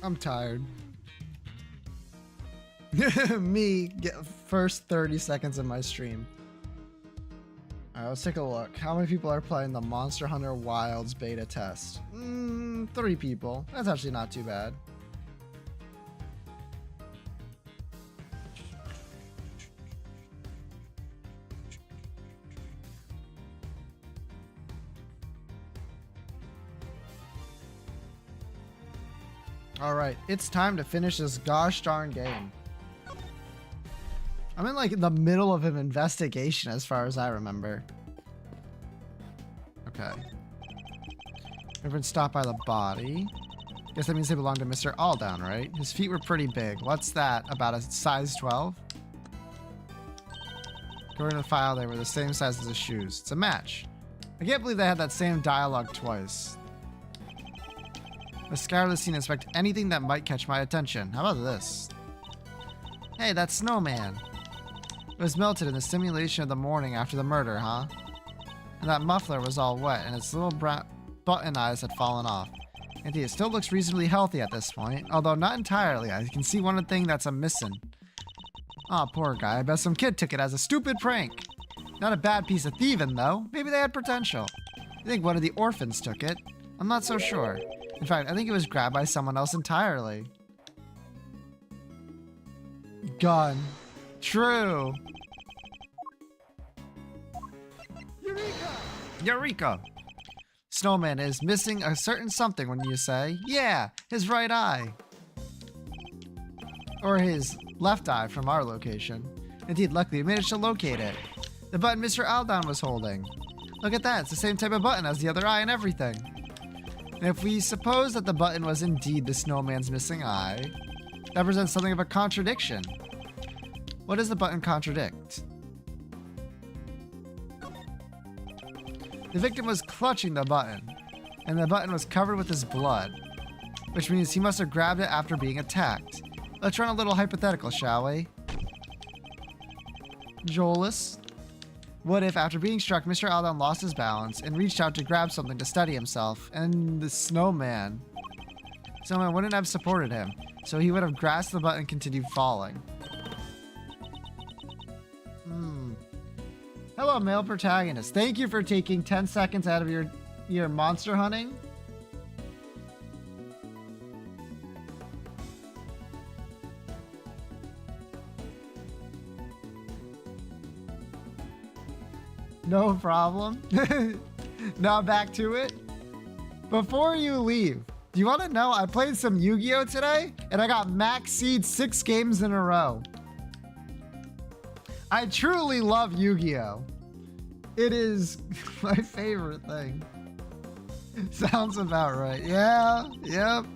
I'm tired. Me get first 30 seconds of my stream. Alright, let's take a look. How many people are playing the Monster Hunter Wilds beta test? 3 people. That's actually not too bad. Alright, it's time to finish this gosh darn game. I'm in like the middle of an investigation as far as I remember. Okay. We've been stopped by the body. Guess that means they belong to Mr. Aldown, right? His feet were pretty big. What's that? About a size 12? According to the file, they were the same size as his shoes. It's a match. I can't believe they had that same dialogue twice. Let's scour the scene and inspect anything that might catch my attention. How about this? Hey, that snowman. It was melted in the simulation of the morning after the murder, huh? And that muffler was all wet, and its little brown button eyes had fallen off. Indeed, it still looks reasonably healthy at this point, although not entirely. I can see one thing that's missing. Aw, poor guy. I bet some kid took it as a stupid prank. Not a bad piece of thieving, though. Maybe they had potential. I think one of the orphans took it. I'm not so sure. In fact, I think it was grabbed by someone else entirely. Gun. True. Eureka! Eureka! Snowman is missing a certain something, when you say. Yeah, his right eye. Or his left eye from our location. Indeed, luckily we managed to locate it. The button Mr. Aldown was holding. Look at that, it's the same type of button as the other eye and everything. And if we suppose that the button was indeed the snowman's missing eye, that presents something of a contradiction. What does the button contradict? The victim was clutching the button, and the button was covered with his blood, which means he must have grabbed it after being attacked. Let's run a little hypothetical, shall we? Joelus? What if, after being struck, Mr. Aldown lost his balance and reached out to grab something to steady himself, and the snowman wouldn't have supported him, so he would have grasped the button and continued falling. Hello, male protagonist. Thank you for taking 10 seconds out of your monster hunting. No problem. Now back to it. Before you leave, do you want to know I played some Yu-Gi-Oh today and I got max seed 6 games in a row. I truly love Yu-Gi-Oh. It is my favorite thing. Sounds about right. Yeah, yep.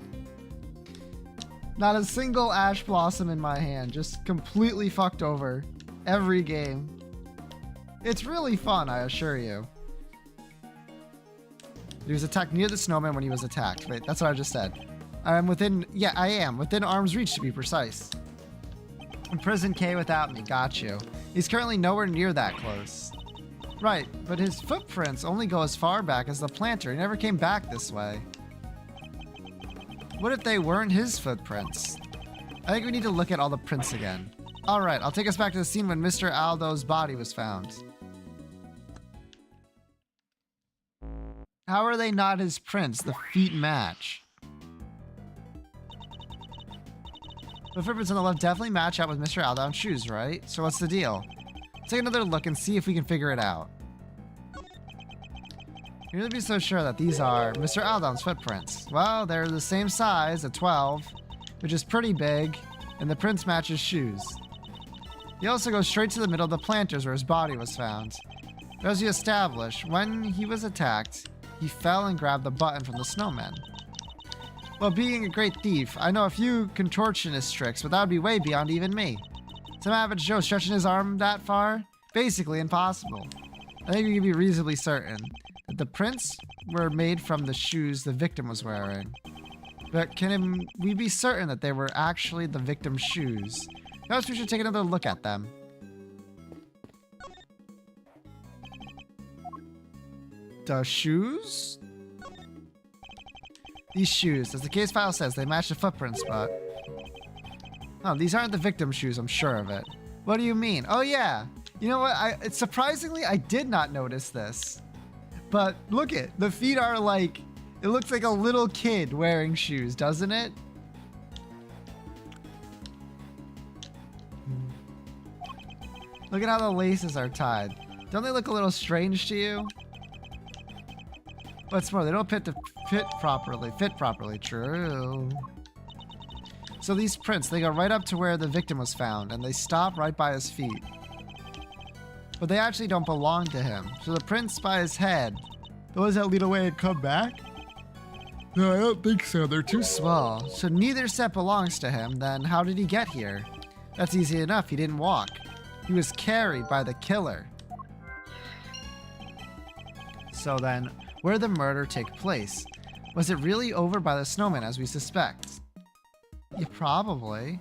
Not a single Ash Blossom in my hand, just completely fucked over every game. It's really fun, I assure you. He was attacked near the snowman when he was attacked. Wait, that's what I just said. I'm within, yeah, I am. Within arm's reach, to be precise. Imprison K without me, got you. He's currently nowhere near that close. Right, but his footprints only go as far back as the planter. He never came back this way. What if they weren't his footprints? I think we need to look at all the prints again. Alright, I'll take us back to the scene when Mr. Aldo's body was found. How are they not his prints? The feet match. The footprints on the left definitely match up with Mr. Aldown's shoes, right? So what's the deal? Let's take another look and see if we can figure it out. You're gonna be so sure that these are Mr. Aldown's footprints. Well, they're the same size, a 12, which is pretty big, and the prints match his shoes. He also goes straight to the middle of the planters where his body was found. But as you established, when he was attacked, he fell and grabbed the button from the snowman. Well, being a great thief, I know a few contortionist tricks, but that would be way beyond even me. Some average Joe stretching his arm that far? Basically impossible. I think we can be reasonably certain that the prints were made from the shoes the victim was wearing. But can we be certain that they were actually the victim's shoes? Perhaps we should take another look at them. The shoes? These shoes, as the case file says, they match the footprint spot. Oh, these aren't the victim's shoes, I'm sure of it. What do you mean? Oh yeah. You know what? Surprisingly, I did not notice this. But look it, the feet are like, it looks like a little kid wearing shoes, doesn't it? Look at how the laces are tied. Don't they look a little strange to you? What's more, they don't fit properly. True. So these prints, they go right up to where the victim was found, and they stop right by his feet. But they actually don't belong to him. So the prints by his head, those that lead away and come back? No, I don't think so. They're too small. So neither set belongs to him, then how did he get here? That's easy enough. He didn't walk. He was carried by the killer. So then, where did the murder take place? Was it really over by the snowman as we suspect? Yeah, probably.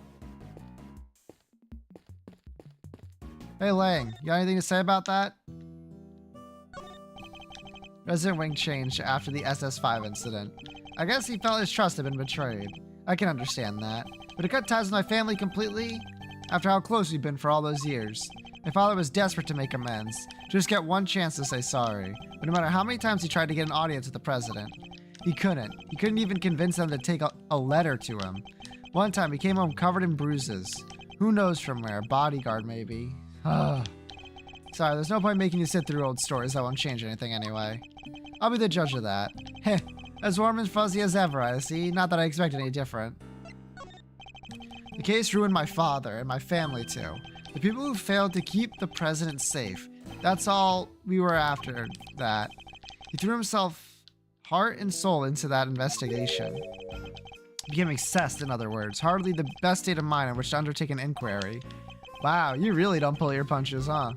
Hey Lang, you got anything to say about that? Resident Wing changed after the SS5 incident. I guess he felt his trust had been betrayed. I can understand that. But to cut ties with my family completely? After how close we've been for all those years. My father was desperate to make amends. To just get one chance to say sorry. But no matter how many times he tried to get an audience with the president, he couldn't. He couldn't even convince them to take a letter to him. One time he came home covered in bruises. Who knows from where? Bodyguard maybe. Sorry, there's no point making you sit through old stories that won't change anything anyway. I'll be the judge of that. Heh, as warm and fuzzy as ever, I see. Not that I expect any different. The case ruined my father and my family too. The people who failed to keep the president safe. That's all we were after that. He threw himself heart and soul into that investigation. Became obsessed, in other words. Hardly the best state of mind in which to undertake an inquiry. Wow, you really don't pull your punches, huh?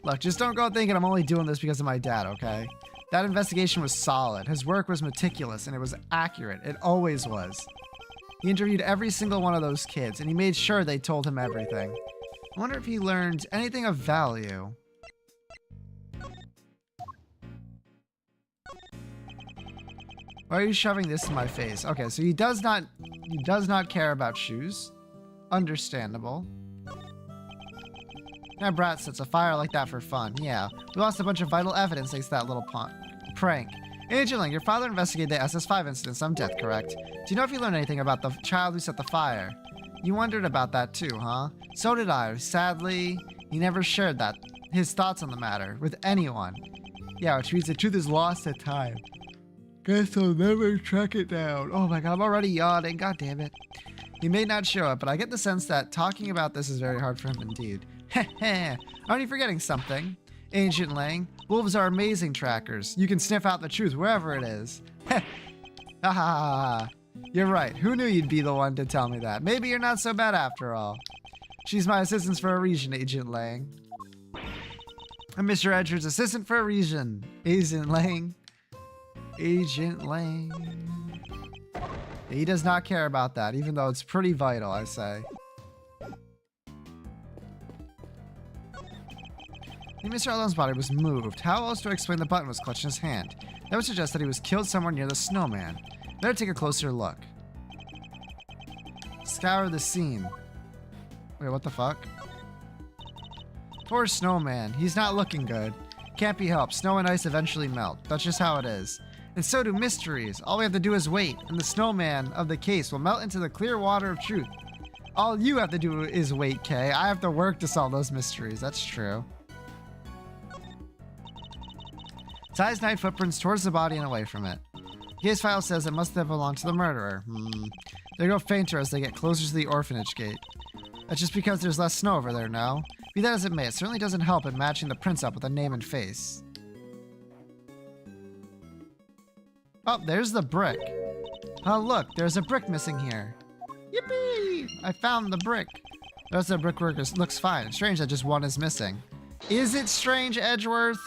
Look, just don't go thinking I'm only doing this because of my dad, okay? That investigation was solid. His work was meticulous, and it was accurate. It always was. He interviewed every single one of those kids, and he made sure they told him everything. I wonder if he learned anything of value. Why are you shoving this in my face? Okay, so he does not care about shoes. Understandable. That brat sets a fire like that for fun. Yeah, we lost a bunch of vital evidence thanks to that little prank. Agent Lang, your father investigated the SS5 incident, some death, correct? Do you know if you learned anything about the child who set the fire? You wondered about that too, huh? So did I. Sadly, he never shared his thoughts on the matter with anyone. Yeah, which means the truth is lost at time. Guess I'll never track it down. Oh my god, I'm already yawning. God damn it. He may not show it, but I get the sense that talking about this is very hard for him indeed. Heh. Aren't you forgetting something? Agent Lang, wolves are amazing trackers. You can sniff out the truth wherever it is. Heh. Ha. You're right. Who knew you'd be the one to tell me that? Maybe you're not so bad after all. She's my assistant for a reason, Agent Lang. I'm Mr. Edgeworth's assistant for a reason. Agent Lang. Agent Lang. He does not care about that, even though it's pretty vital, I say. Mr. Allen's body was moved. How else do I explain the button was clutched in his hand? That would suggest that he was killed somewhere near the snowman. Better take a closer look. Scour the scene. Wait, what the fuck? Poor snowman. He's not looking good. Can't be helped. Snow and ice eventually melt. That's just how it is. And so do mysteries. All we have to do is wait, and the snowman of the case will melt into the clear water of truth. All you have to do is wait, Kay. I have to work to solve those mysteries. That's true. Ties 9 footprints towards the body and away from it. The case file says it must have belonged to the murderer. They go fainter as they get closer to the orphanage gate. That's just because there's less snow over there now. Be that as it may, it certainly doesn't help in matching the prints up with a name and face. Oh, there's the brick. Oh, look, there's a brick missing here. Yippee! I found the brick. The rest of the brickwork looks fine. It's strange that just one is missing. Is it strange, Edgeworth?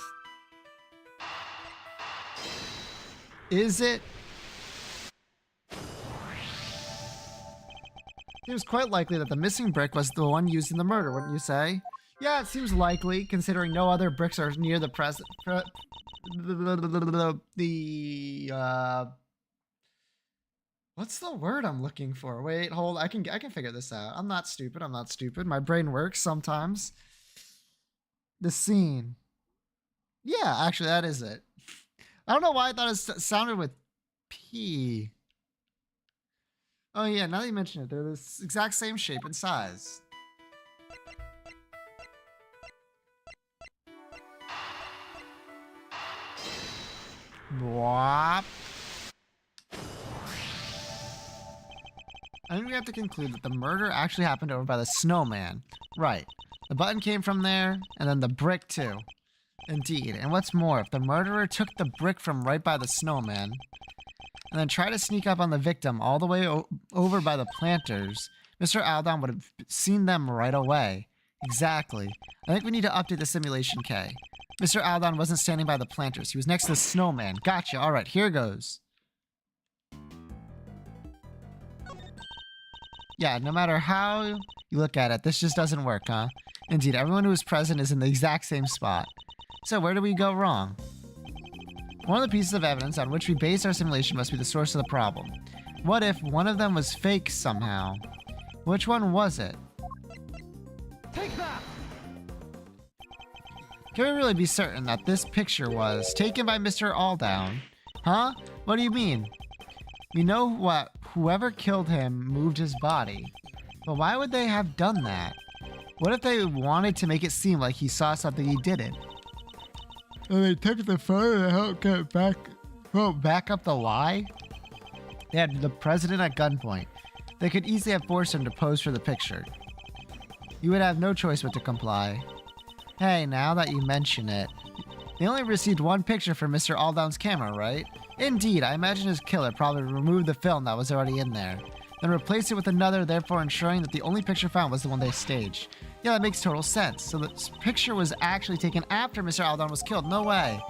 Is it? It was quite likely that the missing brick was the one used in the murder, wouldn't you say? Yeah, it seems likely, considering no other bricks are near the What's the word I'm looking for? Wait, hold. I can figure this out. I'm not stupid. I'm not stupid. My brain works sometimes. The scene. Yeah, actually, that is it. I don't know why I thought it sounded with P. Oh yeah, now that you mention it, they're the exact same shape and size. Whop. I think we have to conclude that the murder actually happened over by the snowman. Right. The button came from there, and then the brick too. Indeed. And what's more, if the murderer took the brick from right by the snowman, and then tried to sneak up on the victim all the way over by the planters, Mr. Aldon would have seen them right away. Exactly. I think we need to update the simulation K. Mr. Aldon wasn't standing by the planters. He was next to the snowman. Gotcha. All right, here goes. Yeah, no matter how you look at it, this just doesn't work, huh? Indeed, everyone who was present is in the exact same spot. So where do we go wrong? One of the pieces of evidence on which we base our simulation must be the source of the problem. What if one of them was fake somehow? Which one was it? Take that! Can we really be certain that this picture was taken by Mr. Aldon? Huh? What do you mean? We know what whoever killed him moved his body. But why would they have done that? What if they wanted to make it seem like he saw something he didn't? And they took the photo to help get back up the lie? They had the president at gunpoint. They could easily have forced him to pose for the picture. You would have no choice but to comply. Hey, now that you mention it, they only received one picture from Mr. Aldon's camera, right? Indeed, I imagine his killer probably removed the film that was already in there, then replaced it with another, therefore ensuring that the only picture found was the one they staged. Yeah, that makes total sense. So this picture was actually taken after Mr. Aldon was killed. No way.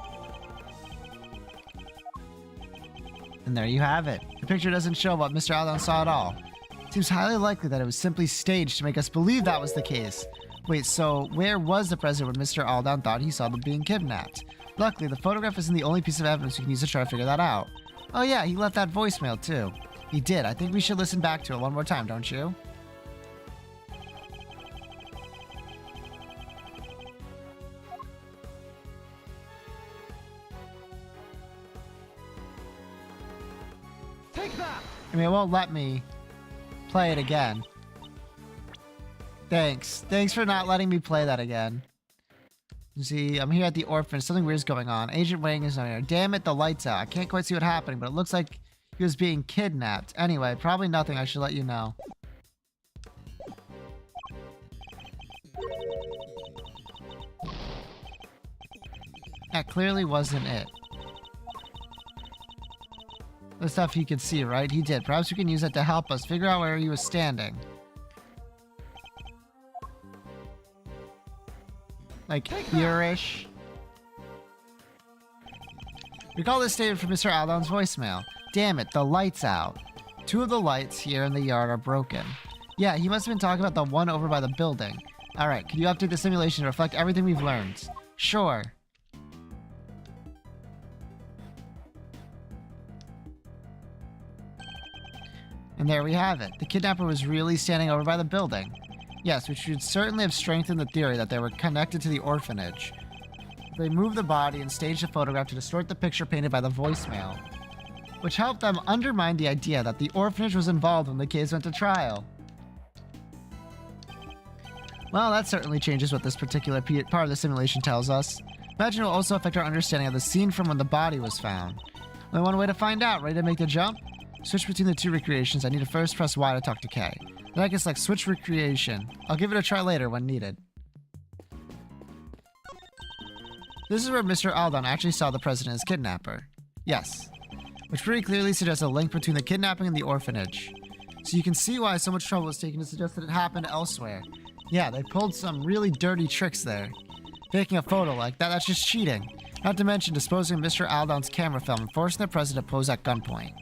And there you have it. The picture doesn't show what Mr. Aldon saw at all. It seems highly likely that it was simply staged to make us believe that was the case. Wait, so where was the president when Mr. Aldon thought he saw them being kidnapped? Luckily, the photograph isn't the only piece of evidence we can use to try to figure that out. Oh yeah, he left that voicemail too. He did. I think we should listen back to it one more time, don't you? Take that! I mean, it won't let me play it again. Thanks. Thanks for not letting me play that again. You see, I'm here at the orphanage. Something weird's going on. Agent Wang is not here. Damn it, the light's out. I can't quite see what's happening, but it looks like he was being kidnapped. Anyway, probably nothing. I should let you know. That clearly wasn't it. The stuff he could see, right? He did. Perhaps we can use that to help us figure out where he was standing. Like here-ish. Recall this statement from Mr. Aldon's voicemail. Damn it, the light's out. 2 of the lights here in the yard are broken. Yeah, he must have been talking about the one over by the building. Alright, can you update the simulation to reflect everything we've learned? Sure. And there we have it. The kidnapper was really standing over by the building. Yes, which would certainly have strengthened the theory that they were connected to the orphanage. They moved the body and staged a photograph to distort the picture painted by the voicemail, which helped them undermine the idea that the orphanage was involved when the case went to trial. Well, that certainly changes what this particular part of the simulation tells us. Imagine it will also affect our understanding of the scene from when the body was found. Only one way to find out. Ready to make the jump? Switch between the 2 recreations. I need to first press Y to talk to K. Then I can select switch recreation. I'll give it a try later when needed. This is where Mr. Aldon actually saw the president as kidnapper. Yes. Which pretty clearly suggests a link between the kidnapping and the orphanage. So you can see why so much trouble was taken to suggest that it happened elsewhere. Yeah, they pulled some really dirty tricks there. Taking a photo like that, that's just cheating. Not to mention disposing of Mr. Aldon's camera film and forcing the president to pose at gunpoint.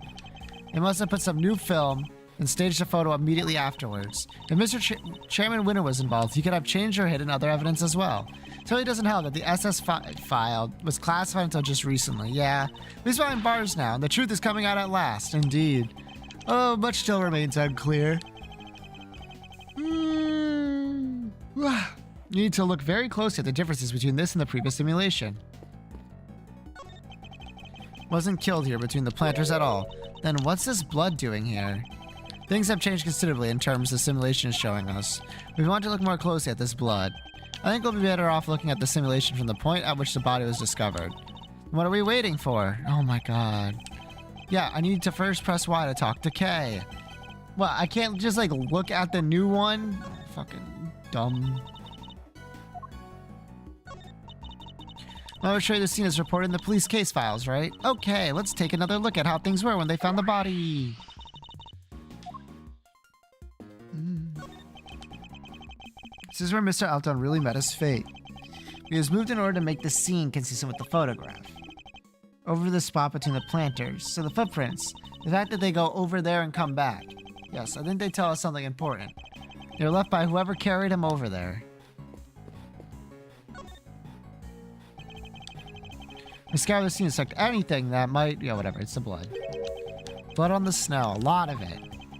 They must have put some new film and staged a photo immediately afterwards. If Mr. Chairman Winter was involved, he could have changed or hidden other evidence as well. It really doesn't help that the SS file was classified until just recently. Yeah, he's behind bars now, and the truth is coming out at last. Indeed. Oh, much still remains unclear. You need to look very closely at the differences between this and the previous simulation. Wasn't killed here between the planters at all. Then what's this blood doing here? Things have changed considerably in terms the simulation is showing us. We want to look more closely at this blood. I think we'll be better off looking at the simulation from the point at which the body was discovered. What are we waiting for? Oh my god. Yeah, I need to first press Y to talk to K. Well, I can't just like look at the new one? Fucking dumb. I'll show you the scene as reported in the police case files, right? Okay, let's take another look at how things were when they found the body. This is where Mr. Alton really met his fate. He was moved in order to make the scene consistent with the photograph. Over the spot between the planters, so the footprints, the fact that they go over there and come back. Yes, I think they tell us something important. They were left by whoever carried him over there. We scour the scene to select anything that might, yeah, whatever, it's the blood. Blood on the snow, a lot of it.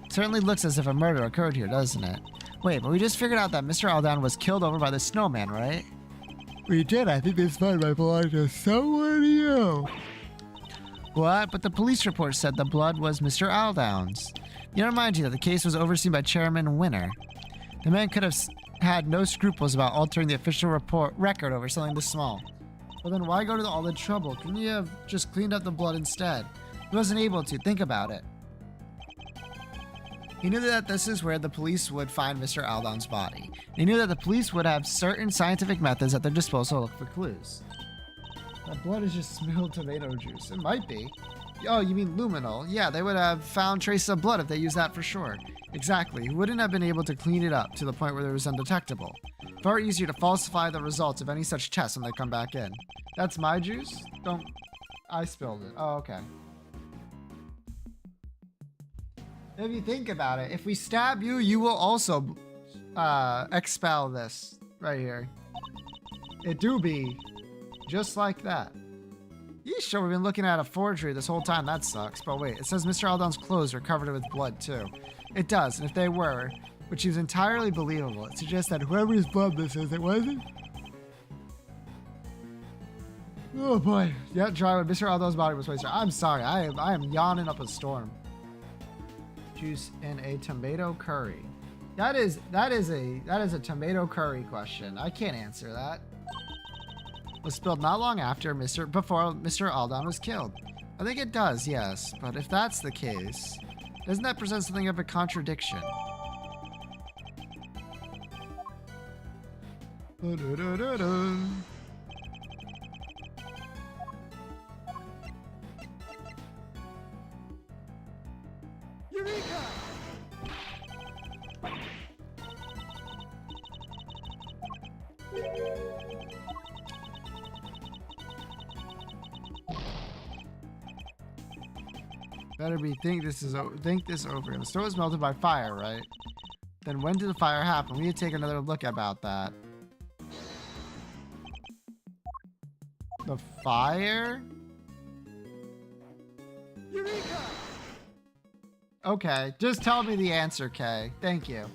Certainly looks as if a murder occurred here, doesn't it? Wait, but we just figured out that Mr. Aldan was killed over by the snowman, right? We did. I think this blood might belong to someone new. What? But the police report said the blood was Mr. Aldown's. You know, remind you that the case was overseen by Chairman Winner. The man could have had no scruples about altering the official record over something this small. Well, then why go to all the trouble? Couldn't you have just cleaned up the blood instead? He wasn't able to. Think about it. He knew that this is where the police would find Mr. Aldown's body. He knew that the police would have certain scientific methods at their disposal to look for clues. That blood is just smelled tomato juice. It might be. Oh, you mean luminol? Yeah, they would have found traces of blood if they used that for sure. Exactly. He wouldn't have been able to clean it up to the point where it was undetectable. Far easier to falsify the results of any such tests when they come back in. That's my juice? Don't... I spilled it. Oh, okay. If you think about it, if we stab you, you will also expel this right here. It do be just like that. Yeesh, we've been looking at a forgery this whole time. That sucks. But wait, it says Mr. Aldown's clothes were covered with blood too. It does, and if they were, which is entirely believable, it suggests that whoever's blood this is, it wasn't. Oh boy. Yeah, dry when Mr. Aldown's body was placed there. I'm sorry, I am yawning up a storm. Juice in a tomato curry. That is a tomato curry question. I can't answer that. Was spilled not long after before Mr. Aldan was killed. I think it does, yes. But if that's the case, doesn't that present something of a contradiction? Eureka! Better be think this over. The snow was melted by fire, right? Then when did the fire happen? We need to take another look about that. The fire? Eureka! Okay, just tell me the answer, Kay. Thank you.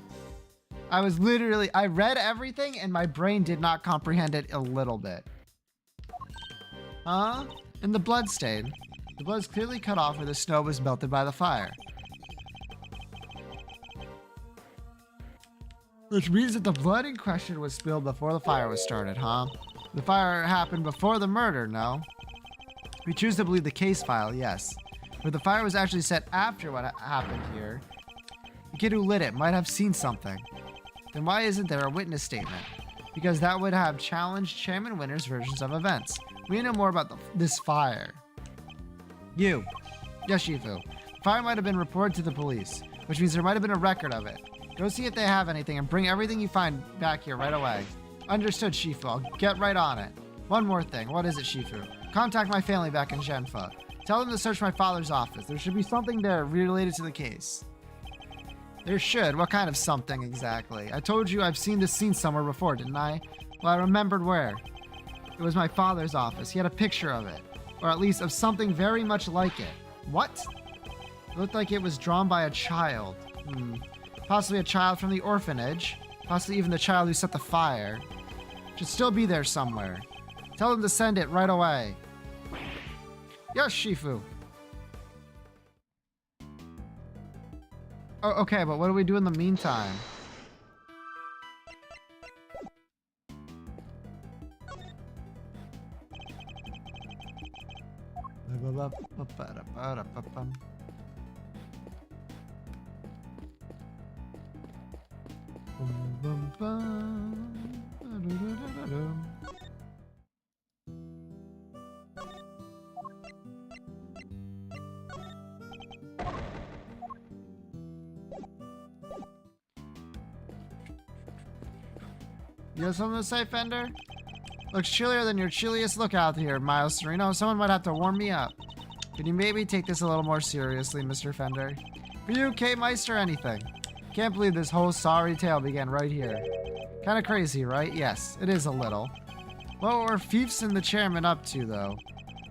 I read everything and my brain did not comprehend it a little bit. Huh? And the blood stain. The blood is clearly cut off where the snow was melted by the fire. Which means that the blood in question was spilled before the fire was started, huh? The fire happened before the murder, no? We choose to believe the case file, yes. But the fire was actually set after what happened here. The kid who lit it might have seen something. Then why isn't there a witness statement? Because that would have challenged Chairman Winner's versions of events. We know more about this fire. You. Yes, Shifu. Fire might have been reported to the police, which means there might have been a record of it. Go see if they have anything and bring everything you find back here right away. Understood, Shifu. I'll get right on it. One more thing. What is it, Shifu? Contact my family back in Genfa. Tell them to search my father's office. There should be something there related to the case. There should. What kind of something exactly? I told you I've seen this scene somewhere before, didn't I? Well, I remembered where. It was my father's office. He had a picture of it. Or at least of something very much like it. What? It looked like it was drawn by a child. Possibly a child from the orphanage. Possibly even the child who set the fire. Should still be there somewhere. Tell them to send it right away. Yes, Shifu. Oh, okay, but what do we do in the meantime? You have something to say, Fender? Looks chillier than your chilliest look out here, Miles Sereno. Someone might have to warm me up. Can you maybe take this a little more seriously, Mr. Fender? For you, K-Meister, anything. Can't believe this whole sorry tale began right here. Kinda crazy, right? Yes, it is a little. What were Fiefs and the chairman up to, though?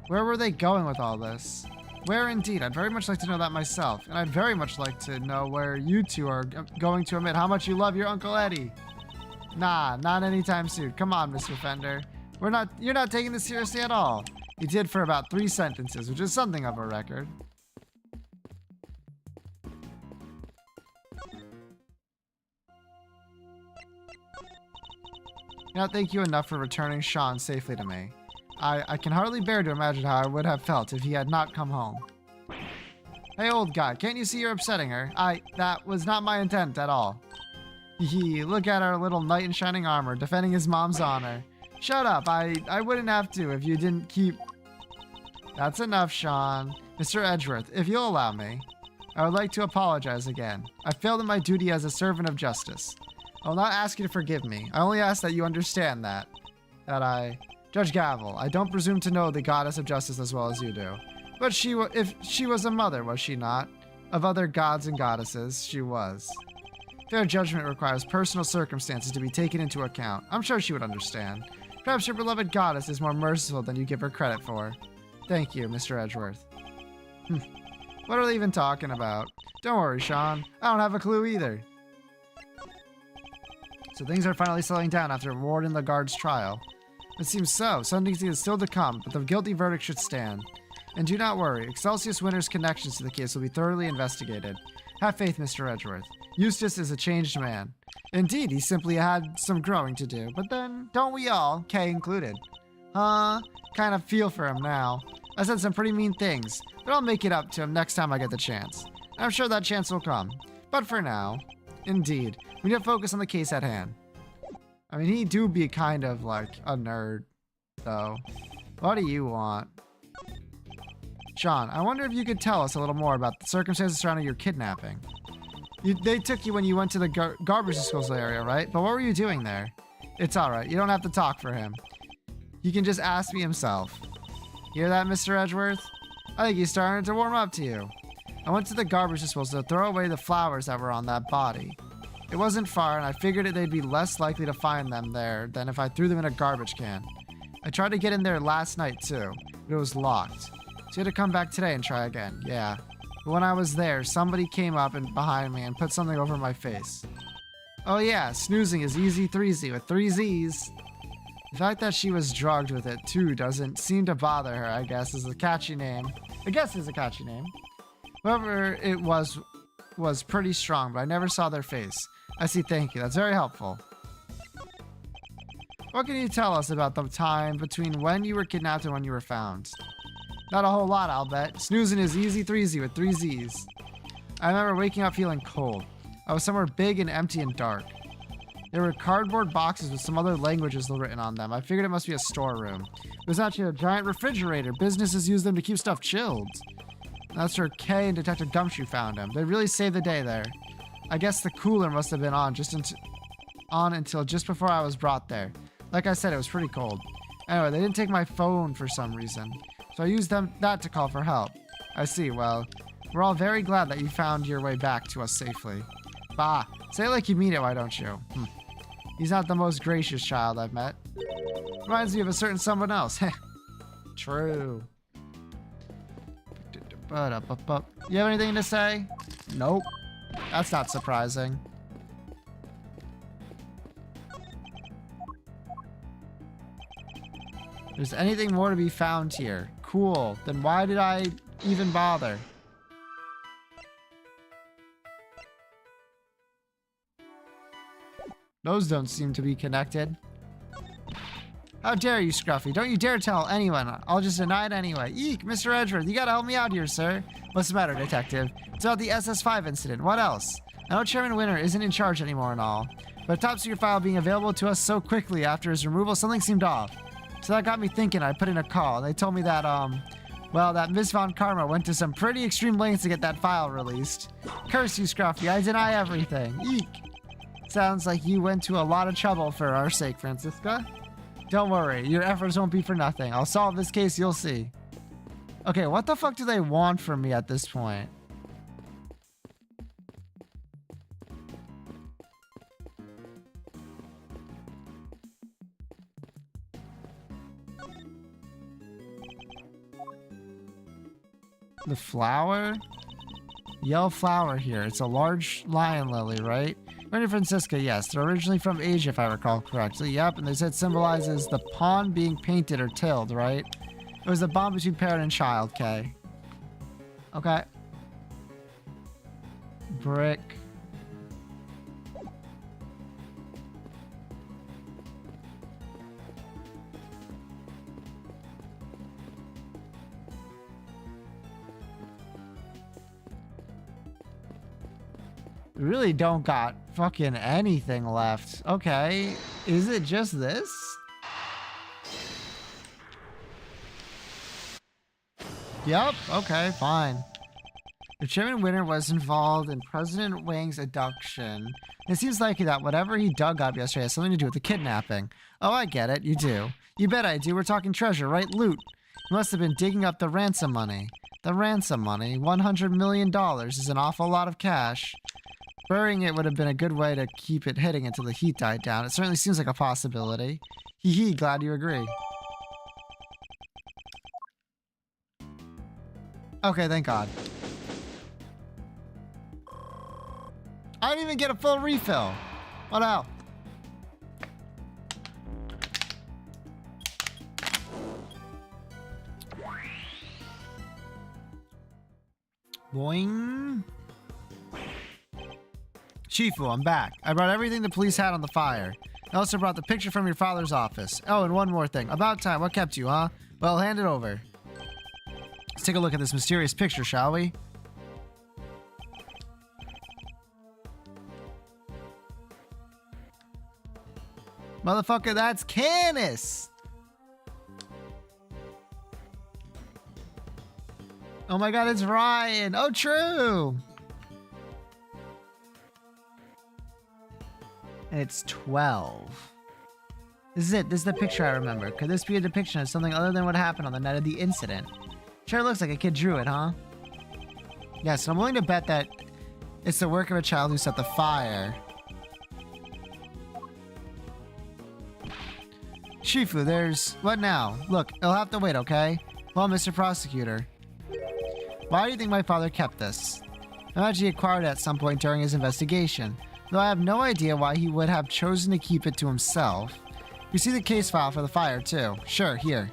Where were they going with all this? Where indeed? I'd very much like to know that myself. And I'd very much like to know where you two are going to admit how much you love your Uncle Eddie. Nah, not anytime soon. Come on, Mr. Fender. You're not taking this seriously at all. You did for about 3 sentences, which is something of a record. Cannot thank you enough for returning Sean safely to me. I can hardly bear to imagine how I would have felt if he had not come home. Hey, old guy, can't you see you're upsetting her? That was not my intent at all. Look at our little knight in shining armor, defending his mom's honor. Shut up, I wouldn't have to if you didn't keep... That's enough, Sean. Mr. Edgeworth, if you'll allow me, I would like to apologize again. I failed in my duty as a servant of justice. I will not ask you to forgive me. I only ask that you understand that Judge Gavel, I don't presume to know the goddess of justice as well as you do. But if she was a mother, was she not? Of other gods and goddesses, she was. Fair judgment requires personal circumstances to be taken into account. I'm sure she would understand. Perhaps your beloved goddess is more merciful than you give her credit for. Thank you, Mr. Edgeworth. What are they even talking about? Don't worry, Sean. I don't have a clue either. So things are finally settling down after Warden Lagarde's trial. It seems so. Something is still to come, but the guilty verdict should stand. And do not worry. Excelsius Winter's connections to the case will be thoroughly investigated. Have faith, Mr. Edgeworth. Eustace is a changed man. Indeed, he simply had some growing to do. But then, don't we all, Kay included? Kind of feel for him now. I said some pretty mean things, but I'll make it up to him next time I get the chance. I'm sure that chance will come. But for now, indeed, we need to focus on the case at hand. I mean, he do be kind of like a nerd, though. What do you want? Sean, I wonder if you could tell us a little more about the circumstances surrounding your kidnapping. They took you when you went to the garbage disposal area, right? But what were you doing there? It's alright, you don't have to talk for him. He can just ask me himself. Hear that, Mr. Edgeworth? I think he's starting to warm up to you. I went to the garbage disposal to throw away the flowers that were on that body. It wasn't far, and I figured they'd be less likely to find them there than if I threw them in a garbage can. I tried to get in there last night, too, but it was locked. So you had to come back today and try again, yeah. But when I was there, somebody came up and behind me and put something over my face. Oh yeah, snoozing is easy threezy with 3 Z's. The fact that she was drugged with it too doesn't seem to bother her, I guess, is a catchy name. I guess it's a catchy name. Whoever it was pretty strong, but I never saw their face. I see, thank you, that's very helpful. What can you tell us about the time between when you were kidnapped and when you were found? Not a whole lot, I'll bet. Snoozing is easy threezy with 3 Z's. I remember waking up feeling cold. I was somewhere big and empty and dark. There were cardboard boxes with some other languages written on them. I figured it must be a storeroom. It was actually a giant refrigerator. Businesses use them to keep stuff chilled. That's where Kay and Detective Gumshoe found him. They really saved the day there. I guess the cooler must have been on until just before I was brought there. Like I said, it was pretty cold. Anyway, they didn't take my phone for some reason. So I used that to call for help. I see, well, we're all very glad that you found your way back to us safely. Bah, say it like you mean it, why don't you? He's not the most gracious child I've met. Reminds me of a certain someone else. True. What up? You have anything to say? Nope. That's not surprising. There's anything more to be found here. Cool. Then why did I even bother? Those don't seem to be connected. How dare you, Scruffy? Don't you dare tell anyone. I'll just deny it anyway. Eek, Mr. Edgeworth, you gotta help me out here, sir. What's the matter, detective? It's about the SS5 incident. What else? I know Chairman Winter isn't in charge anymore and all, but top secret file being available to us so quickly after his removal, something seemed off. So that got me thinking. I put in a call. They told me that, well, that Ms. Von Karma went to some pretty extreme lengths to get that file released. Curse you, Scruffy. I deny everything. Eek. Sounds like you went to a lot of trouble for our sake, Franziska. Don't worry, your efforts won't be for nothing. I'll solve this case, you'll see. Okay, what the fuck do they want from me at this point? The flower? Yellow flower here. It's a large lion lily, right? Ready, Franziska, yes. They're originally from Asia, if I recall correctly. Yep, and they said symbolizes the pawn being painted or tilled, right? It was a bond between parent and child, okay. Okay. Brick. We really don't got fucking anything left. Okay. Is it just this? Yep. Okay, fine. The Chairman Winter was involved in President Wang's abduction. It seems likely that whatever he dug up yesterday has something to do with the kidnapping. Oh, I get it. You do. You bet I do. We're talking treasure, right? Loot. He must have been digging up the ransom money. The ransom money. $100 million is an awful lot of cash. Burying it would have been a good way to keep it hidden until the heat died down. It certainly seems like a possibility. Hee hee, glad you agree. Okay, thank God. I didn't even get a full refill. What hell? Boing. Chifu, I'm back. I brought everything the police had on the fire. I also brought the picture from your father's office. Oh, and one more thing. About time. What kept you, huh? Well, hand it over. Let's take a look at this mysterious picture, shall we? Motherfucker, that's Canis! Oh my god, it's Ryan! Oh, true! And it's 12. This is it. This is the picture I remember. Could this be a depiction of something other than what happened on the night of the incident? Sure looks like a kid drew it, huh? Yes, and I'm willing to bet that it's the work of a child who set the fire. Shifu, there's... What now? Look, it'll have to wait, okay? Well, Mr. Prosecutor. Why do you think my father kept this? I imagine he acquired it at some point during his investigation. Though I have no idea why he would have chosen to keep it to himself. You see the case file for the fire, too. Sure, here.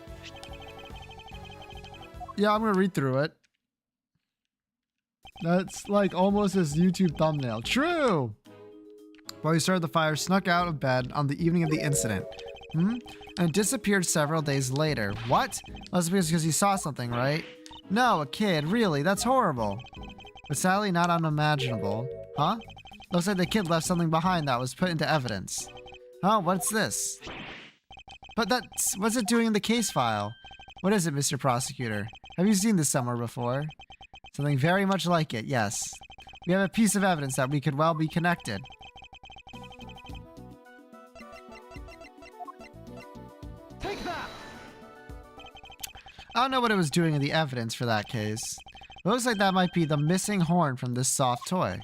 Yeah, I'm gonna read through it. That's like almost his YouTube thumbnail. True! While he started the fire, snuck out of bed on the evening of the incident. And disappeared several days later. What? That's because he saw something, right? No, a kid. Really? That's horrible. But sadly not unimaginable. Huh? Looks like the kid left something behind that was put into evidence. Oh, what's this? But that's... What's it doing in the case file? What is it, Mr. Prosecutor? Have you seen this somewhere before? Something very much like it, yes. We have a piece of evidence that we could well be connected. Take that! I don't know what it was doing in the evidence for that case. It looks like that might be the missing horn from this soft toy.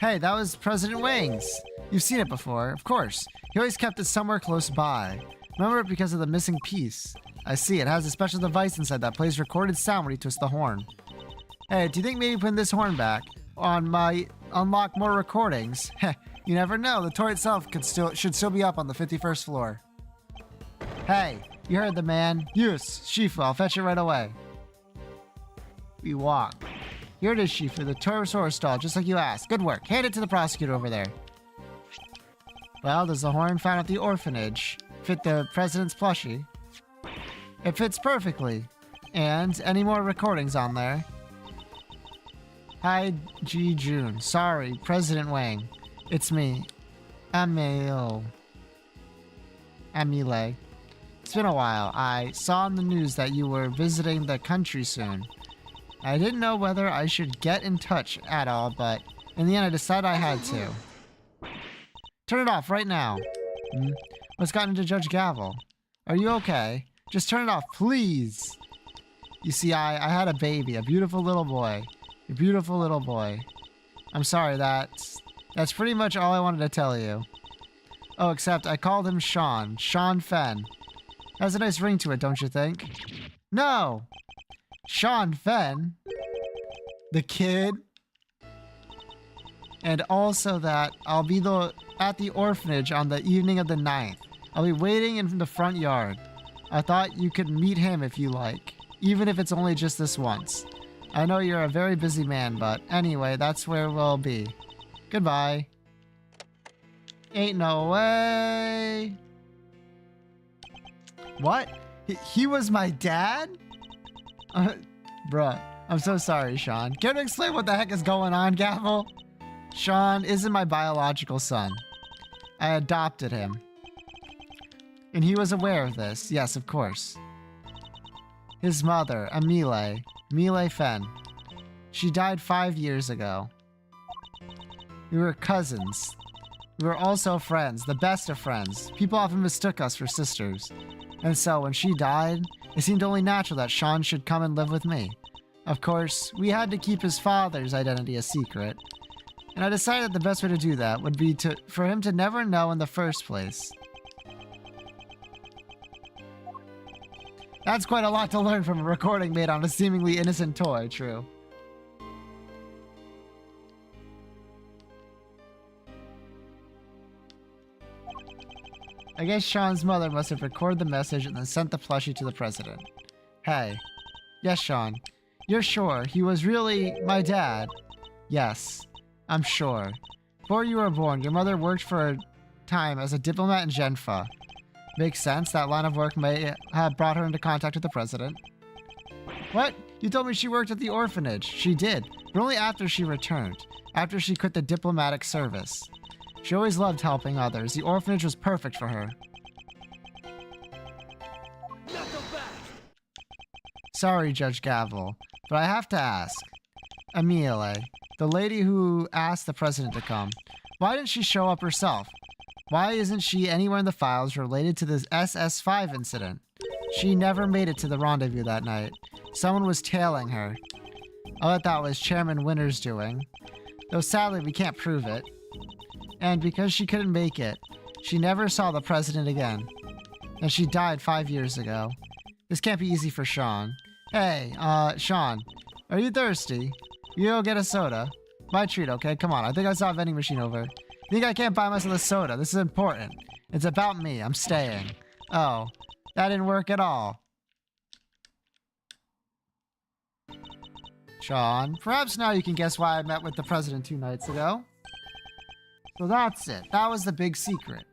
Hey, that was President Wang's. You've seen it before, of course. He always kept it somewhere close by. Remember it because of the missing piece. I see, it has a special device inside that plays recorded sound when he twists the horn. Hey, do you think maybe putting this horn back on might unlock more recordings? Heh, you never know. The toy itself should still be up on the 51st floor. Hey, you heard the man. Yes, Shifu, I'll fetch it right away. We walk. Here it is, Shifu, the Torosaurus doll, just like you asked. Good work. Hand it to the prosecutor over there. Well, does the horn found at the orphanage fit the president's plushie? It fits perfectly. And any more recordings on there? Hi, G. June. Sorry, President Wang. It's me. Emile. It's been a while. I saw in the news that you were visiting the country soon. I didn't know whether I should get in touch at all, but in the end I decided I had to. Turn it off right now. What's gotten into Judge Gavel? Are you okay? Just turn it off, please. You see, I had a baby, a beautiful little boy. A beautiful little boy. I'm sorry, that's pretty much all I wanted to tell you. Oh, except I called him Sean. Sean Fenn. Has a nice ring to it, don't you think? No! Sean Fenn? The kid? And also that I'll be at the orphanage on the evening of the 9th. I'll be waiting in the front yard. I thought you could meet him if you like, even if it's only just this once. I know you're a very busy man, but anyway, that's where we'll be. Goodbye. Ain't no way. What? He was my dad? Bruh, I'm so sorry, Sean. Can you explain what the heck is going on, Gavel? Sean isn't my biological son. I adopted him. And he was aware of this. Yes, of course. His mother, Emile Fenn. She died 5 years ago. We were cousins. We were also friends, the best of friends. People often mistook us for sisters. And so when she died, it seemed only natural that Sean should come and live with me. Of course, we had to keep his father's identity a secret. And I decided that the best way to do that would be for him to never know in the first place. That's quite a lot to learn from a recording made on a seemingly innocent toy, true. I guess Sean's mother must have recorded the message and then sent the plushie to the president. Hey. Yes, Sean. You're sure he was really my dad? Yes, I'm sure. Before you were born, your mother worked for a time as a diplomat in Genfa. Makes sense. That line of work may have brought her into contact with the president. What? You told me she worked at the orphanage. She did, but only after she returned. After she quit the diplomatic service. She always loved helping others. The orphanage was perfect for her. Sorry, Judge Gavel, but I have to ask. Emile, the lady who asked the president to come, why didn't she show up herself? Why isn't she anywhere in the files related to this SS5 incident? She never made it to the rendezvous that night. Someone was tailing her. All I thought was Chairman Winter's doing. Though sadly, we can't prove it. And because she couldn't make it, she never saw the president again. And she died 5 years ago. This can't be easy for Sean. Hey, Sean, are you thirsty? You go get a soda. My treat, okay? Come on, I think I saw a vending machine over. Think I can't buy myself a soda? This is important. It's about me. I'm staying. Oh, that didn't work at all. Sean, perhaps now you can guess why I met with the president 2 nights ago. So that's it. That was the big secret.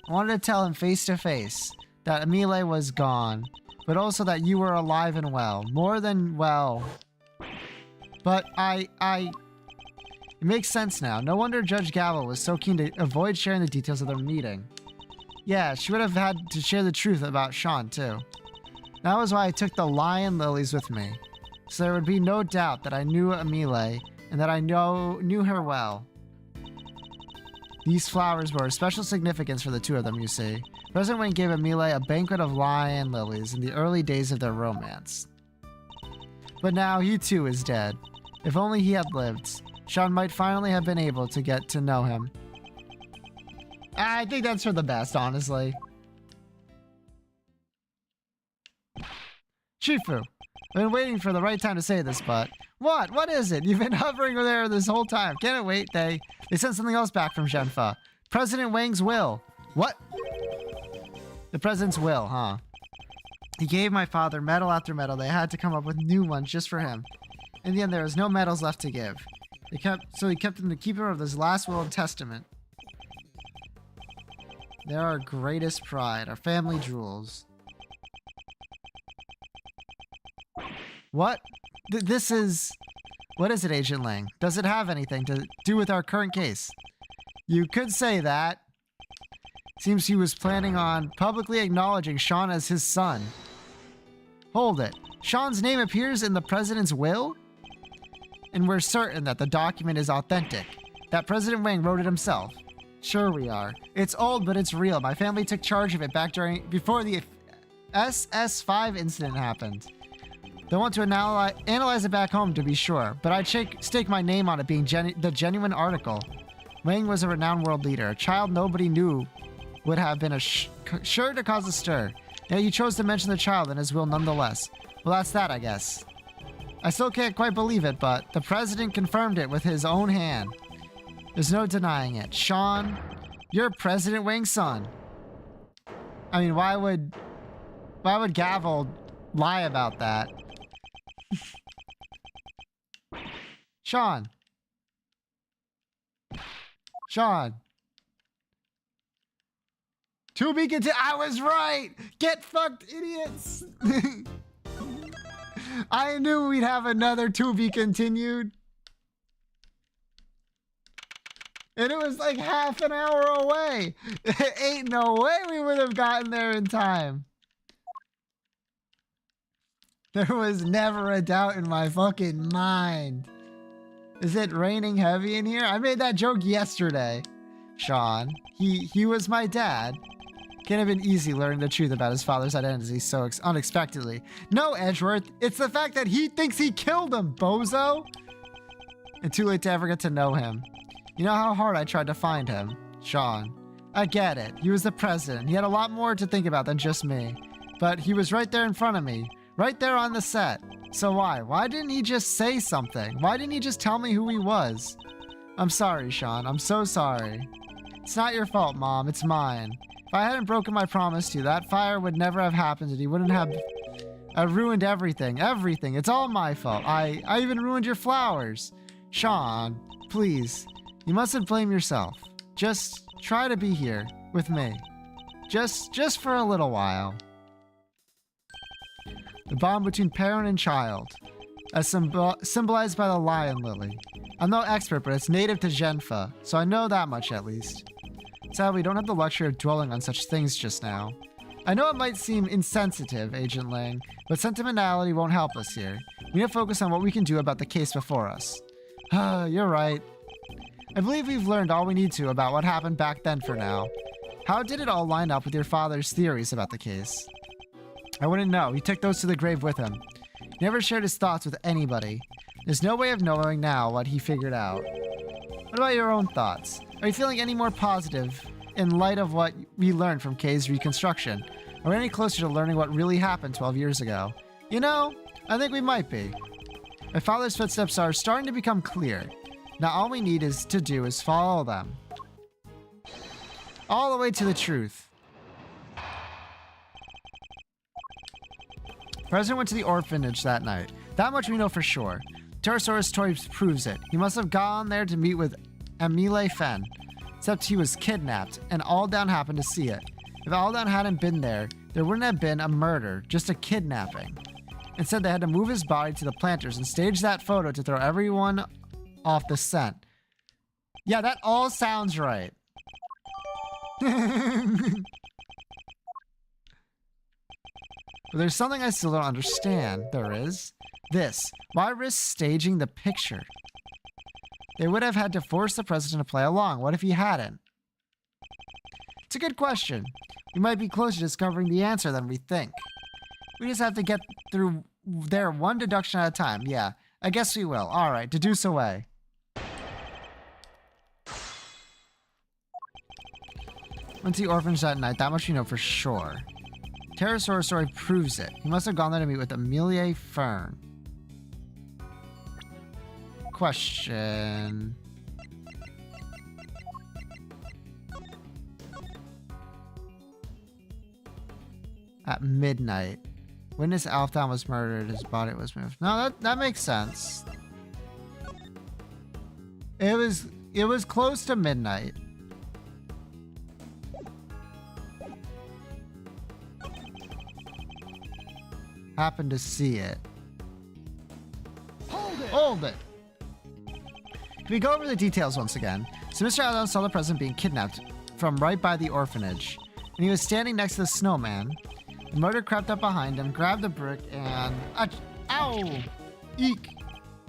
I wanted to tell him face to face that Emile was gone, but also that you were alive and well. More than well. But it makes sense now. No wonder Judge Gavel was so keen to avoid sharing the details of their meeting. Yeah, she would have had to share the truth about Sean, too. That was why I took the lion lilies with me. So there would be no doubt that I knew Emile, and that I knew her well. These flowers were of special significance for the two of them, you see. President Wayne gave Emile a banquet of lion lilies in the early days of their romance. But now he too is dead. If only he had lived, Sean might finally have been able to get to know him. I think that's for the best, honestly. Shifu, I've been waiting for the right time to say this, but What? What is it? You've been hovering there this whole time. Can't it wait? They sent something else back from Zhenfa. President Wang's will. What? The president's will, huh? He gave my father medal after medal. They had to come up with new ones just for him. In the end, there was no medals left to give. He kept him the keeper of his last will and testament. They're our greatest pride, our family jewels. What? This is... What is it, Agent Lang? Does it have anything to do with our current case? You could say that. Seems he was planning on publicly acknowledging Sean as his son. Hold it. Sean's name appears in the president's will? And we're certain that the document is authentic. That President Wang wrote it himself. Sure we are. It's old, but it's real. My family took charge of it before the SS5 incident happened. They want to analyze it back home to be sure, but I'd stake my name on it being the genuine article. Wang was a renowned world leader, a child nobody knew would have been sure to cause a stir. Yet you chose to mention the child in his will nonetheless. Well, that's that, I guess. I still can't quite believe it, but the president confirmed it with his own hand. There's no denying it. Sean, you're President Wang's son. I mean, why would Gavel lie about that? Sean. To be continued. I was right. Get fucked, idiots. I knew we'd have another to be continued. And it was like half an hour away. Ain't no way we would have gotten there in time. There was never a doubt in my fucking mind. Is it raining heavy in here? I made that joke yesterday. Sean, he was my dad. Can't have been easy learning the truth about his father's identity so unexpectedly. No, Edgeworth, it's the fact that he thinks he killed him, bozo. And too late to ever get to know him. You know how hard I tried to find him? Sean, I get it. He was the president. He had a lot more to think about than just me. But he was right there in front of me. Right there on the set. So why? Why didn't he just say something? Why didn't he just tell me who he was? I'm sorry, Sean. I'm so sorry. It's not your fault, Mom. It's mine. If I hadn't broken my promise to you, that fire would never have happened and he wouldn't have... I ruined everything. Everything. It's all my fault. I even ruined your flowers. Sean, please. You mustn't blame yourself. Just try to be here with me. Just for a little while. The bond between parent and child, as symbolized by the lion lily. I'm no expert, but it's native to Zhenfa, so I know that much at least. Sadly, we don't have the luxury of dwelling on such things just now. I know it might seem insensitive, Agent Lang, but sentimentality won't help us here. We need to focus on what we can do about the case before us. You're right. I believe we've learned all we need to about what happened back then for now. How did it all line up with your father's theories about the case? I wouldn't know. He took those to the grave with him. He never shared his thoughts with anybody. There's no way of knowing now what he figured out. What about your own thoughts? Are you feeling any more positive in light of what we learned from Kay's reconstruction? Are we any closer to learning what really happened 12 years ago? You know, I think we might be. My father's footsteps are starting to become clear. Now all we need to do is follow them. All the way to the truth. President went to the orphanage that night. That much we know for sure. Pterosaurus story proves it. He must have gone there to meet with Emile Fen. Except he was kidnapped, and Aldan happened to see it. If Aldan hadn't been there, there wouldn't have been a murder, just a kidnapping. Instead, they had to move his body to the planters and stage that photo to throw everyone off the scent. Yeah, that all sounds right. But there's something I still don't understand. There is. This. Why risk staging the picture? They would have had to force the president to play along. What if he hadn't? It's a good question. We might be closer to discovering the answer than we think. We just have to get through there one deduction at a time. Yeah, I guess we will. Alright, deduce away. Went to the orphanage that night. That much we know for sure. Pterosaurus story proves it. He must have gone there to meet with Amelia Fern. question. At midnight. Witness Alfdown was murdered, his body was moved. No, that makes sense. It was close to midnight. Happened to see it. Hold it! Can we go over the details once again? So Mr. Alfdown saw the president being kidnapped from right by the orphanage. And he was standing next to the snowman. The murderer crept up behind him, grabbed a brick, and... Ow! Eek!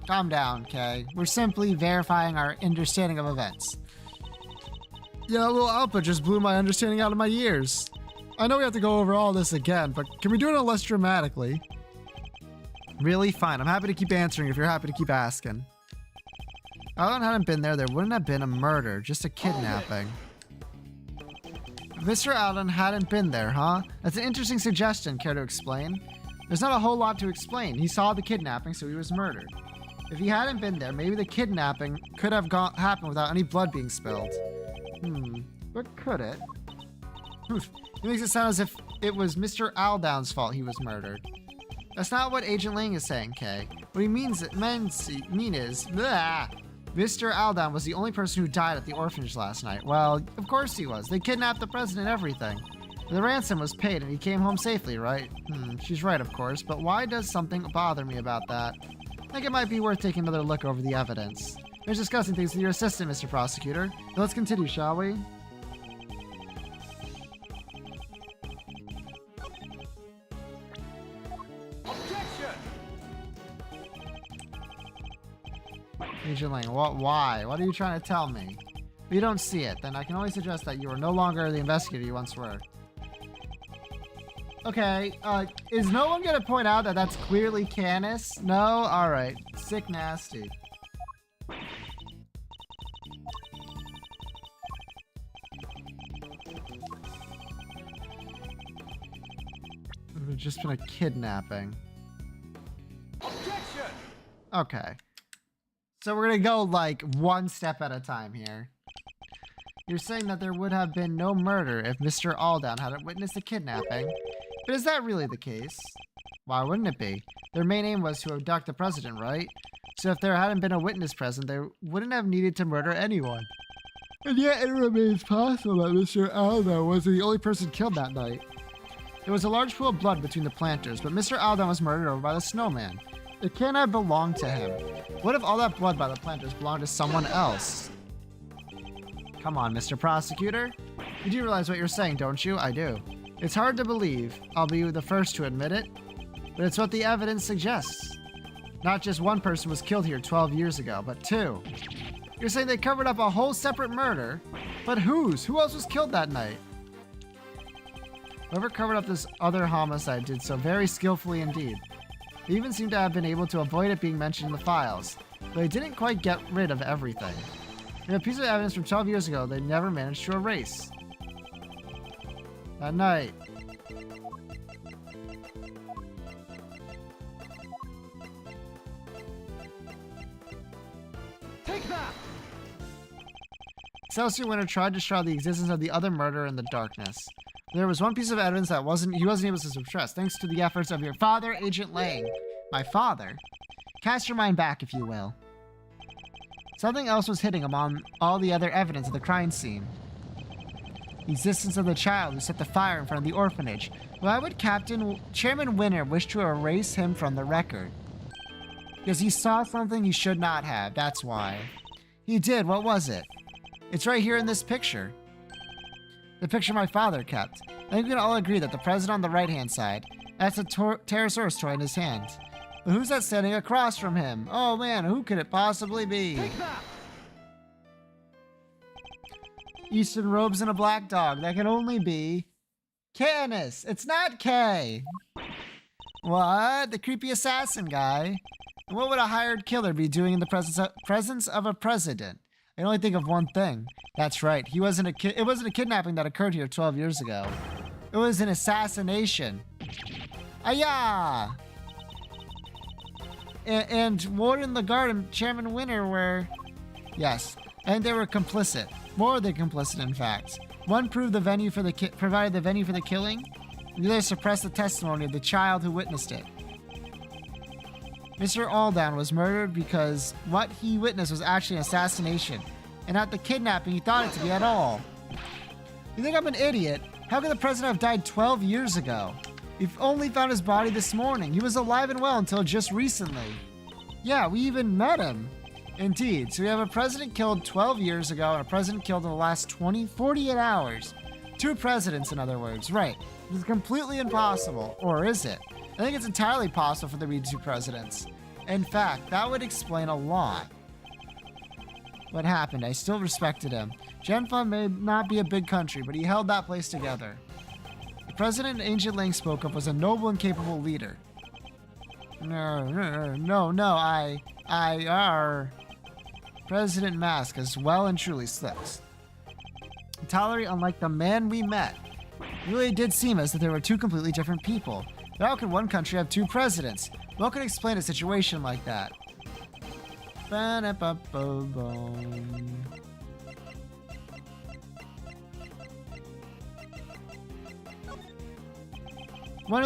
Calm down, okay? We're simply verifying our understanding of events. Yeah, a little output just blew my understanding out of my ears. I know we have to go over all this again, but can we do it less dramatically? Really? Fine. I'm happy to keep answering if you're happy to keep asking. If Alfdown hadn't been there, there wouldn't have been a murder, just a kidnapping. Mr. Alfdown hadn't been there, huh? That's an interesting suggestion. Care to explain? There's not a whole lot to explain. He saw the kidnapping, so he was murdered. If he hadn't been there, maybe the kidnapping could have happened without any blood being spilled. But could it? Oof. It makes it sound as if it was Mr. Alfdown's fault he was murdered. That's not what Agent Lang is saying, Kay. What he means is, Mr. Alfdown was the only person who died at the orphanage last night. Well, of course he was. They kidnapped the president and everything. The ransom was paid and he came home safely, right? She's right, of course, but why does something bother me about that? I think it might be worth taking another look over the evidence. There's discussing things with your assistant, Mr. Prosecutor. Now let's continue, shall we? Agent Lang, why? What are you trying to tell me? If you don't see it, then I can only suggest that you are no longer the investigator you once were. Okay, is no one gonna point out that that's clearly Canis? No? Alright. Sick nasty. It would have just been a kidnapping. Objection! Okay. So we're gonna go like one step at a time here. You're saying that there would have been no murder if Mr. Alfdown hadn't witnessed the kidnapping. But is that really the case? Why wouldn't it be? Their main aim was to abduct the president, right? So if there hadn't been a witness present, they wouldn't have needed to murder anyone. And yet it remains possible that Mr. Alfdown was the only person killed that night. There was a large pool of blood between the planters, but Mr. Alfdown was murdered over by the snowman. It can't have belonged to him. What if all that blood by the planters belonged to someone else? Come on, Mr. Prosecutor. You do realize what you're saying, don't you? I do. It's hard to believe. I'll be the first to admit it. But it's what the evidence suggests. Not just one person was killed here 12 years ago, but two. You're saying they covered up a whole separate murder? But whose? Who else was killed that night? Whoever covered up this other homicide did so very skillfully indeed. They even seem to have been able to avoid it being mentioned in the files, but they didn't quite get rid of everything. In a piece of evidence from 12 years ago they never managed to erase. That night. Take that! Excelsior Winter tried to shroud the existence of the other murderer in the darkness. There was one piece of evidence that he wasn't able to suppress, thanks to the efforts of your father, Agent Lang. My father? Cast your mind back, if you will. Something else was hidden among all the other evidence of the crime scene. The existence of the child who set the fire in front of the orphanage. Why would Chairman Winter wish to erase him from the record? Because he saw something he should not have, that's why. He did, what was it? It's right here in this picture. The picture my father kept. I think we can all agree that the president on the right-hand side, that's a Pterosaurus toy in his hand. But who's that standing across from him? Oh man, who could it possibly be? Take that! Eastern robes and a black dog. That can only be Canis. It's not Kay. What? The creepy assassin guy? And what would a hired killer be doing in the presence of a president? I can only think of one thing. That's right. It wasn't a kidnapping that occurred here 12 years ago. It was an assassination. Ayah! and Warden Lagarde and Chairman Winter were... Yes, and they were complicit. More than complicit, in fact. One proved the venue for the provided the venue for the killing. The other suppressed the testimony of the child who witnessed it. Mr. Aldan was murdered because what he witnessed was actually an assassination, and not the kidnapping he thought it to be at all. You think I'm an idiot? How could the president have died 12 years ago? We've only found his body this morning. He was alive and well until just recently. Yeah, we even met him. Indeed, so we have a president killed 12 years ago and a president killed in the last 48 hours. Two presidents, in other words. Right. It's completely impossible. Or is it? I think it's entirely possible for there to be two presidents. In fact, that would explain a lot. What happened? I still respected him. Genfa may not be a big country, but he held that place together. The president Ancient Lang spoke of was a noble and capable leader. President Mask is well and truly slipped. Entirely unlike the man we met. It really did seem as if there were two completely different people. But how could one country have two presidents? What could explain a situation like that? One of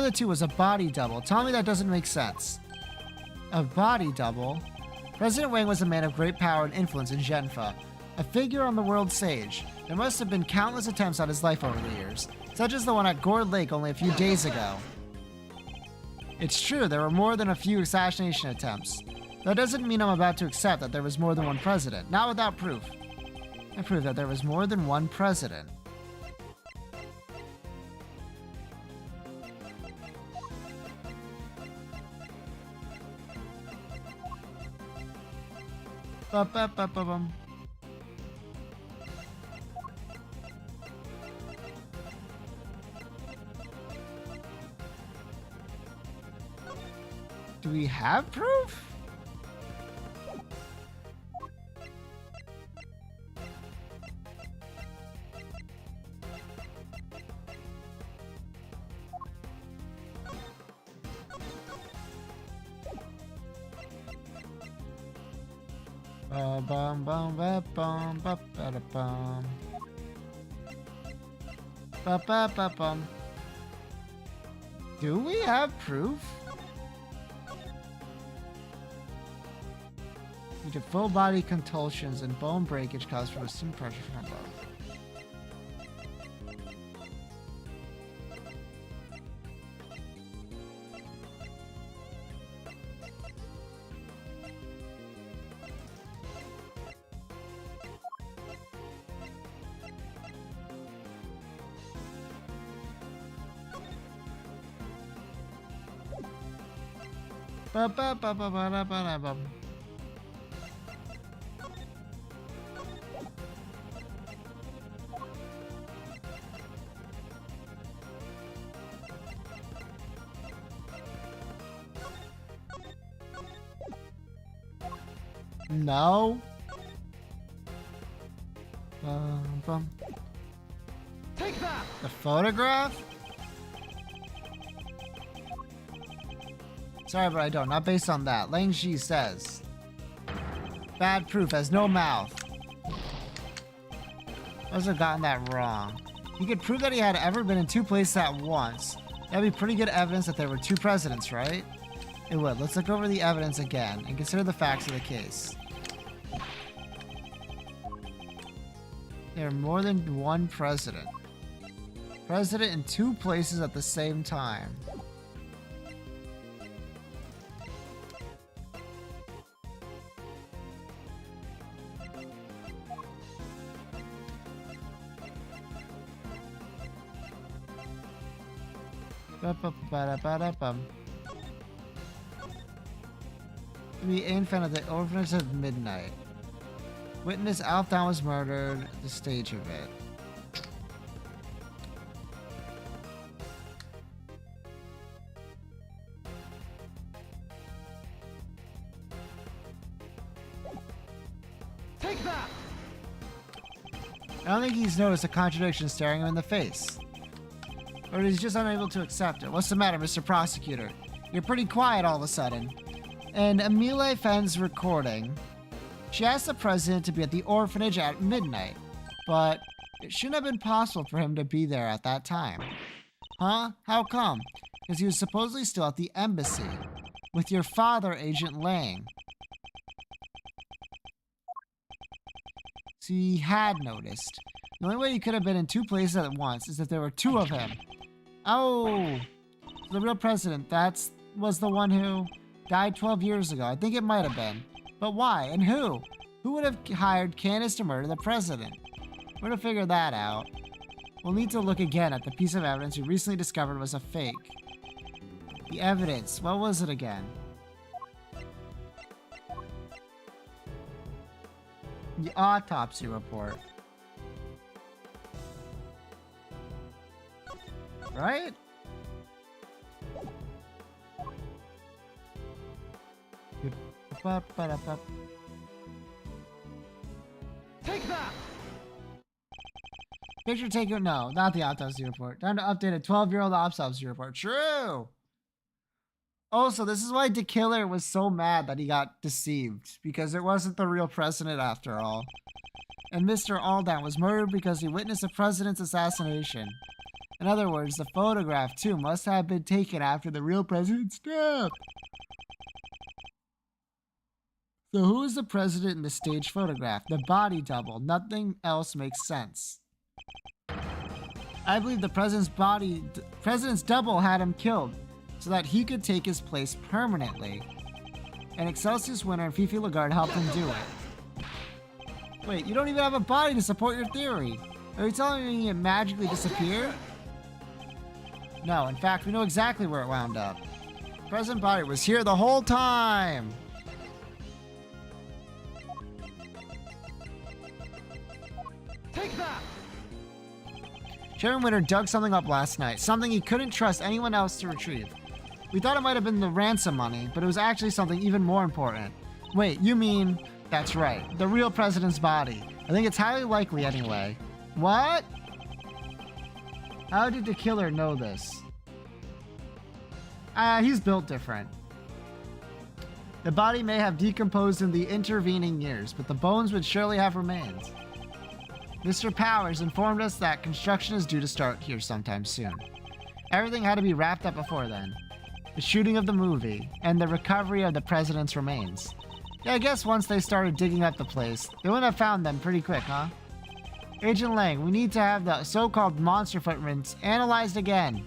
the two was a body double. Tell me that doesn't make sense. A body double? President Wang was a man of great power and influence in Genfa, a figure on the world stage. There must have been countless attempts on his life over the years, such as the one at Gourd Lake only a few days ago. It's true, there were more than a few assassination attempts. That doesn't mean I'm about to accept that there was more than one president, not without proof. I prove that there was more than one president. Ba-ba-ba-ba-bum. Do we have proof? Bum bum ba bum ba ba da bum. Ba ba ba bum. Do we have proof? Due to full body contortions and bone breakage caused from a pressure from above. Ba ba ba ba ba da ba da bum. No. Bum. Take that! The photograph? Sorry, but I don't. Not based on that. Lang Shi says. Bad proof has no mouth. Must have gotten that wrong. He could prove that he had ever been in two places at once. That'd be pretty good evidence that there were two presidents, right? It would. Let's look over the evidence again and consider the facts of the case. There are more than one president. President in two places at the same time. Ba-ba-ba-da-ba-da-bum. We ain't found at the orphanage at midnight. Witness Alfdown was murdered. The stage of it. Take that! I don't think he's noticed a contradiction staring him in the face. Or he's just unable to accept it. What's the matter, Mr. Prosecutor? You're pretty quiet all of a sudden. In Emile Fenn's recording, she asked the president to be at the orphanage at midnight, but it shouldn't have been possible for him to be there at that time. Huh? How come? Because he was supposedly still at the embassy with your father, Agent Lang. So he had noticed. The only way he could have been in two places at once is if there were two of him. Oh, so the real president, was the one who died 12 years ago. I think it might have been. But why? And who? Who would have hired Candace to murder the president? We're gonna figure that out. We'll need to look again at the piece of evidence we recently discovered was a fake. The evidence, what was it again? The autopsy report. Right? Take that! Picture taken. No, not the autopsy report. Time to update a 12-year-old autopsy report. True! Also, this is why the killer was so mad that he got deceived. Because it wasn't the real president after all. And Mr. Aldan was murdered because he witnessed the president's assassination. In other words, the photograph, too, must have been taken after the real president's death. So who is the president in the staged photograph? The body double. Nothing else makes sense. I believe the president's double had him killed so that he could take his place permanently. And Excelsius winner and Fifi Lagarde helped him do it. Wait, you don't even have a body to support your theory. Are you telling me it magically disappeared? No, in fact, we know exactly where it wound up. The president's body was here the whole time. Take that! Chairman Winter dug something up last night, something he couldn't trust anyone else to retrieve. We thought it might have been the ransom money, but it was actually something even more important. Wait, you mean... That's right, the real president's body. I think it's highly likely anyway. What? How did the killer know this? He's built different. The body may have decomposed in the intervening years, but the bones would surely have remained. Mr. Powers informed us that construction is due to start here sometime soon. Everything had to be wrapped up before then. The shooting of the movie, and the recovery of the president's remains. Yeah, I guess once they started digging up the place, they would have found them pretty quick, huh? Agent Lang, we need to have the so-called monster footprints analyzed again.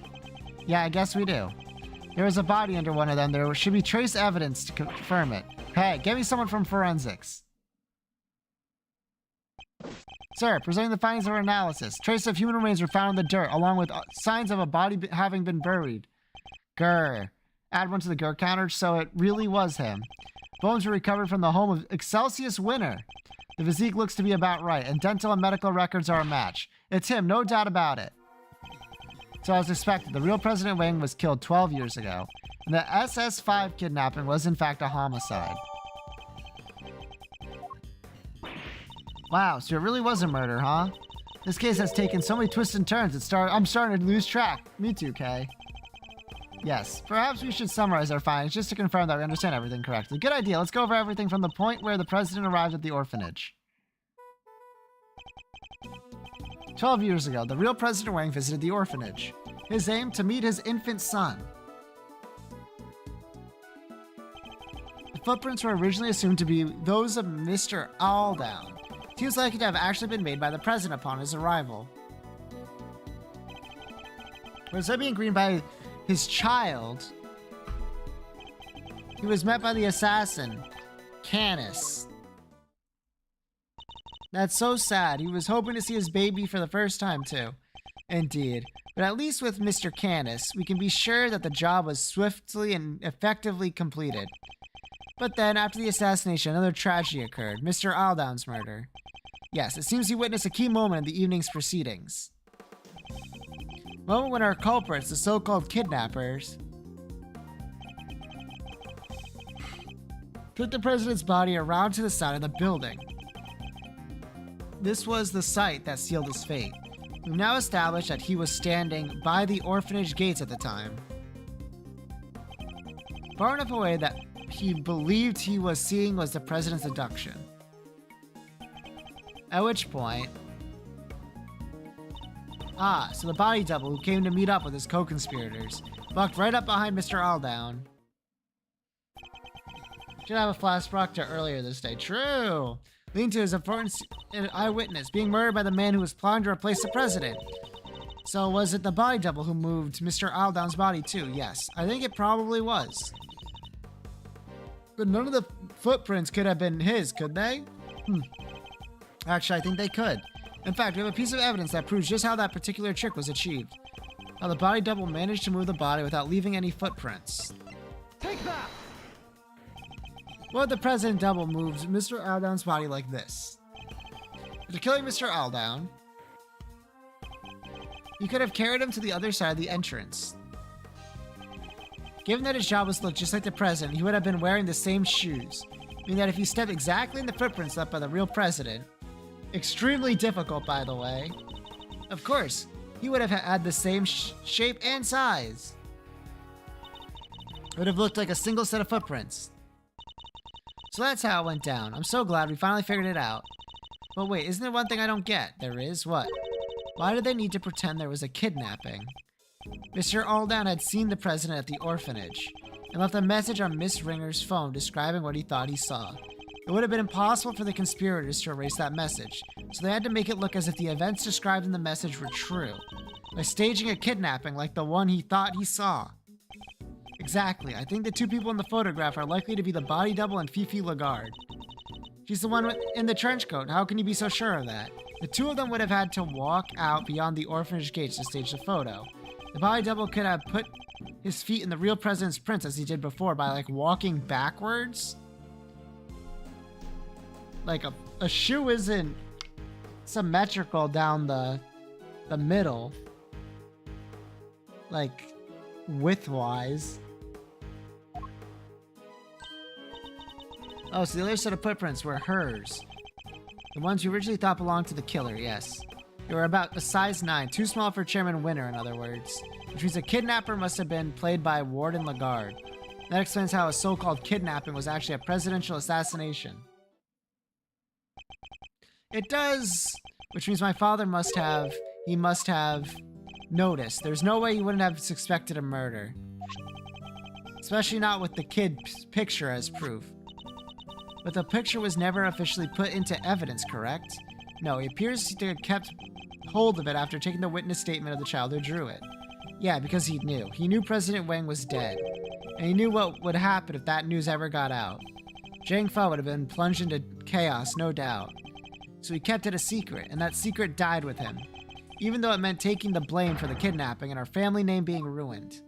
Yeah, I guess we do. There was a body under one of them. There should be trace evidence to confirm it. Hey, get me someone from forensics. Sir, presenting the findings of our analysis. Traces of human remains were found in the dirt, along with signs of a body having been buried. Grr. Add one to the grr counter, so it really was him. Bones were recovered from the home of Excelsius Winner. The physique looks to be about right, and dental and medical records are a match. It's him, no doubt about it. So as expected, the real President Wang was killed 12 years ago, and the SS-5 kidnapping was in fact a homicide. Wow, so it really was a murder, huh? This case has taken so many twists and turns, I'm starting to lose track. Me too, Kay. Yes, perhaps we should summarize our findings just to confirm that we understand everything correctly. Good idea, let's go over everything from the point where the president arrived at the orphanage. 12 years ago, the real President Wang visited the orphanage. His aim, to meet his infant son. The footprints were originally assumed to be those of Mr. Aldan. Seems likely to have actually been made by the president upon his arrival. But instead of being greeted by his child, he was met by the assassin, Canis. That's so sad. He was hoping to see his baby for the first time, too. Indeed. But at least with Mr. Canis, we can be sure that the job was swiftly and effectively completed. But then, after the assassination, another tragedy occurred. Mr. Aldan's murder. Yes, it seems he witnessed a key moment in the evening's proceedings. Moment when our culprits, the so-called kidnappers, took the president's body around to the side of the building. This was the site that sealed his fate. We've now established that he was standing by the orphanage gates at the time. Far enough away that he believed he was seeing was the president's abduction. At which point... so the body double who came to meet up with his co-conspirators bucked right up behind Mr. Aldown. Should have a flashback to earlier this day. True! Leading to his important eyewitness being murdered by the man who was plotting to replace the president. So was it the body double who moved Mr. Aldown's body too? Yes, I think it probably was. But none of the footprints could have been his, could they? Actually, I think they could. In fact, we have a piece of evidence that proves just how that particular trick was achieved. How the body double managed to move the body without leaving any footprints. Take that! What if the president double moved Mr. Aldown's body like this? After killing Mr. Aldown, you could have carried him to the other side of the entrance. Given that his job was to look just like the president, he would have been wearing the same shoes, meaning that if he stepped exactly in the footprints left by the real president, extremely difficult by the way, of course, he would have had the same shape and size. It would have looked like a single set of footprints. So that's how it went down. I'm so glad we finally figured it out. But wait, isn't there one thing I don't get? There is? What? Why did they need to pretend there was a kidnapping? Mr. Aldown had seen the president at the orphanage and left a message on Miss Ringer's phone describing what he thought he saw. It would have been impossible for the conspirators to erase that message, so they had to make it look as if the events described in the message were true, by staging a kidnapping like the one he thought he saw. Exactly, I think the two people in the photograph are likely to be the body double and Fifi Lagarde. She's the one in the trench coat, how can you be so sure of that? The two of them would have had to walk out beyond the orphanage gates to stage the photo. The body double could have put his feet in the real president's prints as he did before by like walking backwards. Like a shoe isn't symmetrical down the middle, like width-wise. Oh, so the other set of footprints were hers. The ones you originally thought belonged to the killer, yes. They were about a size 9, too small for Chairman Winter, in other words. Which means the kidnapper must have been played by Warden Lagarde. That explains how a so-called kidnapping was actually a presidential assassination. It does, which means my father must have noticed. There's no way he wouldn't have suspected a murder. Especially not with the kid's picture as proof. But the picture was never officially put into evidence, correct? No, he appears to have kept hold of it after taking the witness statement of the child who drew it. Yeah, because he knew. He knew President Wang was dead. And he knew what would happen if that news ever got out. Zhang Fa would have been plunged into chaos, no doubt. So he kept it a secret, and that secret died with him. Even though it meant taking the blame for the kidnapping and our family name being ruined.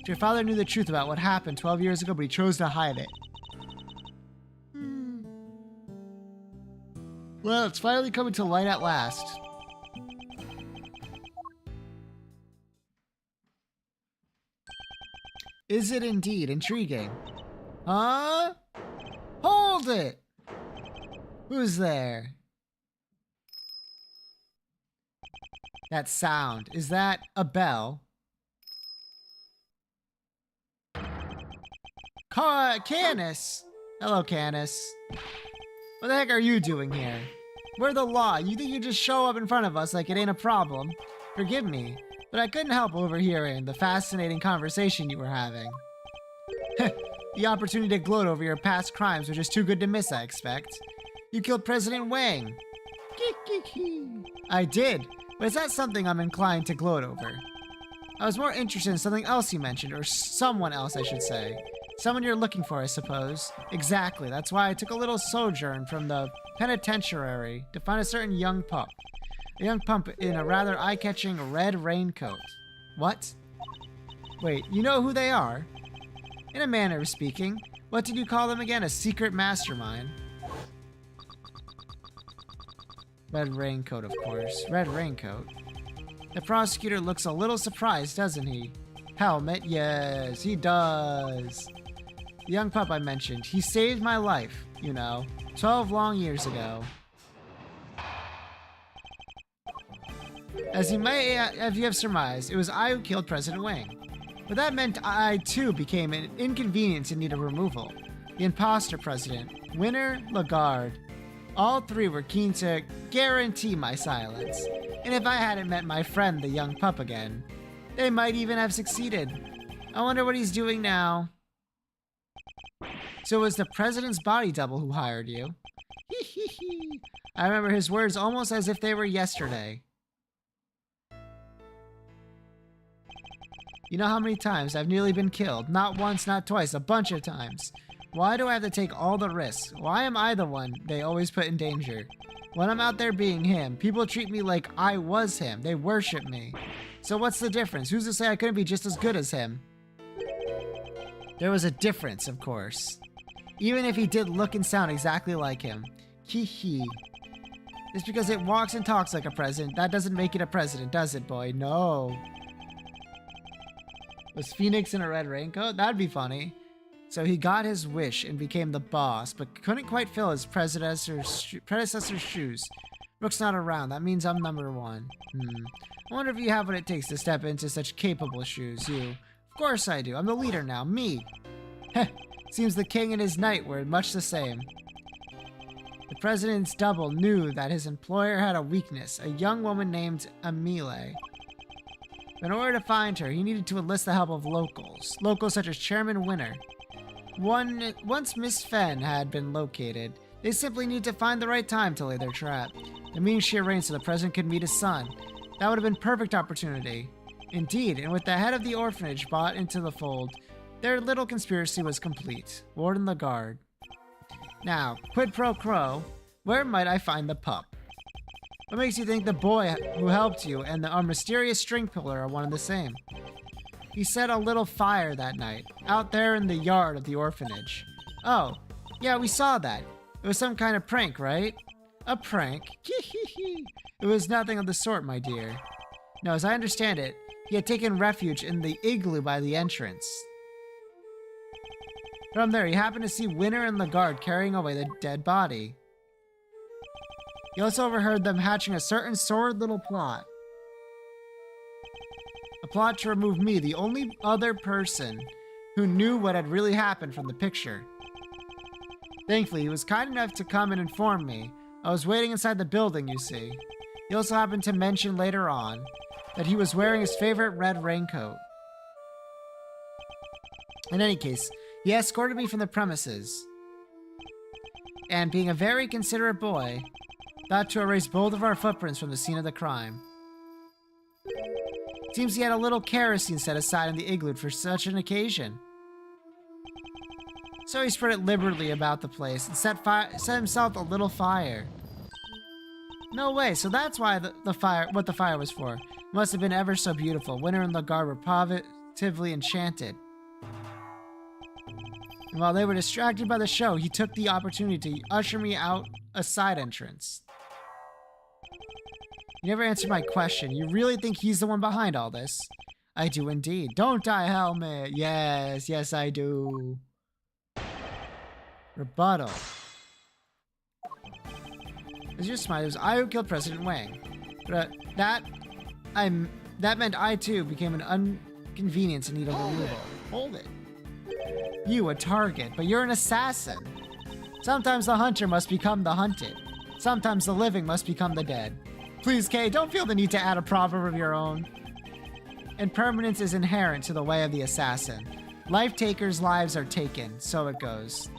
Your father knew the truth about what happened 12 years ago, but he chose to hide it. Well, it's finally coming to light at last. Is it indeed intriguing? Huh? Hold it! Who's there? That sound, is that a bell? Canis! Hello, Canis. What the heck are you doing here? We're the law. You think you just show up in front of us like it ain't a problem? Forgive me, but I couldn't help overhearing the fascinating conversation you were having. The opportunity to gloat over your past crimes was just too good to miss, I expect. You killed President Wang. I did, but it's not something I'm inclined to gloat over. I was more interested in something else you mentioned, or someone else, I should say. Someone you're looking for, I suppose. Exactly, that's why I took a little sojourn from the penitentiary to find a certain young pup. A young pup in a rather eye-catching red raincoat. What? Wait, you know who they are? In a manner of speaking. What did you call them again? A secret mastermind. Red raincoat, of course. Red raincoat. The prosecutor looks a little surprised, doesn't he? Helmet, yes, he does. The young pup I mentioned, he saved my life, you know, 12 long years ago. As you may have surmised, it was I who killed President Wang. But that meant I too became an inconvenience in need of removal. The imposter president, Winner, Lagarde. All three were keen to guarantee my silence. And if I hadn't met my friend, the young pup again, they might even have succeeded. I wonder what he's doing now. So it was the president's body double who hired you? I remember his words almost as if they were yesterday. You know how many times I've nearly been killed? Not once, not twice, a bunch of times. Why do I have to take all the risks? Why am I the one they always put in danger? When I'm out there being him, people treat me like I was him. They worship me. So what's the difference? Who's to say I couldn't be just as good as him? There was a difference, of course. Even if he did look and sound exactly like him. Hee. Just because it walks and talks like a president, that doesn't make it a president, does it, boy? No. Was Phoenix in a red raincoat? That'd be funny. So he got his wish and became the boss, but couldn't quite fill his predecessor's shoes. Rook's not around. That means I'm number one. I wonder if you have what it takes to step into such capable shoes, you. Of course I do. I'm the leader now. Me. Heh. Seems the king and his knight were much the same. The president's double knew that his employer had a weakness, a young woman named Amile. In order to find her, he needed to enlist the help of locals. Locals such as Chairman Winner. Once Miss Fenn had been located, they simply need to find the right time to lay their trap. The means she arranged so the president could meet his son. That would have been perfect opportunity. Indeed, and with the head of the orphanage brought into the fold, their little conspiracy was complete. Warden Lagarde. Now, quid pro quo, where might I find the pup? What makes you think the boy who helped you and our mysterious string puller are one and the same? He set a little fire that night, out there in the yard of the orphanage. Oh, yeah, we saw that. It was some kind of prank, right? A prank? It was nothing of the sort, my dear. No, as I understand it, he had taken refuge in the igloo by the entrance. From there, he happened to see Winner and Lagarde carrying away the dead body. He also overheard them hatching a certain sordid little plot. A plot to remove me, the only other person who knew what had really happened from the picture. Thankfully, he was kind enough to come and inform me. I was waiting inside the building, you see. He also happened to mention later on that he was wearing his favorite red raincoat. In any case, he escorted me from the premises. And being a very considerate boy, thought to erase both of our footprints from the scene of the crime. Seems he had a little kerosene set aside in the igloo for such an occasion. So he spread it liberally about the place and set himself a little fire. No way, so that's why what the fire was for. It must have been ever so beautiful. Winner and Lagarde were positively enchanted. And while they were distracted by the show, he took the opportunity to usher me out a side entrance. You never answered my question. You really think he's the one behind all this? I do indeed. Don't I, Helmet? Yes, yes I do. Rebuttal. As your smile, it was I who killed President Wang. But that meant I too became an inconvenience in need of removal. Hold it. You, a target, but you're an assassin. Sometimes the hunter must become the hunted. Sometimes the living must become the dead. Please, Kay, don't feel the need to add a proverb of your own. Impermanence is inherent to the way of the assassin. Life takers' lives are taken, so it goes.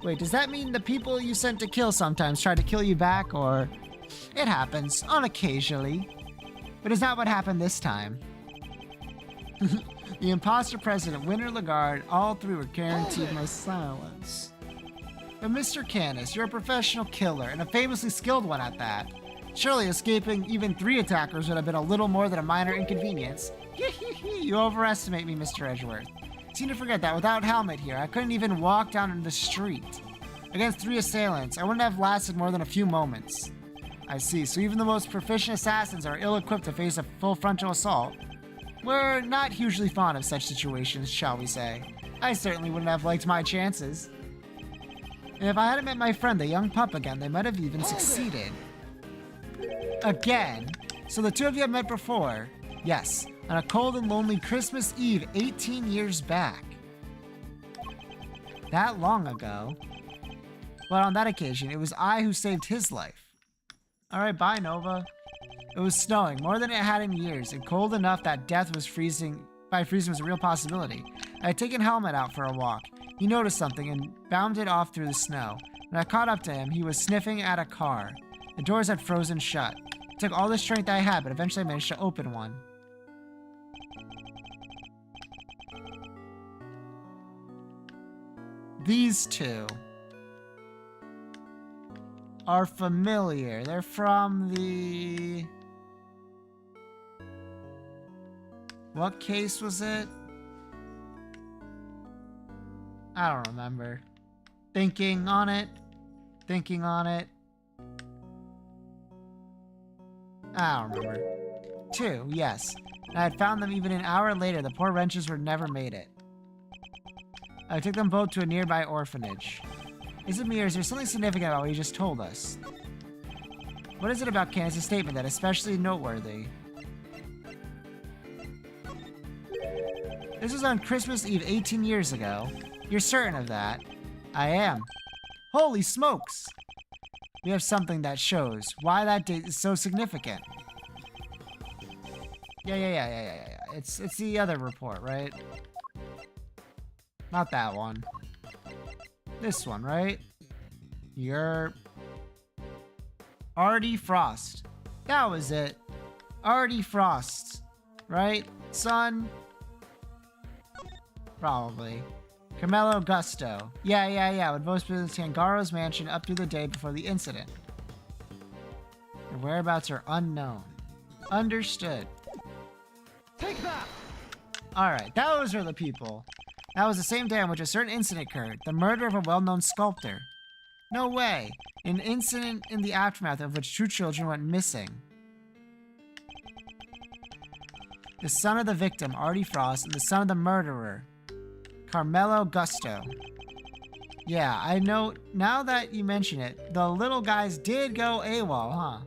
Wait, does that mean the people you sent to kill sometimes try to kill you back, or... It happens, unoccasionally. But is that what happened this time? The imposter president, Winner, Lagarde, all three were guaranteed my silence. But Mr. Canis, you're a professional killer, and a famously skilled one at that. Surely escaping even 3 attackers would have been a little more than a minor inconvenience. You overestimate me, Mr. Edgeworth. Seem to forget that without Helmet here, I couldn't even walk down in the street. Against 3 assailants, I wouldn't have lasted more than a few moments. I see, so even the most proficient assassins are ill-equipped to face a full frontal assault. We're not hugely fond of such situations, shall we say. I certainly wouldn't have liked my chances. And if I hadn't met my friend, the young pup again, they might have even succeeded. Again? So the two of you have met before? Yes, on a cold and lonely Christmas Eve 18 years back. That long ago. But on that occasion, it was I who saved his life. Alright, bye, Nova. It was snowing, more than it had in years, and cold enough that death was freezing was a real possibility. I had taken Helmet out for a walk. He noticed something and bounded off through the snow. When I caught up to him, he was sniffing at a car. The doors had frozen shut. It took all the strength I had, but eventually I managed to open one. These two are familiar. They're from the... What case was it? I don't remember. Thinking on it. I don't remember. 2, yes. And I had found them even an hour later. The poor wretches were never made it. I took them both to a nearby orphanage. Izmir, is there something significant about what you just told us? What is it about Candace's statement that is especially noteworthy? This was on Christmas Eve 18 years ago. You're certain of that? I am. Holy smokes! We have something that shows why that date is so significant. Yeah. It's the other report, right? Not that one. This one, right? You're... Artie Frost. That was it. Artie Frost. Right? Son? Probably. Carmelo Gusto. Yeah. Would most visit Tangaro's mansion up to the day before the incident. Their whereabouts are unknown. Understood. Take that! Alright, those are the people. That was the same day on which a certain incident occurred. The murder of a well-known sculptor. No way. An incident in the aftermath of which 2 children went missing. The son of the victim, Artie Frost, and the son of the murderer, Carmelo Gusto. Yeah, I know, now that you mention it, the little guys did go AWOL, huh?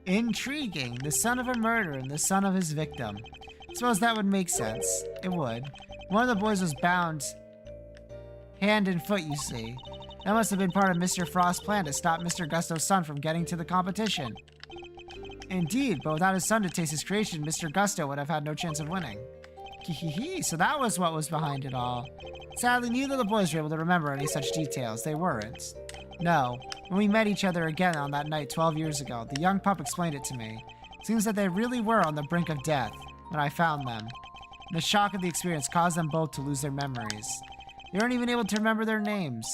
Intriguing. The son of a murderer and the son of his victim. I suppose that would make sense. It would. One of the boys was bound hand and foot, you see. That must have been part of Mr. Frost's plan to stop Mr. Gusto's son from getting to the competition. Indeed, but without his son to taste his creation, Mr. Gusto would have had no chance of winning. Hehehe, so that was what was behind it all. Sadly, neither of the boys were able to remember any such details. They weren't. No. When we met each other again on that night 12 years ago, the young pup explained it to me. It seems that they really were on the brink of death when I found them. The shock of the experience caused them both to lose their memories. They weren't even able to remember their names.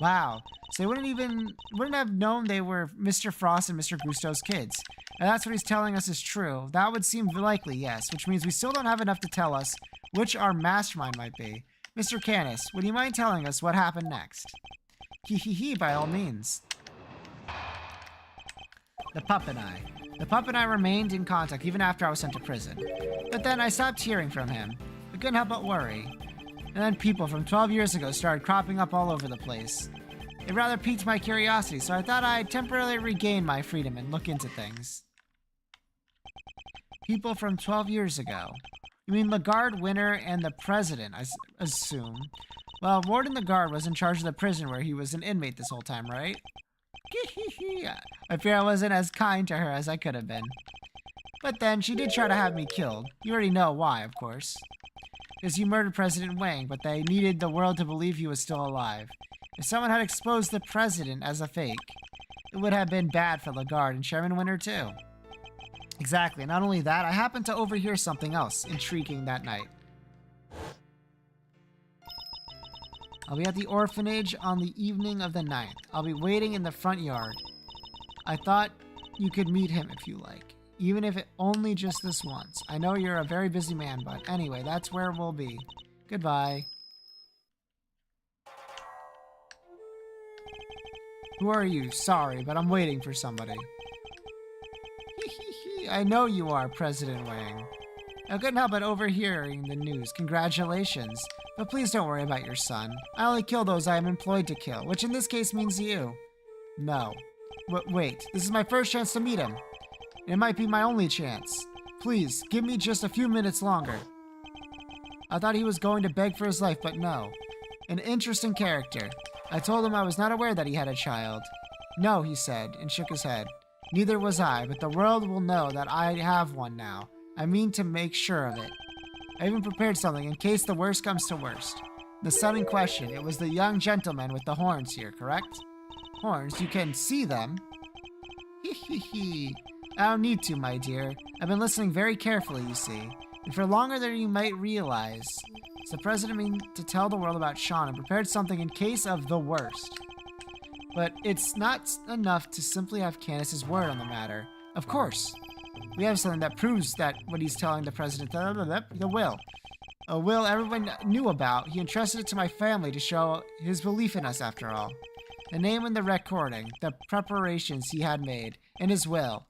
Wow. So they wouldn't have known they were Mr. Frost and Mr. Gusto's kids. And that's what he's telling us is true. That would seem likely, yes, which means we still don't have enough to tell us which our mastermind might be. Mr. Canis, would you mind telling us what happened next? Hehehe, by all means. The pup and I. The pup and I remained in contact even after I was sent to prison. But then I stopped hearing from him. I couldn't help but worry. And then people from 12 years ago started cropping up all over the place. It rather piqued my curiosity, so I thought I'd temporarily regain my freedom and look into things. People from 12 years ago. You mean Lagarde, Winter, and the President, I assume. Well, Warden Lagarde was in charge of the prison where he was an inmate this whole time, right? I fear I wasn't as kind to her as I could have been. But then, she did try to have me killed. You already know why, of course. Because you murdered President Wang, but they needed the world to believe he was still alive. If someone had exposed the President as a fake, it would have been bad for Lagarde and Chairman Winter, too. Exactly. Not only that, I happened to overhear something else intriguing that night. I'll be at the orphanage on the evening of the 9th. I'll be waiting in the front yard. I thought you could meet him if you like, even if it only just this once. I know you're a very busy man, but anyway, that's where we'll be. Goodbye. Who are you? Sorry, but I'm waiting for somebody. I know you are, President Wang. I couldn't help but overhearing the news. Congratulations. But please don't worry about your son. I only kill those I am employed to kill, which in this case means you. No. Wait, this is my first chance to meet him. It might be my only chance. Please, give me just a few minutes longer. I thought he was going to beg for his life, but no. An interesting character. I told him I was not aware that he had a child. No, he said, and shook his head. Neither was I, but the world will know that I have one now. I mean to make sure of it. I even prepared something in case the worst comes to worst. The son in question, it was the young gentleman with the horns here, correct? Horns, you can see them. Hee. I don't need to, my dear. I've been listening very carefully, you see. And for longer than you might realize. The president meant to tell the world about Sean and prepared something in case of the worst. But it's not enough to simply have Candace's word on the matter. Of course. We have something that proves that what he's telling the president, the will. A will everyone knew about. He entrusted it to my family to show his belief in us, after all. The name in the recording, the preparations he had made, and his will.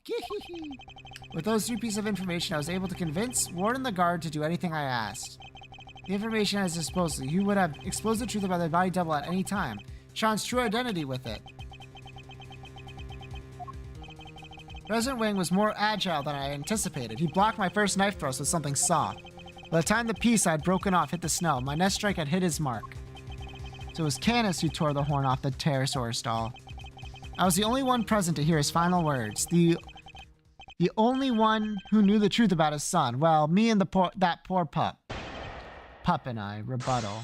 With those 3 pieces of information, I was able to convince Warden the guard to do anything I asked. The information at his disposal, he would have exposed the truth about the body double at any time. Sean's true identity with it. President Wing was more agile than I anticipated. He blocked my first knife thrust with something soft. By the time the piece I had broken off hit the snow, my next strike had hit his mark. So it was Canis who tore the horn off the Pterosaurus doll. I was the only one present to hear his final words. The only one who knew the truth about his son. Well, me and that poor pup. Pup and I, rebuttal.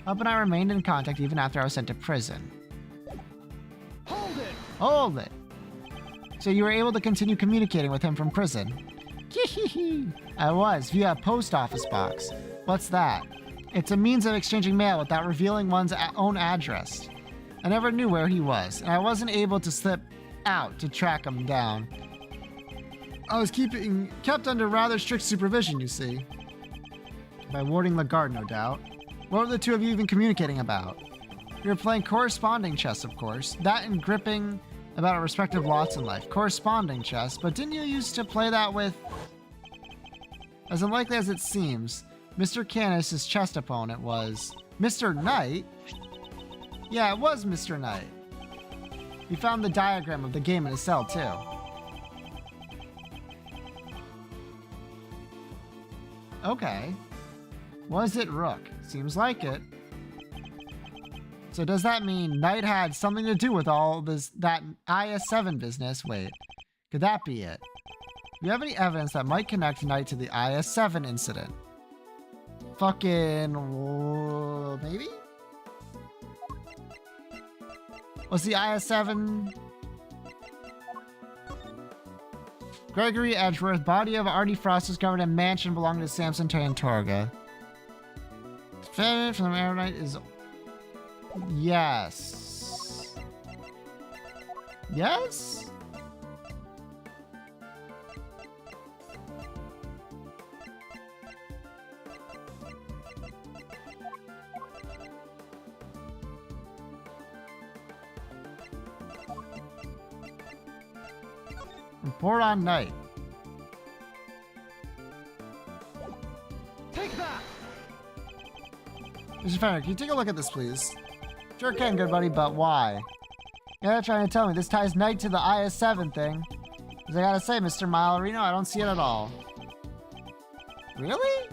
Pup and I remained in contact even after I was sent to prison. Hold it! Hold it! So you were able to continue communicating with him from prison? I was, via a post office box. What's that? It's a means of exchanging mail without revealing one's own address. I never knew where he was, and I wasn't able to slip out to track him down. I was kept under rather strict supervision, you see. By Warden Lagarde, no doubt. What were the two of you even communicating about? You were playing corresponding chess, of course. That and gripping about our respective lots in life. Corresponding chess, but didn't you used to play that with... As unlikely as it seems, Mr. Canis' chess opponent was... Mr. Knight? Yeah, it was Mr. Knight. We found the diagram of the game in his cell, too. Okay. Was it Rook? Seems like it. So does that mean Knight had something to do with all that IS-7 business? Wait, could that be it? Do you have any evidence that might connect Knight to the IS-7 incident? Fucking... maybe? Was the IS-7... Gregory Edgeworth, body of Artie Frost, discovered in a mansion belonging to Samson Tantorga. Failure from the Aeronite is... Yes. Yes? Report on Knight. Take that! Mr. Fenner, can you take a look at this, please? Sure can, good buddy, but why? You're not trying to tell me this ties Knight to the IS-7 thing. Because I gotta say, Mr. Malarino, I don't see it at all. Really?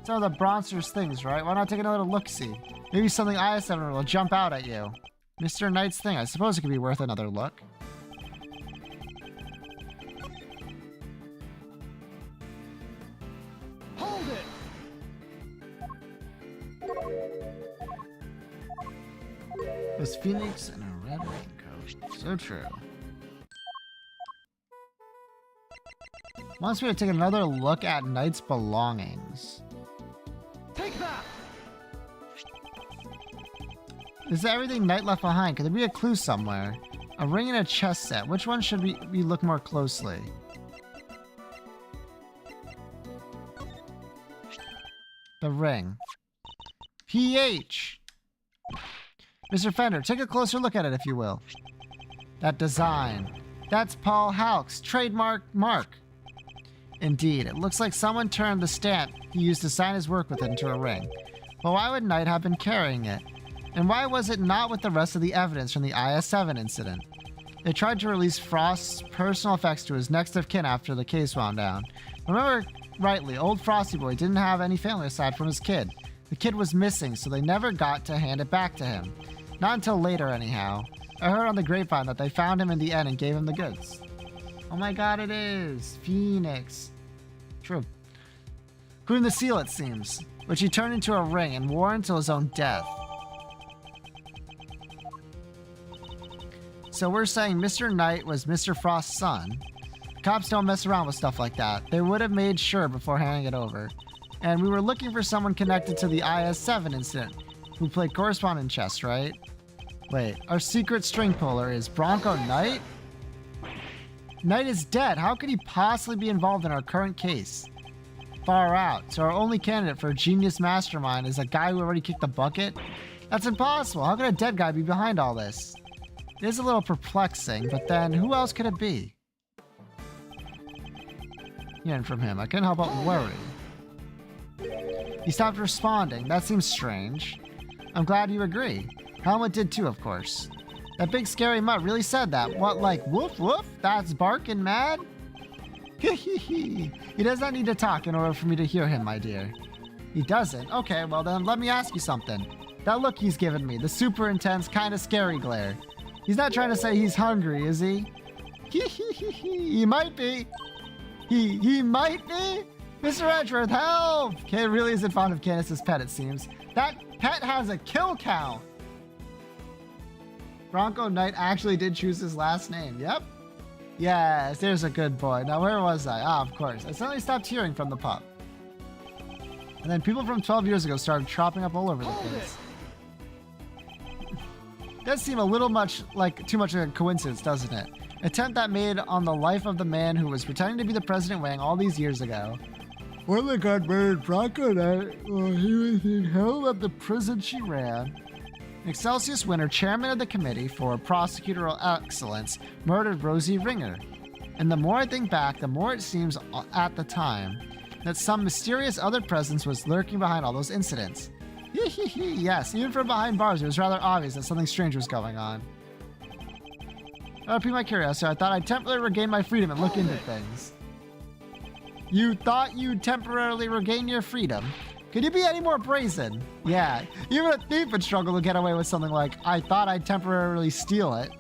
Some of the Bronster's things, right? Why not take another look-see? Maybe something IS-7 will jump out at you. Mr. Knight's thing, I suppose it could be worth another look. Hold it! This Phoenix in a red raincoat. So true. Wants me to take another look at Knight's belongings. Take that! Is everything Knight left behind? Could there be a clue somewhere? A ring and a chess set. Which one should we look more closely? The ring. PH! Mr. Fender, take a closer look at it, if you will. That design. That's Paul Halk's trademark mark. Indeed, it looks like someone turned the stamp he used to sign his work with it into a ring. But why would Knight have been carrying it? And why was it not with the rest of the evidence from the IS-7 incident? They tried to release Frost's personal effects to his next of kin after the case wound down. Remember rightly, old Frosty Boy didn't have any family aside from his kid. The kid was missing, so they never got to hand it back to him. Not until later, anyhow. I heard on the grapevine that they found him in the end and gave him the goods. Oh my god, it is! Phoenix. True. Including the seal, it seems, which he turned into a ring and wore until his own death. So we're saying Mr. Knight was Mr. Frost's son. Cops don't mess around with stuff like that. They would have made sure before handing it over. And we were looking for someone connected to the IS-7 incident who played correspondent chess, right? Wait, our secret string puller is Bronco Knight? Knight is dead. How could he possibly be involved in our current case? Far out. So our only candidate for a genius mastermind is a guy who already kicked the bucket? That's impossible. How could a dead guy be behind all this? It is a little perplexing, but then who else could it be? Hearing from him, I couldn't help but worry. He stopped responding. That seems strange. I'm glad you agree. Helmut did too, of course. That big scary mutt really said that. What, like, woof woof? That's barking mad? He does not need to talk in order for me to hear him, my dear. He doesn't? Okay, well then let me ask you something. That look he's given me, the super intense, kind of scary glare. He's not trying to say he's hungry, is he? He might be. He might be? Mr. Edgeworth, help! Kid really isn't fond of Candace's pet, it seems. That pet has a kill count. Bronco Knight actually did choose his last name. Yep. Yes, there's a good boy. Now, where was I? Ah, of course. I suddenly stopped hearing from the pup. And then people from 12 years ago started tropping up all over the place. Does seem a little much like too much of a coincidence, doesn't it? Attempt that made on the life of the man who was pretending to be the President Wang all these years ago. When they got murdered, Bronco Knight, well, he was in hell at the prison she ran. Excelsius Winter, chairman of the committee for prosecutorial excellence, murdered Rosie Ringer. And the more I think back, the more it seems at the time that some mysterious other presence was lurking behind all those incidents. Yes, even from behind bars, it was rather obvious that something strange was going on. That piqued my curiosity. I thought I'd temporarily regain my freedom and look into things. You thought you'd temporarily regain your freedom? Could you be any more brazen? Yeah, even a thief would struggle to get away with something like, I thought I'd temporarily steal it.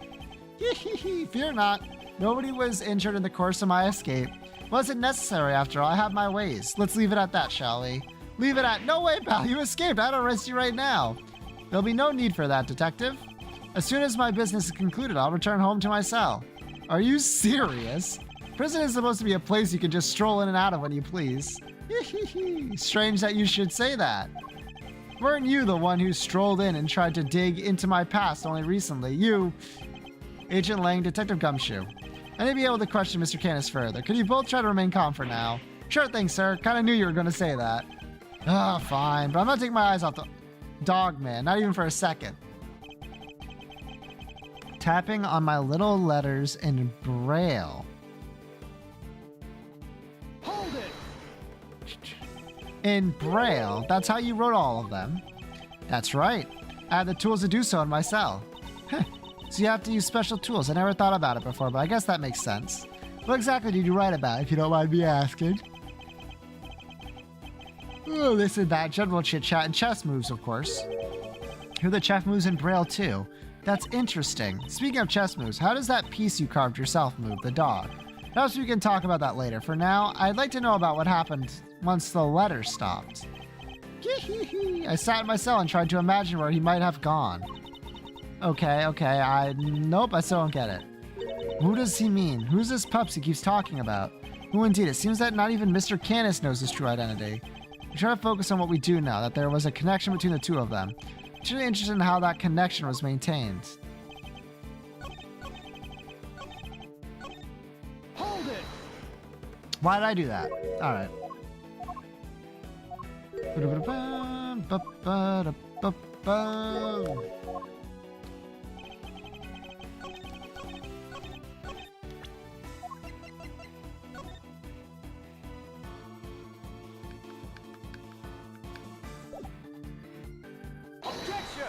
Fear not. Nobody was injured in the course of my escape. Wasn't necessary after all. I have my ways. Let's leave it at that, shall we? Leave it at, no way, pal. You escaped. I'd arrest you right now. There'll be no need for that, detective. As soon as my business is concluded, I'll return home to my cell. Are you serious? Prison is supposed to be a place you can just stroll in and out of when you please. Strange that you should say that. Weren't you the one who strolled in and tried to dig into my past only recently? You, Agent Lang, Detective Gumshoe. I may be able to question Mr. Canis further. Could you both try to remain calm for now? Sure thing, sir. Kinda knew you were gonna say that. Ah, fine. But I'm not taking my eyes off the dog, man. Not even for a second. Tapping on my little letters in Braille. Hold it! In Braille? That's how you wrote all of them? That's right. I have the tools to do so in my cell. So you have to use special tools. I never thought about it before, but I guess that makes sense. What exactly did you write about, if you don't mind me asking? Oh, this and that, general chit-chat, and chess moves, of course. Here are the chess moves in Braille, too. That's interesting. Speaking of chess moves, how does that piece you carved yourself move, the dog? Perhaps we can talk about that later. For now, I'd like to know about what happened once the letter stopped. I sat in my cell and tried to imagine where he might have gone. Okay, nope, I still don't get it. Who does he mean? Who's this pups he keeps talking about? Who indeed? It seems that not even Mr. Canis knows his true identity. We try to focus on what we do know, that there was a connection between the two of them. I'm really interested in how that connection was maintained. Hold it! Why did I do that? Alright. Objection!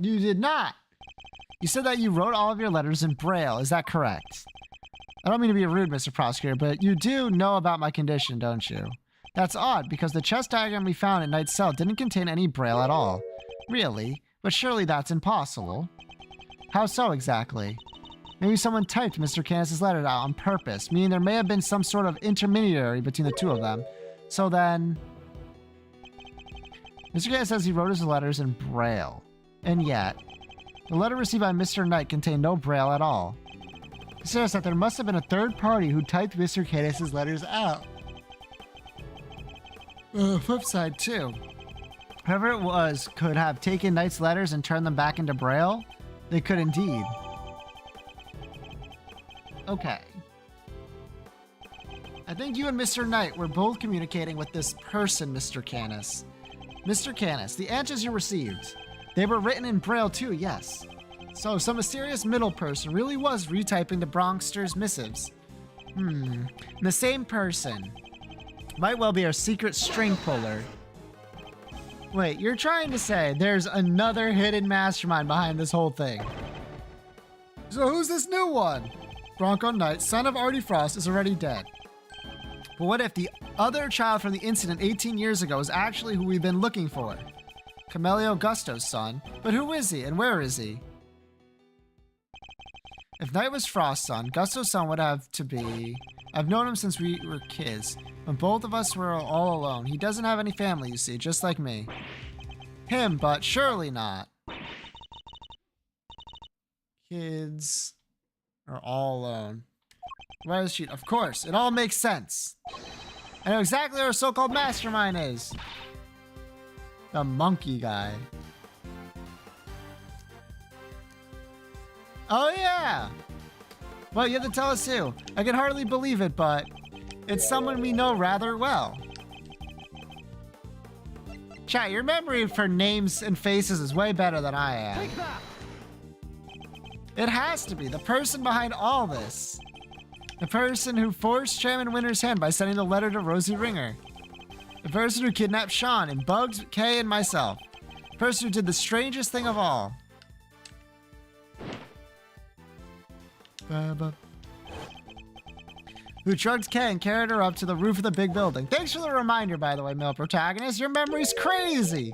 You did not. You said that you wrote all of your letters in Braille. Is that correct? I don't mean to be rude, Mr. Prosecutor, but you do know about my condition, don't you? That's odd, because the chess diagram we found in Knight's cell didn't contain any Braille at all. Really? But surely that's impossible. How so exactly? Maybe someone typed Mr. Canis' letters out on purpose, meaning there may have been some sort of intermediary between the two of them. So then... Mr. Canis says he wrote his letters in Braille. And yet, the letter received by Mr. Knight contained no Braille at all. It says that there must have been a third party who typed Mr. Canis' letters out. Flip side, too. Whoever it was could have taken Knight's letters and turned them back into Braille. They could indeed. Okay. I think you and Mr. Knight were both communicating with this person, Mr. Canis. Mr. Canis, the answers you received, they were written in Braille too, yes. So some mysterious middle person really was retyping the Bronxter's missives. The same person. Might well be our secret string puller. Wait, you're trying to say there's another hidden mastermind behind this whole thing. So who's this new one? Bronco Knight, son of Artie Frost, is already dead. But what if the other child from the incident 18 years ago is actually who we've been looking for? Camelio Gusto's son. But who is he and where is he? If Knight was Frost's son, Gusto's son would have to be... I've known him since we were kids, when both of us were all alone. He doesn't have any family, you see, just like me. Him, but surely not. Kids are all alone. Where is she? Of course, it all makes sense. I know exactly where our so-called mastermind is. The monkey guy. Oh yeah! Well, you have to tell us who. I can hardly believe it, but it's someone we know rather well. Chat, your memory for names and faces is way better than I am. Take that! It has to be the person behind all this. The person who forced Chairman Winter's hand by sending the letter to Rosie Ringer. The person who kidnapped Sean and Bugs, Kay, and myself. The person who did the strangest thing of all. Who drugged Kay and carried her up to the roof of the big building. Thanks for the reminder, by the way, male protagonist. Your memory's crazy.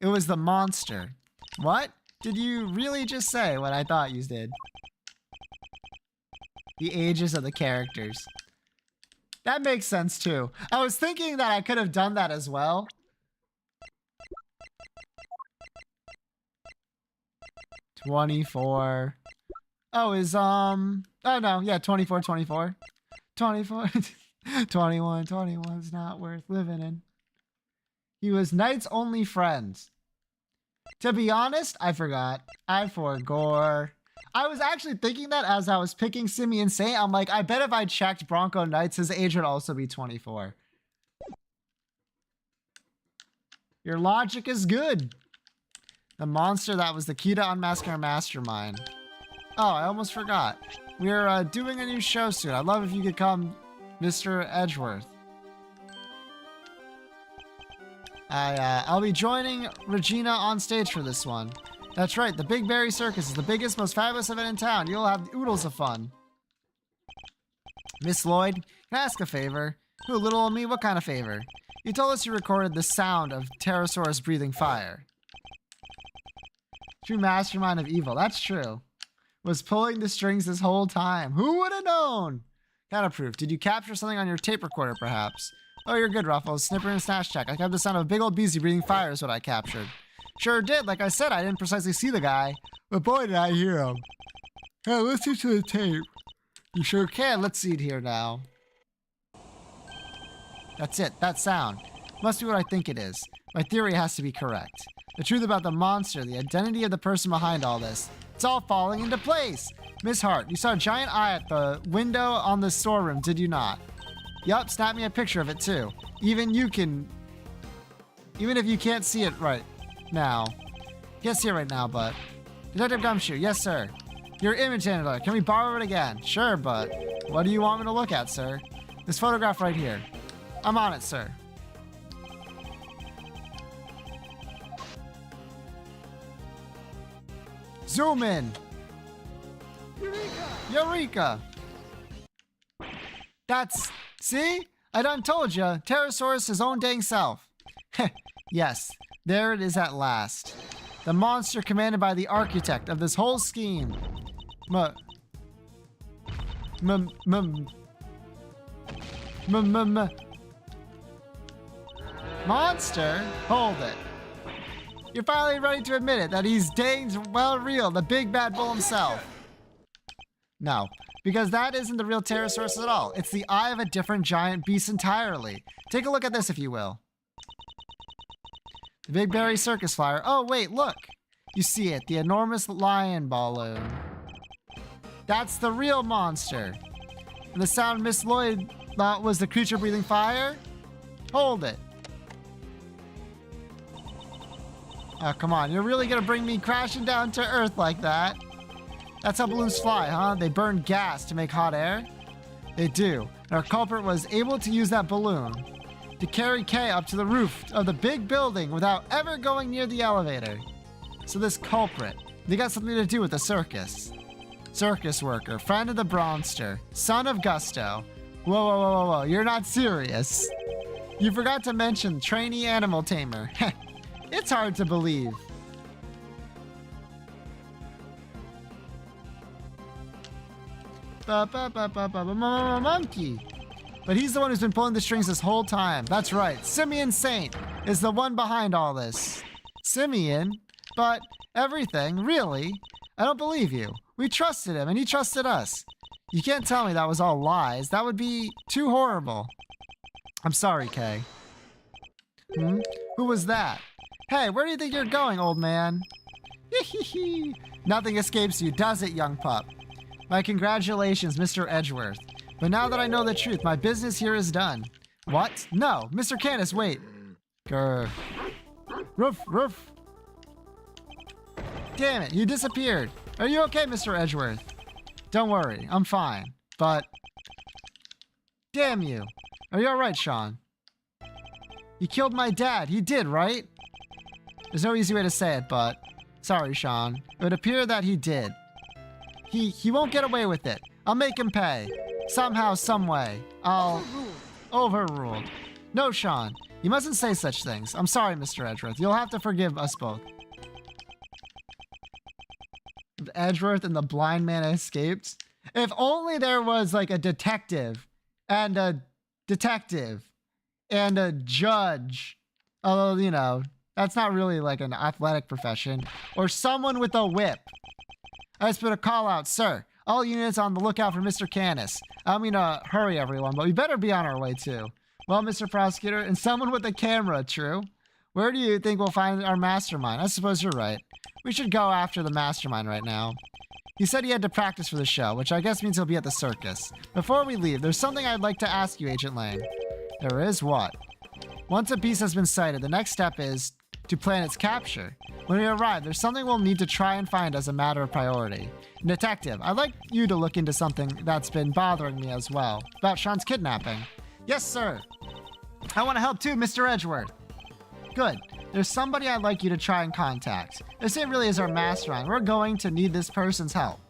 It was the monster. What? Did you really just say what I thought you did? The ages of the characters. That makes sense too. I was thinking that I could have done that as well. $24. Oh, oh no, yeah, 24. 21 is not worth living in. He was Knight's only friend. To be honest, I forgot. I forgot. I was actually thinking that as I was picking Simeon Saint. I'm like, I bet if I checked Bronco Knights, his age would also be 24. Your logic is good. The monster that was the key to unmasking our mastermind. Oh, I almost forgot. We're doing a new show soon. I'd love if you could come, Mr. Edgeworth. I'll be joining Regina on stage for this one. That's right, the Big Berry Circus is the biggest, most fabulous event in town. You'll have oodles of fun. Miss Lloyd, can I ask a favor? Who, little old me? What kind of favor? You told us you recorded the sound of Pterosaurus breathing fire. True mastermind of evil, that's true. Was pulling the strings this whole time. Who would have known? Kind of proof. Did you capture something on your tape recorder, perhaps? Oh, you're good, Ruffles. Snipper and Snatch Check. I kept the sound of a big old beezy breathing fire is what I captured. Sure did. Like I said, I didn't precisely see the guy, but boy, did I hear him. Hey, listen to the tape. You sure can. Let's see it here now. That's it. That sound. Must be what I think it is. My theory has to be correct. The truth about the monster, the identity of the person behind all this. It's all falling into place. Miss Hart, you saw a giant eye at the window on the storeroom, did you not? Yup, snap me a picture of it too. Even if you can't see it right now. Can't see it right now, but... Detective Gumshoe, yes sir. Your image handler, can we borrow it again? Sure, but what do you want me to look at, sir? This photograph right here. I'm on it, sir. Zoom in. Eureka! That's... See? I done told ya. Pterosaurus his own dang self. Yes, there it is at last. The monster commanded by the architect of this whole scheme. Monster? Hold it. You're finally ready to admit it, that he's dang well real, the big bad bull himself. No, because that isn't the real Pterosaurus at all. It's the eye of a different giant beast entirely. Take a look at this if you will. The Big Berry Circus Flyer. Oh, wait, look. You see it, the enormous lion balloon. That's the real monster. And the sound Miss Lloyd thought was the creature breathing fire? Hold it. Oh, come on. You're really gonna bring me crashing down to Earth like that? That's how balloons fly, huh? They burn gas to make hot air? They do. And our culprit was able to use that balloon to carry Kay up to the roof of the big building without ever going near the elevator. So this culprit, they got something to do with the circus. Circus worker, friend of the Bronster, son of Gusto. Whoa, whoa, whoa, whoa, whoa, you're not serious. You forgot to mention trainee animal tamer. It's hard to believe. Monkey. But he's the one who's been pulling the strings this whole time. That's right, Simeon Saint is the one behind all this. Simeon? But everything, really? I don't believe you. We trusted him and he trusted us. You can't tell me that was all lies. That would be too horrible. I'm sorry, Kay. Who was that? Hey, where do you think you're going, old man? Nothing escapes you, does it, young pup? My congratulations, Mr. Edgeworth. But now that I know the truth, my business here is done. What? No, Mr. Canis, wait. Grr. Roof, roof. Damn it, you disappeared. Are you okay, Mr. Edgeworth? Don't worry, I'm fine. But... damn you. Are you alright, Sean? You killed my dad. He did, right? There's no easy way to say it, but... sorry, Sean. It would appear that he did. He won't get away with it. I'll make him pay. Somehow, some way. I'll... overruled. No, Sean. You mustn't say such things. I'm sorry, Mr. Edgeworth. You'll have to forgive us both. Edgeworth and the blind man escaped. If only there was like a detective and a judge. Although, you know, that's not really like an athletic profession. Or someone with a whip. I just put a call out, sir. All units on the lookout for Mr. Canis. I mean, hurry everyone, but we better be on our way too. Well, Mr. Prosecutor, and someone with a camera, true? Where do you think we'll find our mastermind? I suppose you're right. We should go after the mastermind right now. He said he had to practice for the show, which I guess means he'll be at the circus. Before we leave, there's something I'd like to ask you, Agent Lang. There is what? Once a beast has been sighted, the next step is to plan its capture. When we arrive, there's something we'll need to try and find as a matter of priority. Detective, I'd like you to look into something that's been bothering me as well. About Sean's kidnapping. Yes, sir. I want to help too, Mr. Edgeworth. Good. There's somebody I'd like you to try and contact. This ain't really is our mastermind. We're going to need this person's help.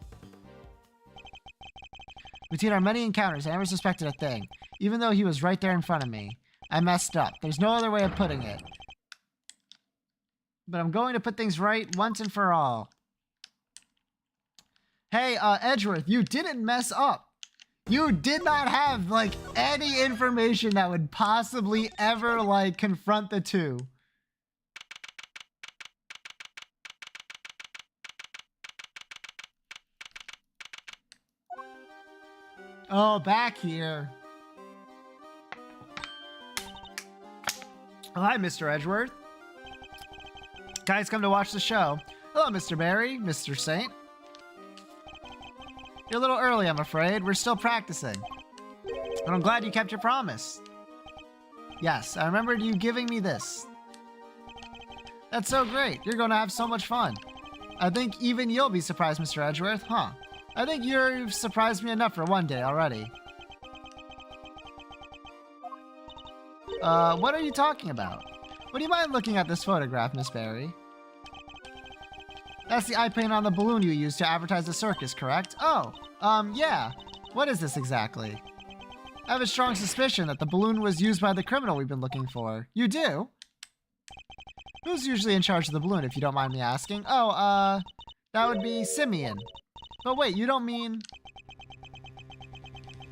Between our many encounters, I never suspected a thing. Even though he was right there in front of me. I messed up. There's no other way of putting it. But I'm going to put things right once and for all. Hey, Edgeworth, you didn't mess up. You did not have, like, any information that would possibly ever, like, confront the two. Oh, back here. Oh, hi, Mr. Edgeworth. Guys come to watch the show. Hello, Mr. Berry, Mr. Saint. You're a little early, I'm afraid. We're still practicing. But I'm glad you kept your promise. Yes, I remembered you giving me this. That's so great. You're going to have so much fun. I think even you'll be surprised, Mr. Edgeworth, huh? I think you've surprised me enough for one day already. What are you talking about? Would you mind looking at this photograph, Miss Berry? That's the eye paint on the balloon you used to advertise the circus, correct? Oh, yeah. What is this exactly? I have a strong suspicion that the balloon was used by the criminal we've been looking for. You do? Who's usually in charge of the balloon, if you don't mind me asking? Oh, that would be Simeon. But wait, you don't mean...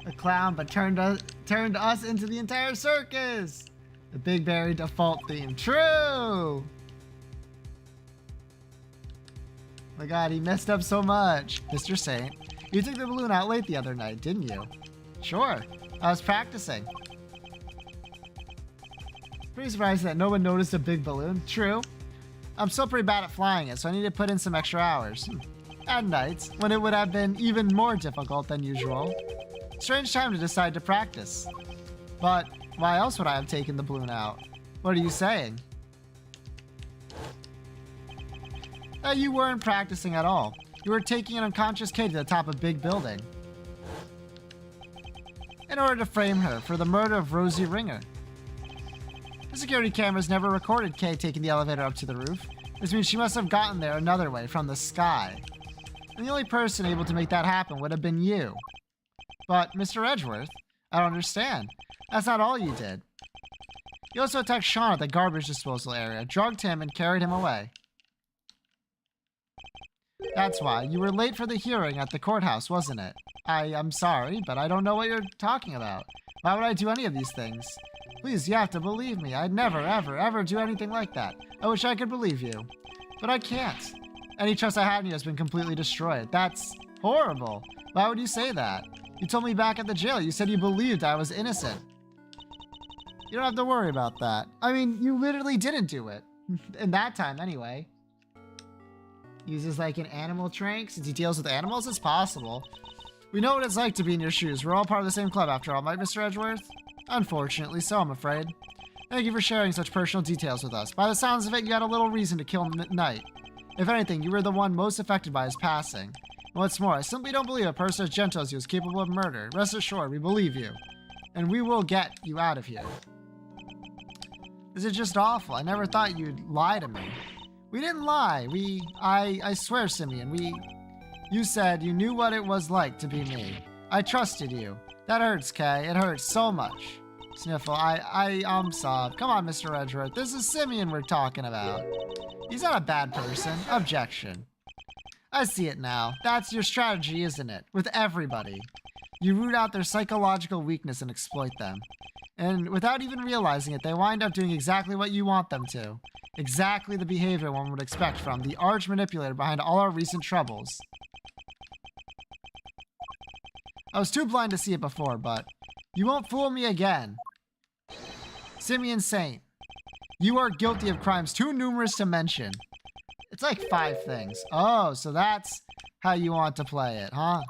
A clown, but turned us into the entire circus! The Big Berry default theme. True! My god, he messed up so much. Mr. Saint, you took the balloon out late the other night, didn't you? Sure. I was practicing. Pretty surprised that no one noticed a big balloon. True. I'm still pretty bad at flying it, so I need to put in some extra hours. At nights, when it would have been even more difficult than usual. Strange time to decide to practice. But why else would I have taken the balloon out? What are you saying? You weren't practicing at all. You were taking an unconscious kid to the top of a big building. In order to frame her for the murder of Rosie Ringer. The security cameras never recorded Kay taking the elevator up to the roof, which means she must have gotten there another way, from the sky. And the only person able to make that happen would have been you. But, Mr. Edgeworth, I don't understand. That's not all you did. You also attacked Sean at the garbage disposal area, drugged him, and carried him away. That's why. You were late for the hearing at the courthouse, wasn't it? I'm sorry, but I don't know what you're talking about. Why would I do any of these things? Please, you have to believe me. I'd never, ever, ever do anything like that. I wish I could believe you. But I can't. Any trust I had in you has been completely destroyed. That's horrible. Why would you say that? You told me back at the jail. You said you believed I was innocent. You don't have to worry about that. I mean, you literally didn't do it. In that time, anyway. Uses like an animal trank since he deals with animals? It's possible. We know what it's like to be in your shoes. We're all part of the same club after all, right, Mr. Edgeworth? Unfortunately so, I'm afraid. Thank you for sharing such personal details with us. By the sounds of it, you had a little reason to kill Knight. If anything, you were the one most affected by his passing. And what's more, I simply don't believe a person as gentle as you is capable of murder. Rest assured, we believe you. And we will get you out of here. This is just awful. I never thought you'd lie to me. We didn't lie. I swear, Simeon, you said you knew what it was like to be me. I trusted you. That hurts, Kay. It hurts so much. Sniffle, I'm sobbed. Come on, Mr. Edgeworth. This is Simeon we're talking about. He's not a bad person. Objection. I see it now. That's your strategy, isn't it? With everybody. You root out their psychological weakness and exploit them. And without even realizing it, they wind up doing exactly what you want them to. Exactly the behavior one would expect from the arch manipulator behind all our recent troubles. I was too blind to see it before, but you won't fool me again. Simeon Saint, you are guilty of crimes too numerous to mention. It's like 5 things. Oh, so that's how you want to play it, huh?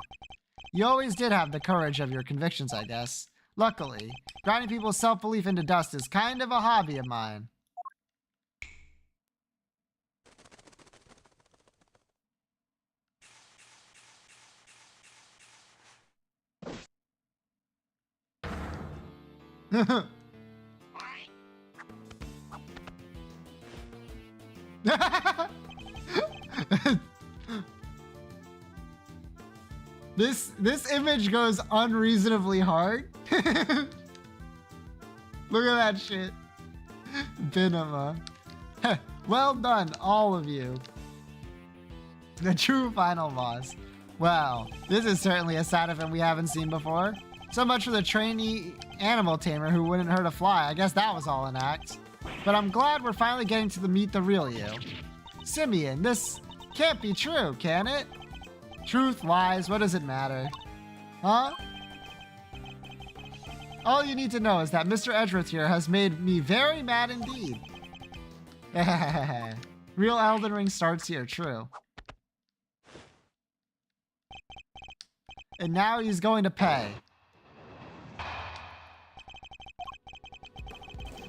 You always did have the courage of your convictions, I guess. Luckily, grinding people's self-belief into dust is kind of a hobby of mine. This image goes unreasonably hard. Look at that shit. Venema. Well done, all of you. The true final boss. Wow, this is certainly a side event we haven't seen before. So much for the trainee animal tamer who wouldn't hurt a fly. I guess that was all an act. But I'm glad we're finally getting to meet the real you. Simeon, this can't be true, can it? Truth, lies, what does it matter? Huh? All you need to know is that Mr. Edgeworth here has made me very mad indeed. Real Elden Ring starts here, true. And now he's going to pay.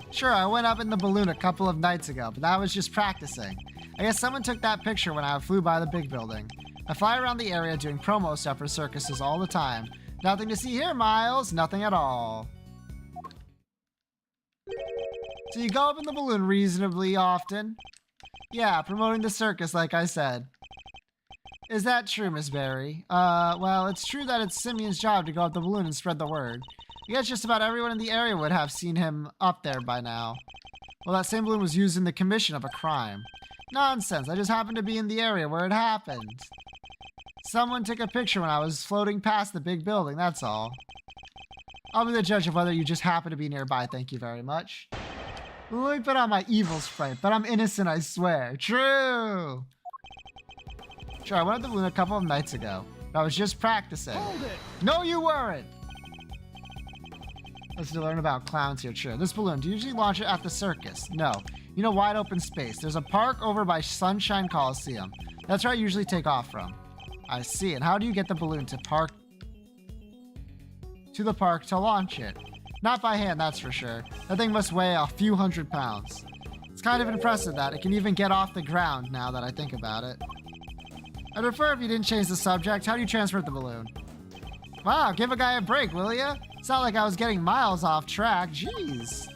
Sure, I went up in the balloon a couple of nights ago, but that was just practicing. I guess someone took that picture when I flew by the big building. I fly around the area doing promo stuff for circuses all the time. Nothing to see here, Miles. Nothing at all. So you go up in the balloon reasonably often? Yeah, promoting the circus like I said. Is that true, Miss Berry? Well, it's true that it's Simeon's job to go up the balloon and spread the word. I guess just about everyone in the area would have seen him up there by now. Well, that same balloon was used in the commission of a crime. Nonsense, I just happened to be in the area where it happened. Someone took a picture when I was floating past the big building, that's all. I'll be the judge of whether you just happen to be nearby, thank you very much. Let me put on my evil sprite, but I'm innocent, I swear. True! Sure, I went up the balloon a couple of nights ago. I was just practicing. Hold it! No, you weren't! Let's learn about clowns here. Sure. This balloon, do you usually launch it at the circus? No. You know, wide open space. There's a park over by Sunshine Coliseum. That's where I usually take off from. I see. And how do you get the balloon to the park to launch it? Not by hand, that's for sure. That thing must weigh a few hundred pounds. It's kind of impressive that it can even get off the ground now that I think about it. I'd prefer if you didn't change the subject. How do you transport the balloon? Wow, give a guy a break, will ya? It's not like I was getting miles off track. Jeez.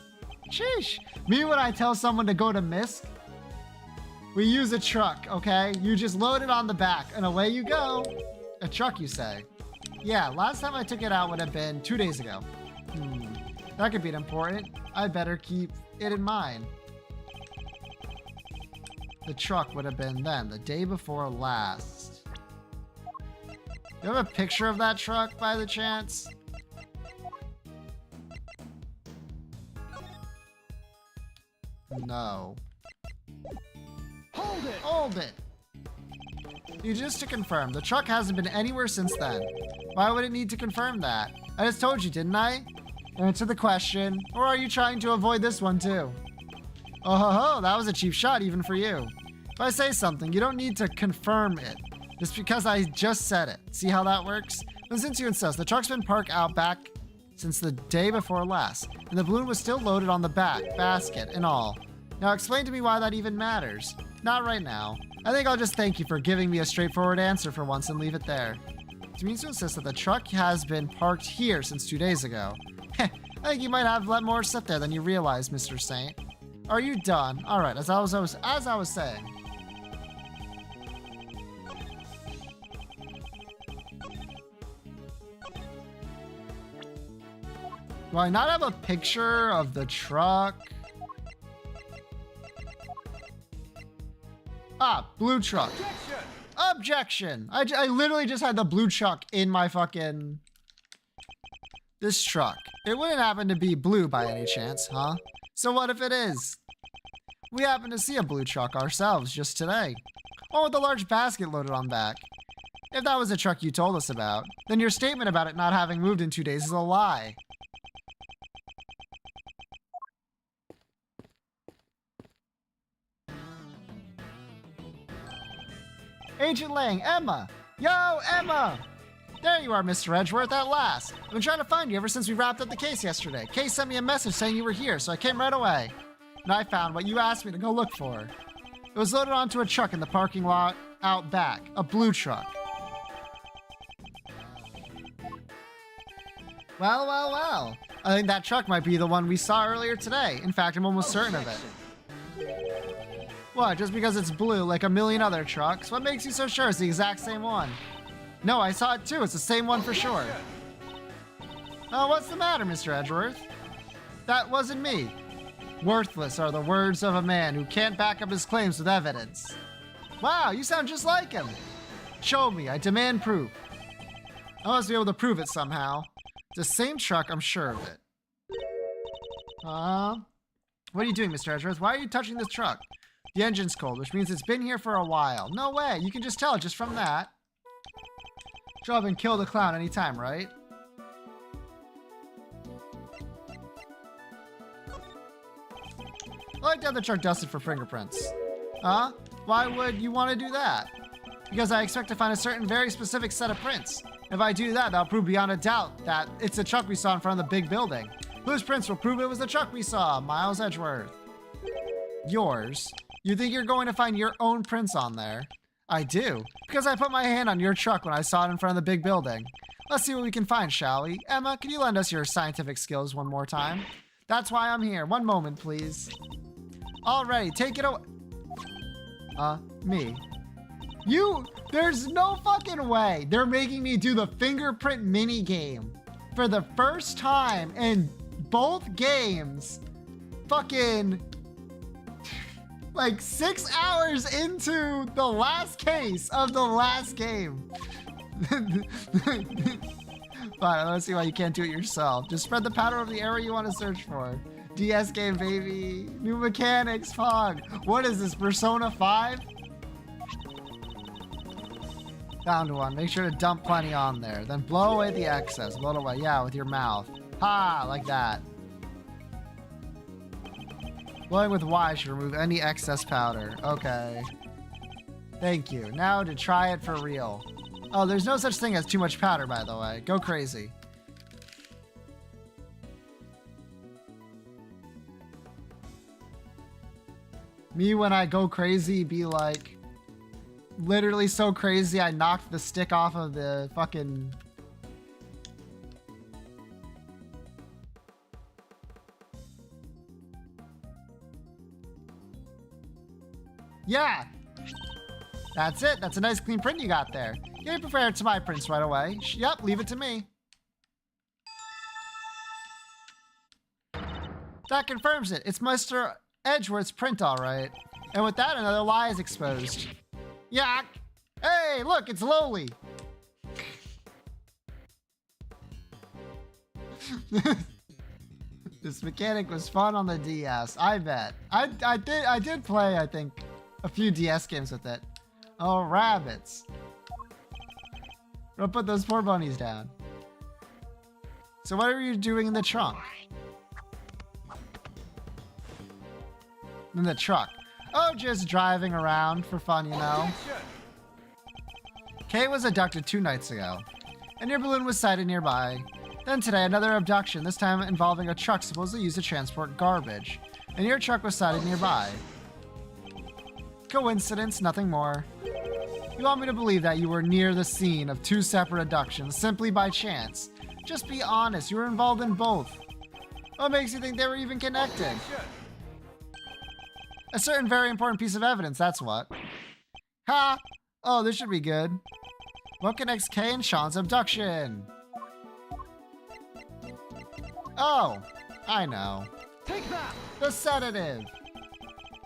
Sheesh. Me when I tell someone to go to Misk, we use a truck, okay? You just load it on the back and away you go. A truck, you say? Yeah, last time I took it out would have been 2 days ago. That could be important. I better keep it in mind. The truck would have been then, the day before last. You have a picture of that truck by the chance? No. Hold it! Hold it! Just to confirm, the truck hasn't been anywhere since then. Why would it need to confirm that? I just told you, didn't I? Answer the question. Or are you trying to avoid this one too? Oh ho ho, that was a cheap shot even for you. If I say something, you don't need to confirm it. Just because I just said it. See how that works? And since you insist, the truck's been parked out back since the day before last, and the balloon was still loaded on the back, basket, and all. Now explain to me why that even matters. Not right now. I think I'll just thank you for giving me a straightforward answer for once and leave it there. It means to insist that the truck has been parked here since 2 days ago. I think you might have let more sit there than you realize, Mr. Saint. Are you done? Alright, as I was saying. Do I not have a picture of the truck? Ah, blue truck. Objection! Objection! I literally just had the blue truck in my fucking... This truck. It wouldn't happen to be blue by any chance, huh? So what if it is? We happened to see a blue truck ourselves just today. One with a large basket loaded on back. If that was the truck you told us about, then your statement about it not having moved in 2 days is a lie. Agent Lang, Emma! Yo, Emma! There you are, Mr. Edgeworth, at last. I've been trying to find you ever since we wrapped up the case yesterday. Kay sent me a message saying you were here, so I came right away. And I found what you asked me to go look for. It was loaded onto a truck in the parking lot out back. A blue truck. Well, well, well. I think that truck might be the one we saw earlier today. In fact, I'm almost certain of it. What, just because it's blue like a million other trucks? What makes you so sure it's the exact same one? No, I saw it too. It's the same one for sure. Oh, what's the matter, Mr. Edgeworth? That wasn't me. Worthless are the words of a man who can't back up his claims with evidence. Wow, you sound just like him. Show me. I demand proof. I must be able to prove it somehow. It's the same truck, I'm sure of it. What are you doing, Mr. Edgeworth? Why are you touching this truck? The engine's cold, which means it's been here for a while. No way, you can just tell just from that. Show up and kill the clown anytime, right? I like to have the truck dusted for fingerprints. Huh? Why would you want to do that? Because I expect to find a certain very specific set of prints. If I do that, that'll prove beyond a doubt that it's the truck we saw in front of the big building. Whose prints will prove it was the truck we saw? Miles Edgeworth. Yours? You think you're going to find your own prints on there? I do, because I put my hand on your truck when I saw it in front of the big building. Let's see what we can find, shall we? Emma, can you lend us your scientific skills one more time? That's why I'm here. One moment, please. Alrighty, take it away. Me. There's no fucking way they're making me do the fingerprint mini game for the first time in both games. Fucking like 6 hours into the last case of the last game. Fine, let's see why you can't do it yourself. Just spread the powder over the area you want to search for. DS game, baby. New mechanics, Fog. What is this, Persona 5? Found one. Make sure to dump plenty on there. Then blow away the excess. Blow it away. Yeah, with your mouth. Ha! Like that. Blowing with Y should remove any excess powder. Okay. Thank you. Now to try it for real. Oh, there's no such thing as too much powder, by the way. Go crazy. Me, when I go crazy, be like... literally so crazy, I knocked the stick off of the fucking... Yeah! That's it. That's a nice clean print you got there. Give it prepared to my prints right away. Yep, leave it to me. That confirms it. It's Mr. Edgeworth's print, all right. And with that, another lie is exposed. Yuck! Hey, look, it's Loli. This mechanic was fun on the DS. I bet. I did play, I think, a few DS games with it. Oh, rabbits. Don't put those poor bunnies down. So what are you doing in the trunk? In the truck. Oh, just driving around for fun, you know. Kate was abducted 2 nights ago, and your balloon was sighted nearby. Then today, another abduction, this time involving a truck supposedly used to transport garbage, and your truck was sighted nearby. Coincidence, nothing more. You want me to believe that you were near the scene of 2 separate abductions simply by chance? Just be honest, you were involved in both. What makes you think they were even connected? A certain very important piece of evidence, that's what. Ha! Oh, this should be good. What connects Kay and Sean's abduction? Oh, I know. Take that! The sedative.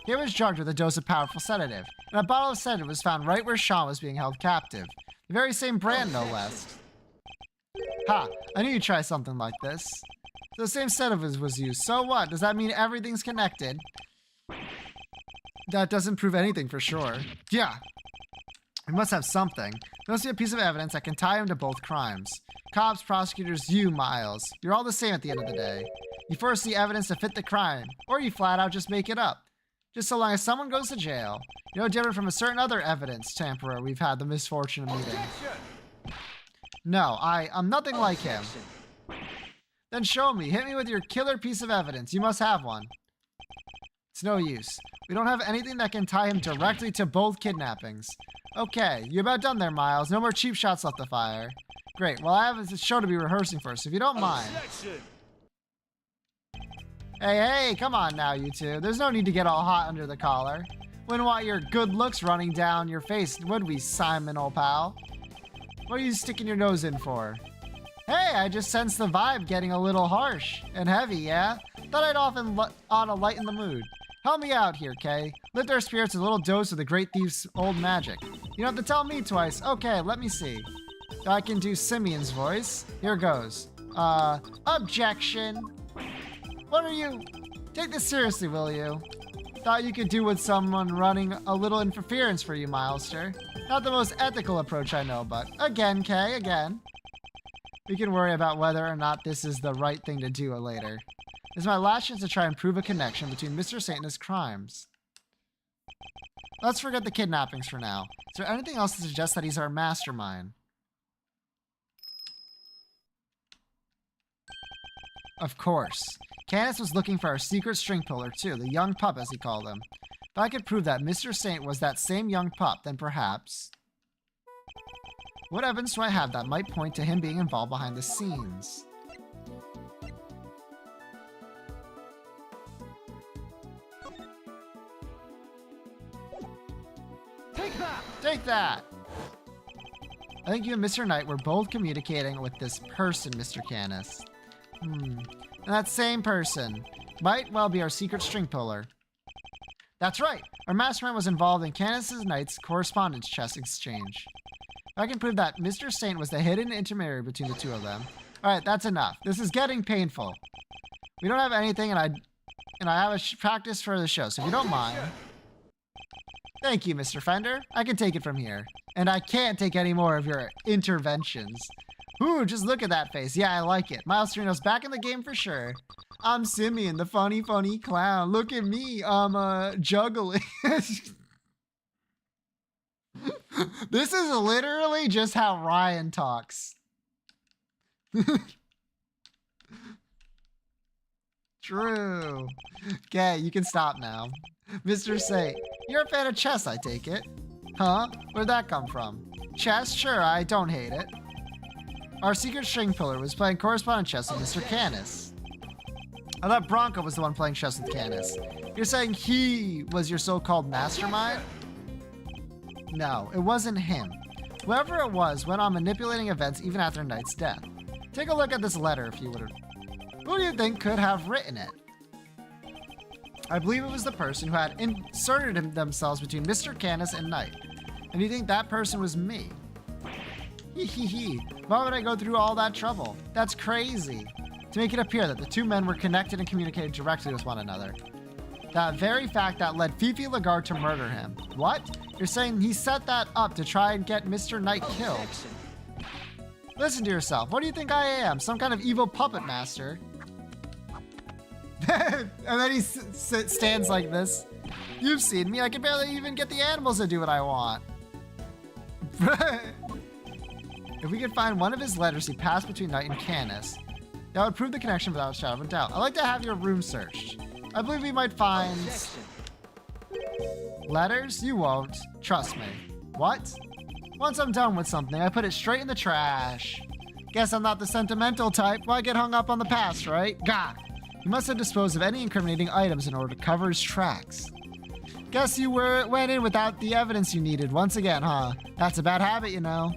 Kay was drugged with a dose of powerful sedative, and a bottle of sedative was found right where Sean was being held captive. The very same brand, no less. Ha! I knew you'd try something like this. So the same sedative was used. So what? Does that mean everything's connected? That doesn't prove anything for sure. Yeah. We must have something. There must be a piece of evidence that can tie him to both crimes. Cops, prosecutors, you, Miles. You're all the same at the end of the day. You first see evidence to fit the crime, or you flat out just make it up. Just so long as someone goes to jail. You're no different from a certain other evidence tamperer we've had the misfortune of meeting. No, I'm nothing like him. Then show me. Hit me with your killer piece of evidence. You must have one. It's no use. We don't have anything that can tie him directly to both kidnappings. Okay, you're about done there, Miles. No more cheap shots left to fire. Great, well I have a show to be rehearsing for, so if you don't mind. Hey, come on now, you two. There's no need to get all hot under the collar. Wouldn't want your good looks running down your face, would we, Simon, old pal? What are you sticking your nose in for? Hey, I just sensed the vibe getting a little harsh and heavy, yeah? Thought I'd ought to lighten the mood. Help me out here, Kay. Lift our spirits with a little dose of the great thief's old magic. You don't have to tell me twice. Okay, let me see. I can do Simeon's voice. Here goes. Objection. What are you? Take this seriously, will you? Thought you could do with someone running a little interference for you, Milester. Not the most ethical approach I know, but again, Kay, again. We can worry about whether or not this is the right thing to do later. This is my last chance to try and prove a connection between Mr. Saint and his crimes. Let's forget the kidnappings for now. Is there anything else to suggest that he's our mastermind? Of course. Candace was looking for our secret string puller too, the young pup as he called him. If I could prove that Mr. Saint was that same young pup, then perhaps... What evidence do I have that might point to him being involved behind the scenes? Take that! I think you and Mr. Knight were both communicating with this person, Mr. Canis. And that same person might well be our secret string puller. That's right! Our mastermind was involved in Canis's Knight's correspondence chest exchange. I can prove that Mr. Saint was the hidden intermediary between the two of them. Alright, that's enough. This is getting painful. We don't have anything, and I have a practice for the show, so if you don't mind. Thank you, Mr. Fender. I can take it from here. And I can't take any more of your interventions. Ooh, just look at that face. Yeah, I like it. Miles Torino's back in the game for sure. I'm Simeon, the funny clown. Look at me. I'm juggling. This is literally just how Ryan talks. True. Okay, you can stop now. Mr. Saint, you're a fan of chess, I take it. Huh? Where'd that come from? Chess? Sure, I don't hate it. Our secret string puller was playing correspondent chess with Mr. Canis. I thought Bronco was the one playing chess with Canis. You're saying he was your so-called mastermind? No, it wasn't him. Whoever it was went on manipulating events even after Knight's death. Take a look at this letter if you would have. Who do you think could have written it? I believe it was the person who had inserted themselves between Mr. Canis and Knight. And you think that person was me? Hee. Why would I go through all that trouble? That's crazy. To make it appear that the two men were connected and communicated directly with one another. That very fact that led Fifi Lagarde to murder him. What? You're saying he set that up to try and get Mr. Knight killed? Listen to yourself. What do you think I am? Some kind of evil puppet master? And then he stands like this. You've seen me. I can barely even get the animals to do what I want. If we could find one of his letters he passed between Knight and Canis, that would prove the connection without a shadow of a doubt. I'd like to have your room searched. I believe we might find... Letters? You won't. Trust me. What? Once I'm done with something, I put it straight in the trash. Guess I'm not the sentimental type. Why get hung up on the past, right? Gah! He must have disposed of any incriminating items in order to cover his tracks. Guess you went in without the evidence you needed once again, huh? That's a bad habit, you know.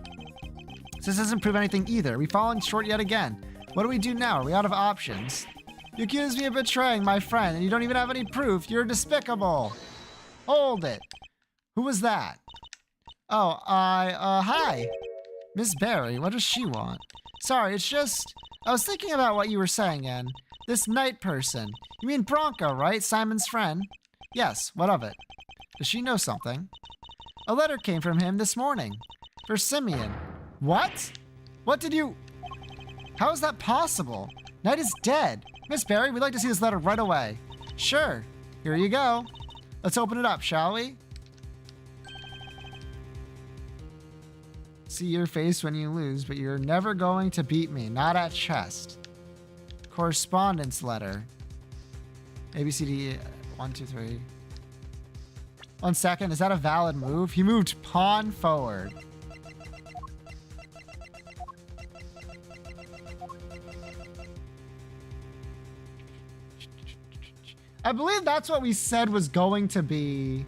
This doesn't prove anything either. We've fallen short yet again. What do we do now? Are we out of options? You accuse me of betraying my friend, and you don't even have any proof. You're despicable. Hold it. Who was that? Oh, hi. Miss Barry, what does she want? Sorry, it's just... I was thinking about what you were saying, and... This Knight person. You mean Bronco, right? Simon's friend? Yes, what of it? Does she know something? A letter came from him this morning. For Simeon. What? What did you... How is that possible? Knight is dead. Miss Barry, we'd like to see this letter right away. Sure. Here you go. Let's open it up, shall we? See your face when you lose, but you're never going to beat me. Not at chess. Correspondence letter. A, B, C, D, 1, 2, 3. 1 second. Is that a valid move? He moved pawn forward. I believe that's what we said was going to be.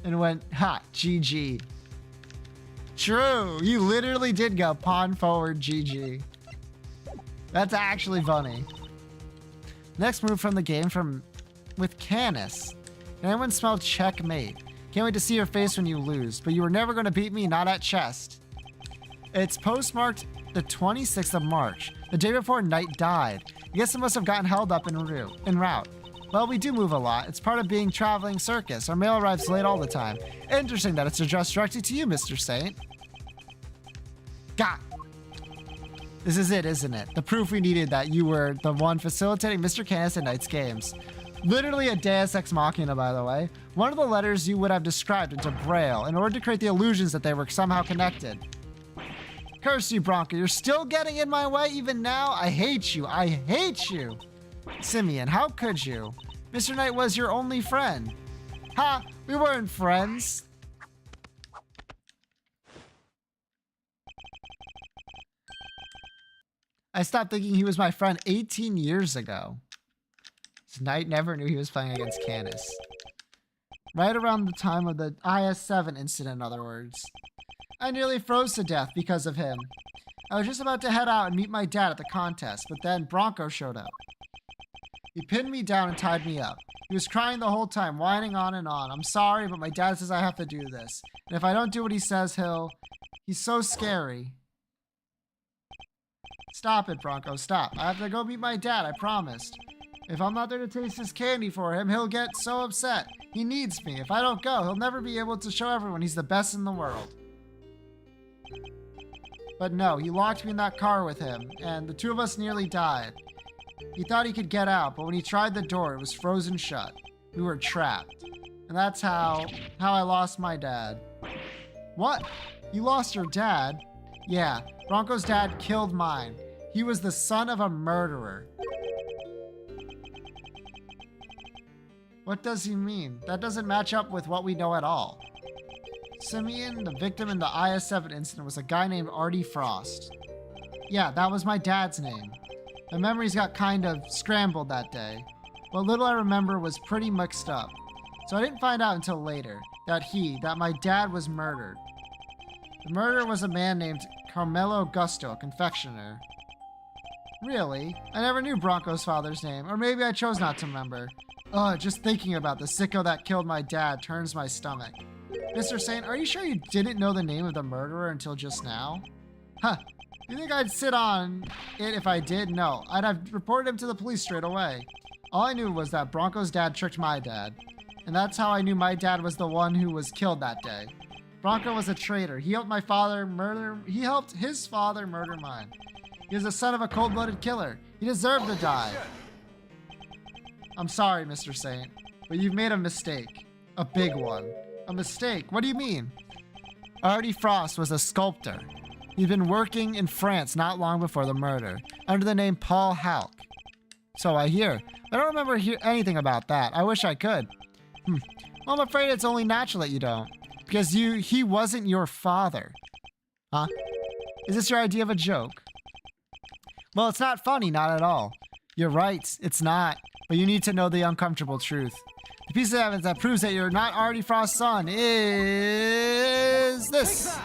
And went, ha, GG. True, you literally did go pawn forward, GG. That's actually funny. Next move from the game with Canis. Anyone smell checkmate? Can't wait to see your face when you lose, but you were never going to beat me, not at chess. It's postmarked the 26th of March, the day before Knight died. I guess it must have gotten held up en route. Well, we do move a lot. It's part of being traveling circus. Our mail arrives late all the time. Interesting that it's addressed directly to you, Mr. Saint. Gah! This is it, isn't it? The proof we needed that you were the one facilitating Mr. Canis and Knight's games. Literally a Deus Ex Machina, by the way. One of the letters you would have described into Braille in order to create the illusions that they were somehow connected. Curse you, Bronco. You're still getting in my way even now? I hate you. I hate you. Simeon, how could you? Mr. Knight was your only friend. Ha! We weren't friends. I stopped thinking he was my friend 18 years ago. Knight never knew he was playing against Canis. Right around the time of the IS-7 incident, in other words. I nearly froze to death because of him. I was just about to head out and meet my dad at the contest, but then Bronco showed up. He pinned me down and tied me up. He was crying the whole time, whining on and on. I'm sorry, but my dad says I have to do this. And if I don't do what he says, he's so scary. Stop it, Bronco, stop. I have to go meet my dad, I promised. If I'm not there to taste his candy for him, he'll get so upset. He needs me. If I don't go, he'll never be able to show everyone he's the best in the world. But no, he locked me in that car with him, and the two of us nearly died. He thought he could get out, but when he tried the door, it was frozen shut. We were trapped. And that's how I lost my dad. What? You lost your dad? Yeah, Bronco's dad killed mine. He was the son of a murderer. What does he mean? That doesn't match up with what we know at all. Simeon, the victim in the IS-7 incident, was a guy named Artie Frost. Yeah, that was my dad's name. My memories got kind of scrambled that day. What little I remember was pretty mixed up. So I didn't find out until later that my dad was murdered. The murderer was a man named Carmelo Gusto, a confectioner. Really? I never knew Bronco's father's name, or maybe I chose not to remember. Ugh, just thinking about the sicko that killed my dad turns my stomach. Mr. Saint, are you sure you didn't know the name of the murderer until just now? Huh. You think I'd sit on it if I did? No, I'd have reported him to the police straight away. All I knew was that Bronco's dad tricked my dad. And that's how I knew my dad was the one who was killed that day. Bronco was a traitor. He helped his father murder mine. He was the son of a cold-blooded killer. He deserved to die. I'm sorry, Mr. Saint, but you've made a mistake. A big one. A mistake? What do you mean? Artie Frost was a sculptor. He'd been working in France not long before the murder, under the name Paul Halk. So I hear. I don't remember anything about that. I wish I could. Well, I'm afraid it's only natural that you don't. Because he wasn't your father. Huh? Is this your idea of a joke? Well, it's not funny, not at all. You're right, it's not. But you need to know the uncomfortable truth. The piece of evidence that proves that you're not Artie Frost's son is this.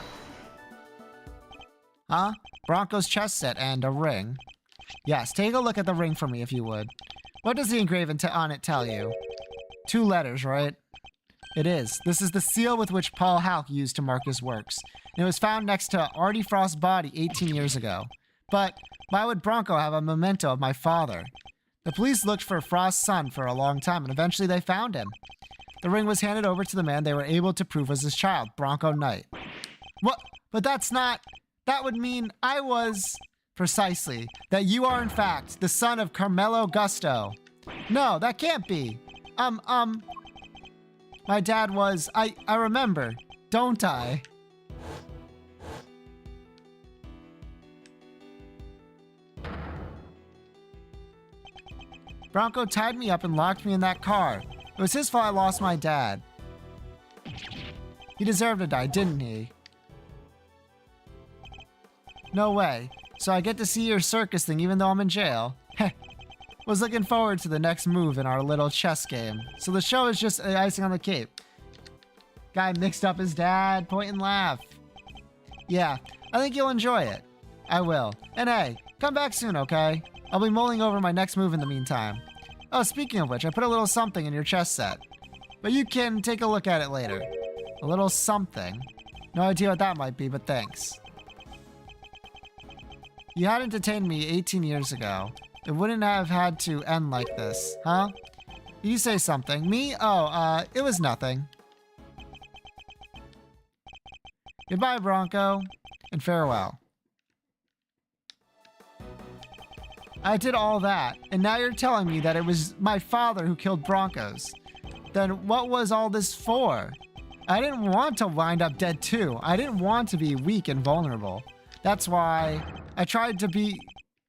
Huh? Bronco's chess set and a ring. Yes, take a look at the ring for me if you would. What does the engraving on it tell you? 2 letters, right? It is. This is the seal with which Paul Halk used to mark his works. And it was found next to Artie Frost's body 18 years ago. But why would Bronco have a memento of my father? The police looked for Frost's son for a long time, and eventually they found him. The ring was handed over to the man they were able to prove was his child, Bronco Knight. What? But that's not... That would mean I was... Precisely. That you are, in fact, the son of Carmelo Gusto. No, that can't be. My dad was... I remember. Don't I? Bronco tied me up and locked me in that car. It was his fault I lost my dad. He deserved to die, didn't he? No way. So I get to see your circus thing even though I'm in jail? Heh. Was looking forward to the next move in our little chess game. So the show is just icing on the cake. Guy mixed up his dad, point and laugh. Yeah, I think you'll enjoy it. I will. And hey, come back soon, okay? I'll be mulling over my next move in the meantime. Oh, speaking of which, I put a little something in your chess set. But you can take a look at it later. A little something. No idea what that might be, but thanks. You hadn't detained me 18 years ago. It wouldn't have had to end like this, huh? You say something. Me? Oh, it was nothing. Goodbye, Bronco, and farewell. I did all that, and now you're telling me that it was my father who killed Broncos. Then what was all this for? I didn't want to wind up dead too. I didn't want to be weak and vulnerable. That's why I tried to be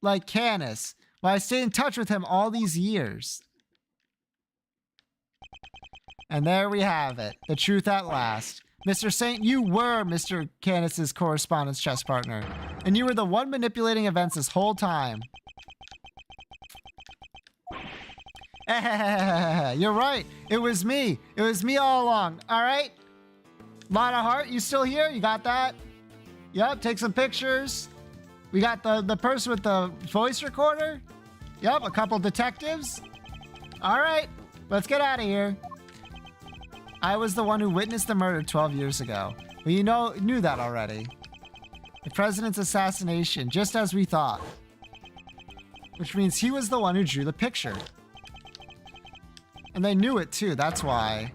like Canis, why I stayed in touch with him all these years. And there we have it, the truth at last. Mr. Saint, you were Mr. Canis's correspondence chess partner, and you were the one manipulating events this whole time. You're right. It was me. It was me all along. All right? Lot of heart, you still here? You got that? Yep, take some pictures. We got the person with the voice recorder. Yep, a couple detectives. All right, let's get out of here. I was the one who witnessed the murder 12 years ago. Well, you knew that already. The president's assassination, just as we thought. Which means he was the one who drew the picture. And they knew it too, that's why.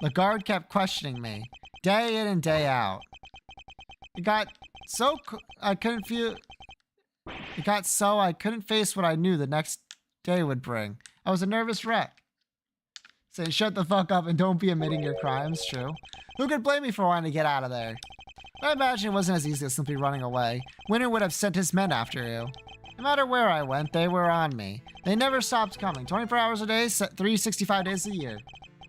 The guard kept questioning me, day in and day out. It got so I couldn't face what I knew the next day would bring. I was a nervous wreck. Saying shut the fuck up and don't be admitting your crimes, true. Who could blame me for wanting to get out of there? I imagine it wasn't as easy as simply running away. Winter would have sent his men after you. No matter where I went, they were on me. They never stopped coming, 24 hours a day, 365 days a year.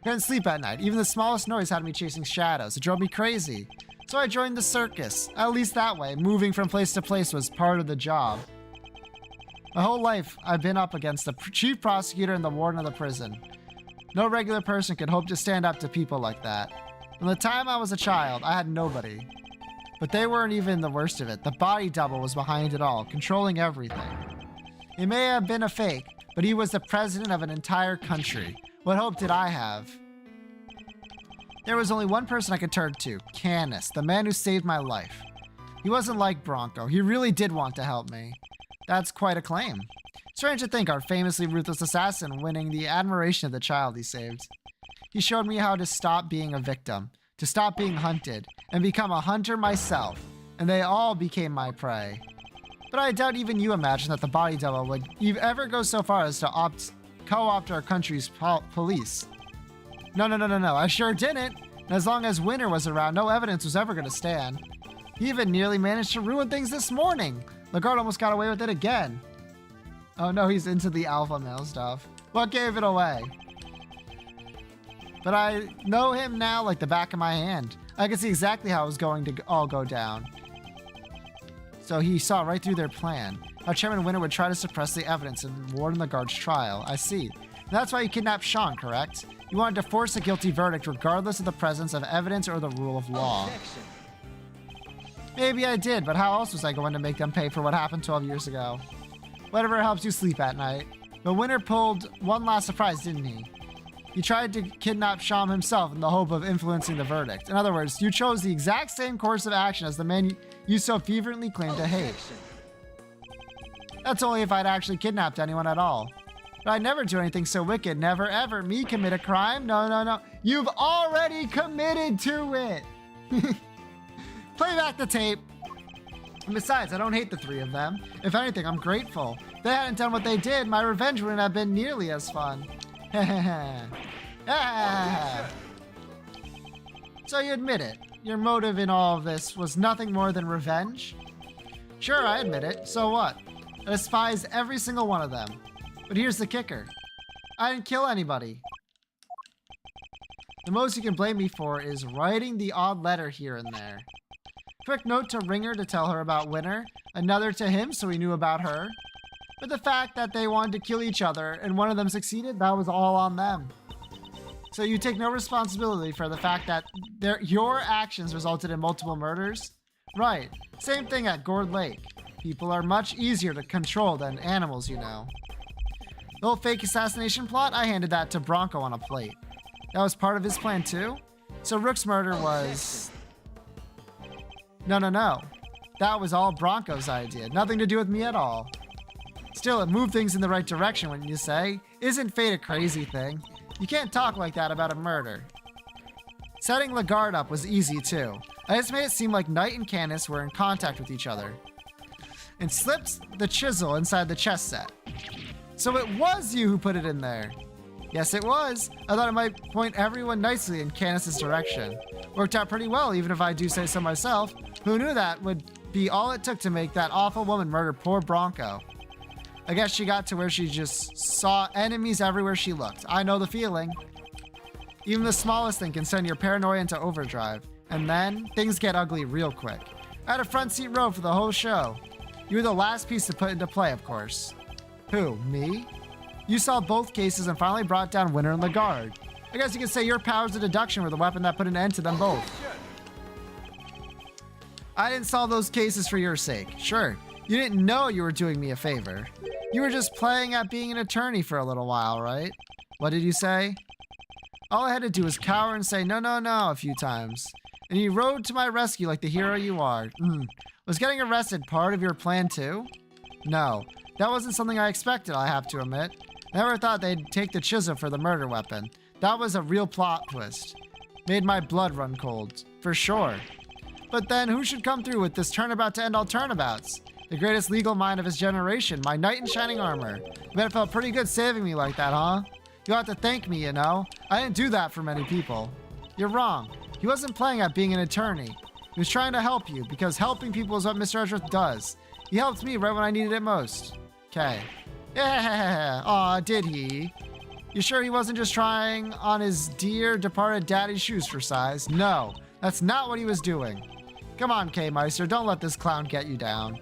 Couldn't sleep at night. Even the smallest noise had me chasing shadows. It drove me crazy. So I joined the circus. At least that way, moving from place to place was part of the job. My whole life, I've been up against the chief prosecutor and the warden of the prison. No regular person could hope to stand up to people like that. From the time I was a child, I had nobody. But they weren't even the worst of it. The body double was behind it all, controlling everything. He may have been a fake, but he was the president of an entire country. What hope did I have? There was only one person I could turn to, Canis, the man who saved my life. He wasn't like Bronco. He really did want to help me. That's quite a claim. Strange to think our famously ruthless assassin winning the admiration of the child he saved. He showed me how to stop being a victim, to stop being hunted, and become a hunter myself, and they all became my prey. But I doubt even you imagine that the body double would ever go so far as to co-opt our country's police. No, I sure didn't. And as long as Winter was around, no evidence was ever going to stand. He even nearly managed to ruin things this morning. Lagarde almost got away with it again. Oh no, he's into the alpha male stuff. What gave it away? But I know him now like the back of my hand. I could see exactly how it was going to all go down. So he saw right through their plan. How Chairman Winter would try to suppress the evidence and warn Lagarde's trial. I see. And that's why you kidnapped Sean, correct? You wanted to force a guilty verdict regardless of the presence of evidence or the rule of law. Maybe I did, but how else was I going to make them pay for what happened 12 years ago? Whatever helps you sleep at night. But Winter pulled one last surprise, didn't he? He tried to kidnap Sham himself in the hope of influencing the verdict. In other words, you chose the exact same course of action as the man you so fervently claimed to hate. That's only if I'd actually kidnapped anyone at all. But I'd never do anything so wicked. Never ever. Me commit a crime? No. You've already committed to it. Play back the tape. And besides, I don't hate the three of them. If anything, I'm grateful. If they hadn't done what they did, my revenge wouldn't have been nearly as fun. So you admit it. Your motive in all of this was nothing more than revenge? Sure, I admit it. So what? I despise every single one of them. But here's the kicker. I didn't kill anybody. The most you can blame me for is writing the odd letter here and there. Quick note to Ringer to tell her about Winter, another to him so he knew about her. But the fact that they wanted to kill each other and one of them succeeded, that was all on them. So you take no responsibility for the fact that your actions resulted in multiple murders? Right, same thing at Gourd Lake. People are much easier to control than animals, you know. The whole fake assassination plot, I handed that to Bronco on a plate. That was part of his plan too? So Rook's murder was... No. That was all Bronco's idea. Nothing to do with me at all. Still, it moved things in the right direction, wouldn't you say? Isn't fate a crazy thing? You can't talk like that about a murder. Setting Lagarde up was easy too. I just made it seem like Knight and Canis were in contact with each other. And slipped the chisel inside the chess set. So it was you who put it in there. Yes, it was. I thought it might point everyone nicely in Canis' direction. Worked out pretty well, even if I do say so myself. Who knew that would be all it took to make that awful woman murder poor Bronco? I guess she got to where she just saw enemies everywhere she looked. I know the feeling. Even the smallest thing can send your paranoia into overdrive. And then, things get ugly real quick. I had a front seat row for the whole show. You were the last piece to put into play, of course. Who, me? You solved both cases and finally brought down Winter and Lagarde. I guess you could say your powers of deduction were the weapon that put an end to them both. I didn't solve those cases for your sake. Sure, you didn't know you were doing me a favor. You were just playing at being an attorney for a little while, right? What did you say? All I had to do was cower and say no, no, no a few times. And you rode to my rescue like the hero you are. Was getting arrested part of your plan too? No, that wasn't something I expected, I have to admit. Never thought they'd take the chisel for the murder weapon. That was a real plot twist. Made my blood run cold, for sure. But then who should come through with this turnabout to end all turnabouts? The greatest legal mind of his generation, my knight in shining armor. I bet it felt pretty good saving me like that, huh? You'll have to thank me, you know? I didn't do that for many people. You're wrong. He wasn't playing at being an attorney. He was trying to help you, because helping people is what Mr. Edgeworth does. He helped me right when I needed it most. Okay. Yeah, aw, did he? You sure he wasn't just trying on his dear departed daddy's shoes for size? No, that's not what he was doing. Come on, K-Meister, don't let this clown get you down.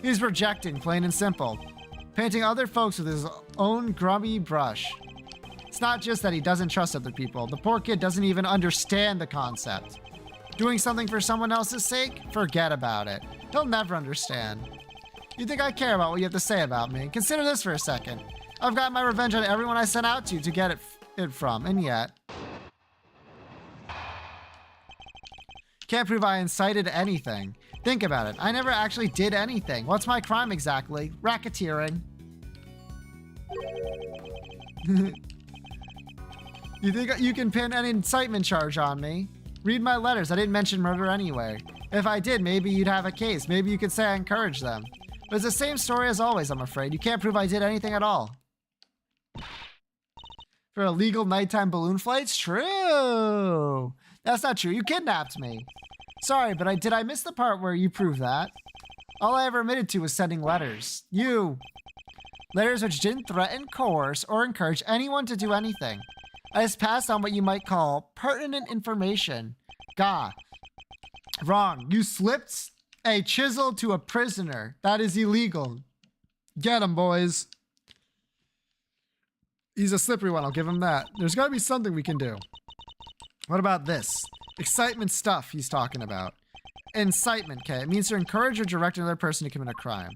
He's projecting, plain and simple. Painting other folks with his own grubby brush. It's not just that he doesn't trust other people. The poor kid doesn't even understand the concept. Doing something for someone else's sake? Forget about it. He'll never understand. You think I care about what you have to say about me? Consider this for a second. I've got my revenge on everyone I sent out to get it from, and yet... Can't prove I incited anything. Think about it. I never actually did anything. What's my crime exactly? Racketeering. You think you can pin an incitement charge on me? Read my letters. I didn't mention murder anyway. If I did, maybe you'd have a case. Maybe you could say I encouraged them. But it's the same story as always, I'm afraid. You can't prove I did anything at all. For illegal nighttime balloon flights? True. That's not true. You kidnapped me. Sorry, but did I miss the part where you proved that? All I ever admitted to was sending letters. Letters which didn't threaten, coerce, or encourage anyone to do anything. I just passed on what you might call pertinent information. Gah. Wrong. You slipped a chisel to a prisoner. That is illegal. Get him, boys. He's a slippery one, I'll give him that. There's gotta be something we can do. What about this? Excitement stuff he's talking about. Incitement, okay? It means to encourage or direct another person to commit a crime.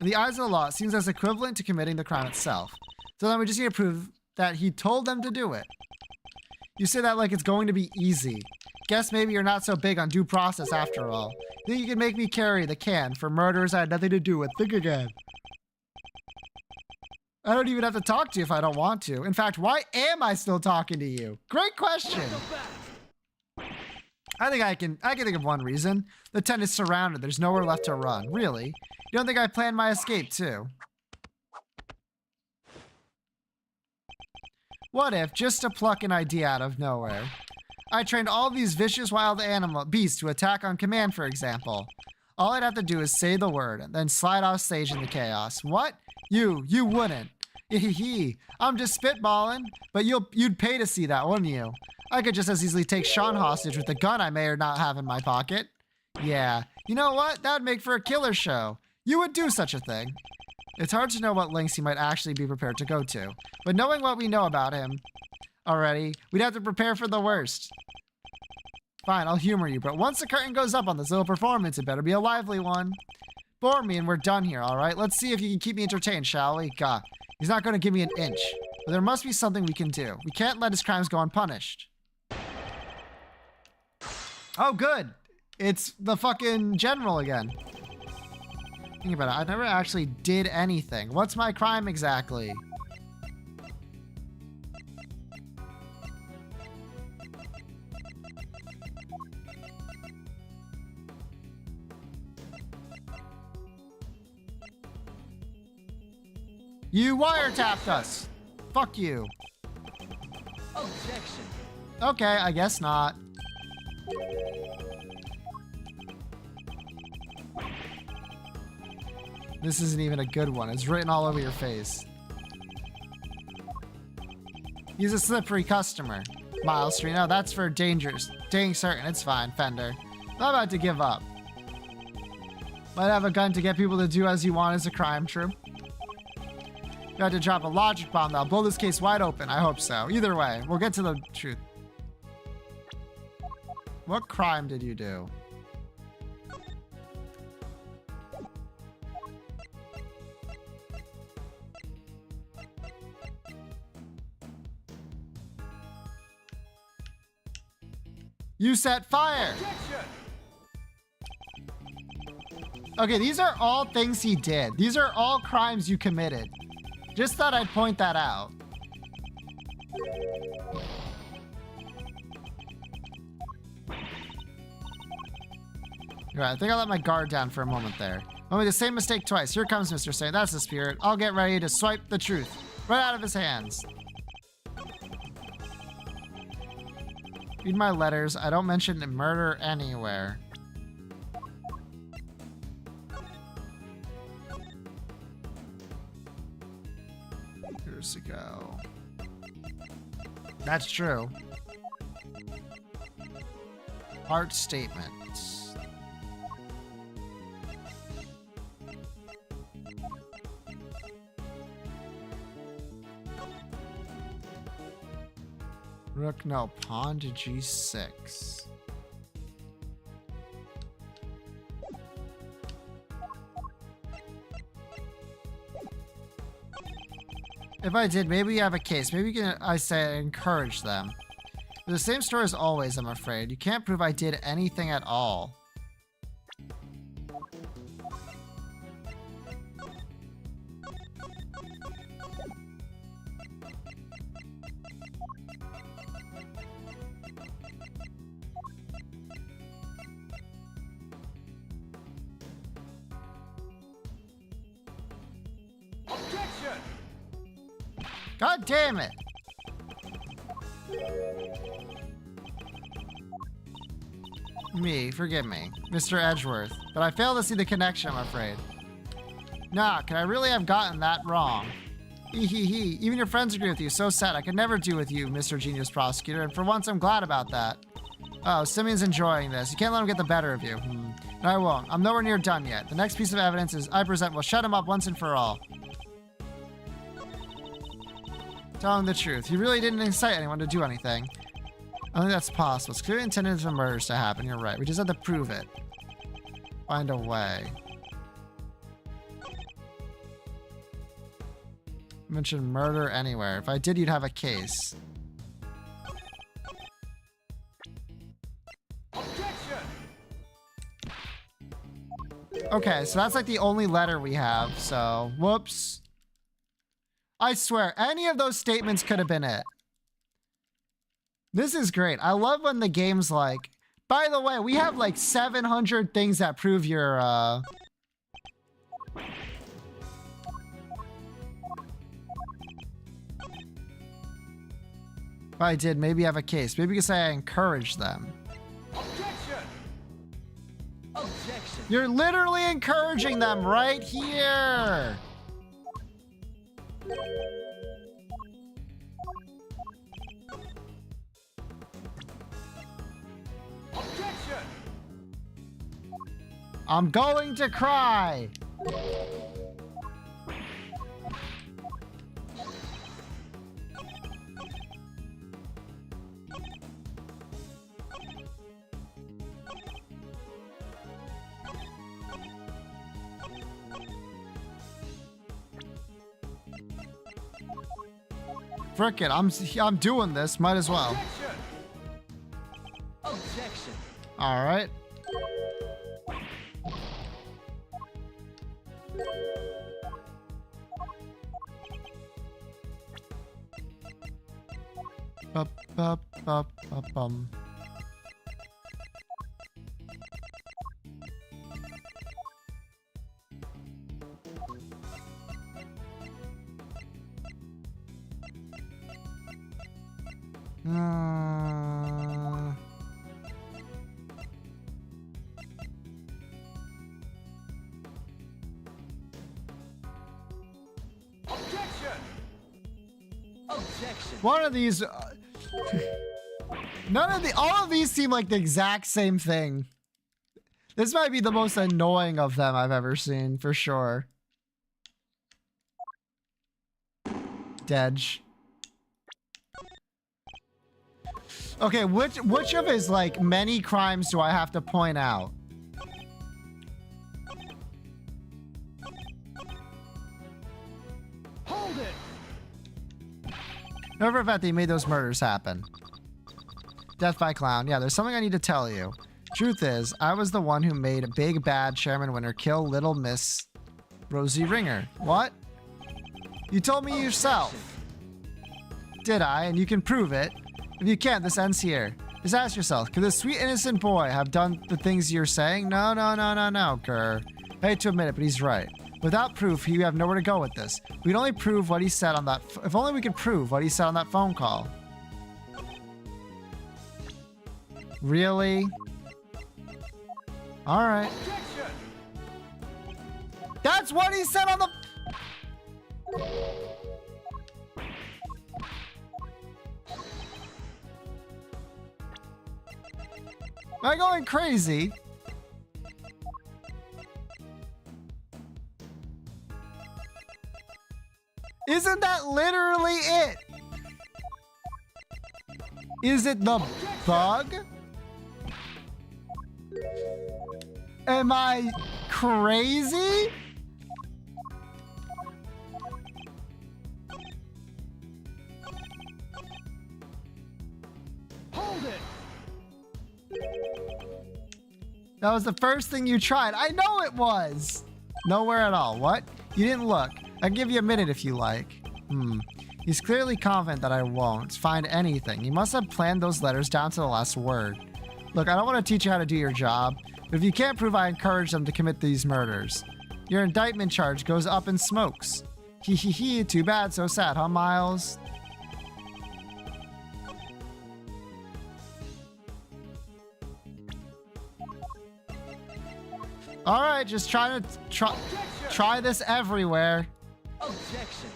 In the eyes of the law, it seems as equivalent to committing the crime itself. So then we just need to prove that he told them to do it. You say that like it's going to be easy. Guess maybe you're not so big on due process after all. Think you can make me carry the can for murders I had nothing to do with? Think again. I don't even have to talk to you if I don't want to. In fact, why am I still talking to you? Great question. I think I can think of one reason. The tent is surrounded. There's nowhere left to run. Really? You don't think I planned my escape too? What if, just to pluck an idea out of nowhere, I trained all these vicious wild beasts to attack on command, for example? All I'd have to do is say the word, and then slide off stage into chaos. What? You wouldn't. I'm just spitballing, but you'd pay to see that, wouldn't you? I could just as easily take Sean hostage with the gun I may or not have in my pocket. Yeah, you know what? That'd make for a killer show. You would do such a thing. It's hard to know what lengths he might actually be prepared to go to, but knowing what we know about him already, we'd have to prepare for the worst. Fine, I'll humor you, but once the curtain goes up on this little performance, it better be a lively one. Bore me and we're done here, alright? Let's see if you can keep me entertained, shall we? God, he's not going to give me an inch. But there must be something we can do. We can't let his crimes go unpunished. Oh, good. It's the fucking general again. Think about it. I never actually did anything. What's my crime exactly? You wiretapped us. Fuck you. Objection. Okay, I guess not. This isn't even a good one. It's written all over your face. He's a slippery customer. Miles Street. No, that's for dangerous. Dang certain. It's fine, Fender. Not about to give up. Might have a gun to get people to do as you want is a crime, true? You had to drop a logic bomb that'll blow this case wide open. I hope so. Either way, we'll get to the truth. What crime did you do? You set fire! Objection! Okay, these are all things he did. These are all crimes you committed. Just thought I'd point that out. Right, I think I let my guard down for a moment there. I made the same mistake twice. Here comes Mr. Sane. That's the spirit. I'll get ready to swipe the truth right out of his hands. Read my letters. I don't mention murder anywhere. Years ago. That's true. Art statements. Rook, no, pawn to g6. If I did, maybe you have a case. Maybe you can, I say, encourage them. The same story as always, I'm afraid. You can't prove I did anything at all. Objection! God damn it! Me, forgive me, Mr. Edgeworth, but I fail to see the connection, I'm afraid. Nah, could I really have gotten that wrong? Hee. Even your friends agree with you. So sad. I could never do with you, Mr. Genius Prosecutor, and for once I'm glad about that. Oh, Simeon's enjoying this. You can't let him get the better of you. No, I won't. I'm nowhere near done yet. The next piece of evidence is I present will shut him up once and for all. Tell him the truth. He really didn't incite anyone to do anything. I think that's possible. It's clearly intended for murders to happen. You're right. We just have to prove it. Find a way. Mention murder anywhere. If I did, you'd have a case. Objection! Okay, so that's like the only letter we have, so whoops. I swear, any of those statements could have been it. This is great. I love when the game's like, by the way, we have like 700 things that prove your, If I did, maybe have a case. Maybe you could say I encouraged them. Objection! Objection! You're literally encouraging them right here. Objection! I'm going to cry. Frick it, I'm doing this. Might as well. Objection! Objection! All right. Bum. Objection! Objection! One of these. All of these seem like the exact same thing. This might be the most annoying of them I've ever seen, for sure. Dedge. Okay, which of his, like, many crimes do I have to point out? Hold it. Know for a fact that he made those murders happen. Death by clown. Yeah, there's something I need to tell you. Truth is, I was the one who made a big bad chairman winner kill little Miss Rosie Ringer. What? You told me yourself. Did I? And you can prove it. If you can't, this ends here. Just ask yourself, could this sweet innocent boy have done the things you're saying? No, Grr. I hate to admit it, but he's right. Without proof, you have nowhere to go with this. We'd only prove what he said on that. If only we could prove what he said on that phone call. Really? All right. Objection. That's what he said on the. Am I going crazy? Isn't that literally it? Is it the bug? Am I crazy? Hold it. That was the first thing you tried. I know it was. Nowhere at all. What? You didn't look. I'll give you a minute if you like. He's clearly confident that I won't find anything. He must have planned those letters down to the last word. Look, I don't want to teach you how to do your job, but if you can't prove I encouraged them to commit these murders, your indictment charge goes up in smokes. Hee, too bad, so sad, huh, Miles? All right, just try this everywhere. Objection.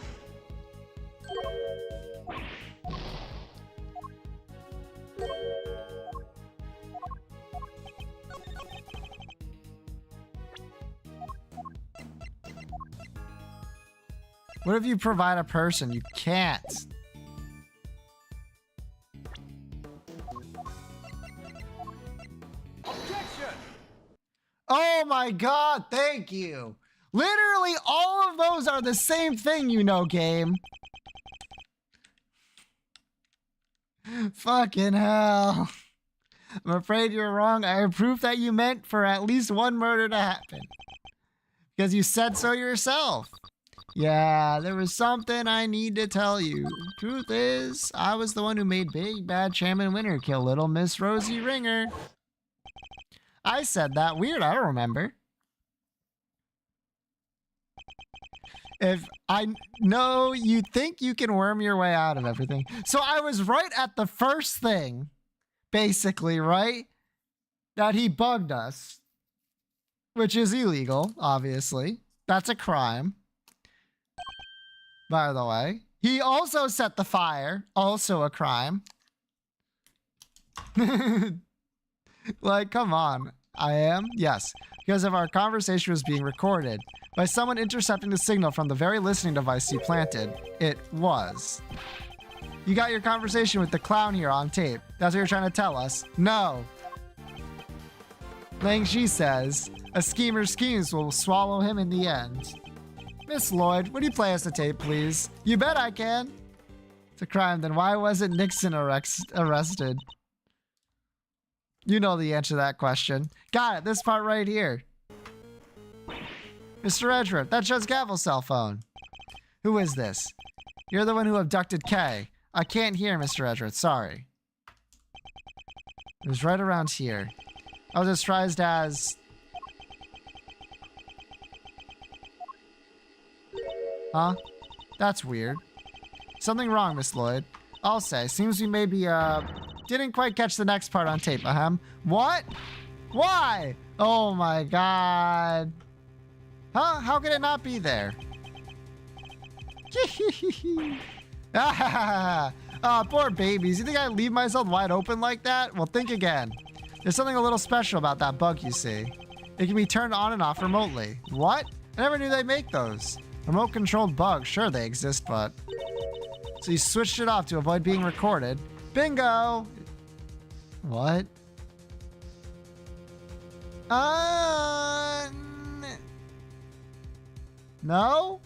What if you provide a person? You can't. Objection. Oh my God, thank you. Literally all of those are the same thing, you know, game. Fucking hell. I'm afraid you're wrong. I have proof that you meant for at least one murder to happen. Because you said so yourself. Yeah, there was something I need to tell you. Truth is, I was the one who made Big Bad Chairman Winner kill little Miss Rosie Ringer. I said that. Weird, I don't remember. If I know you think you can worm your way out of everything. So I was right at the first thing, basically, right? That he bugged us, which is illegal, obviously. That's a crime. By the way, he also set the fire, also a crime. Like, come on. I am? Yes. Because of our conversation was being recorded by someone intercepting the signal from the very listening device you planted. It was. You got your conversation with the clown here on tape. That's what you're trying to tell us? No. Lang Shi says, a schemer schemes will swallow him in the end. Miss Lloyd, would you play us a tape, please? You bet I can. It's a crime, then why wasn't Nixon arrested? You know the answer to that question. Got it, this part right here. Mr. Edgeworth, that's just Gavel's cell phone. Who is this? You're the one who abducted Kay. I can't hear, Mr. Edgeworth, sorry. It was right around here. I was disguised as... Huh? That's weird. Something wrong, Miss Lloyd. I'll say. Seems we maybe, didn't quite catch the next part on tape, ahem. What? Why? Oh my God. Huh? How could it not be there? Ah, poor babies. You think I leave myself wide open like that? Well, think again. There's something a little special about that bug, you see. It can be turned on and off remotely. What? I never knew they make those. Remote-controlled bugs. Sure, they exist, but... So you switched it off to avoid being recorded. Bingo! What? No?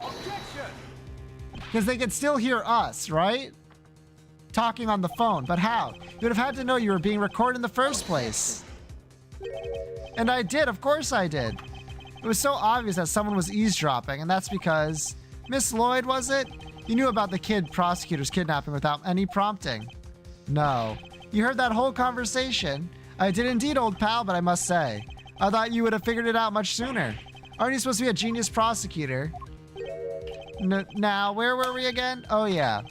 Objection! Because they could still hear us, right? Talking on the phone, but how? You would have had to know you were being recorded in the first place. And I did, of course I did. It was so obvious that someone was eavesdropping, and that's because Miss Lloyd, was it? You knew about the kid prosecutor's kidnapping without any prompting. No. You heard that whole conversation. I did indeed, old pal, but I must say, I thought you would have figured it out much sooner. Aren't you supposed to be a genius prosecutor? Now, where were we again? Oh, yeah.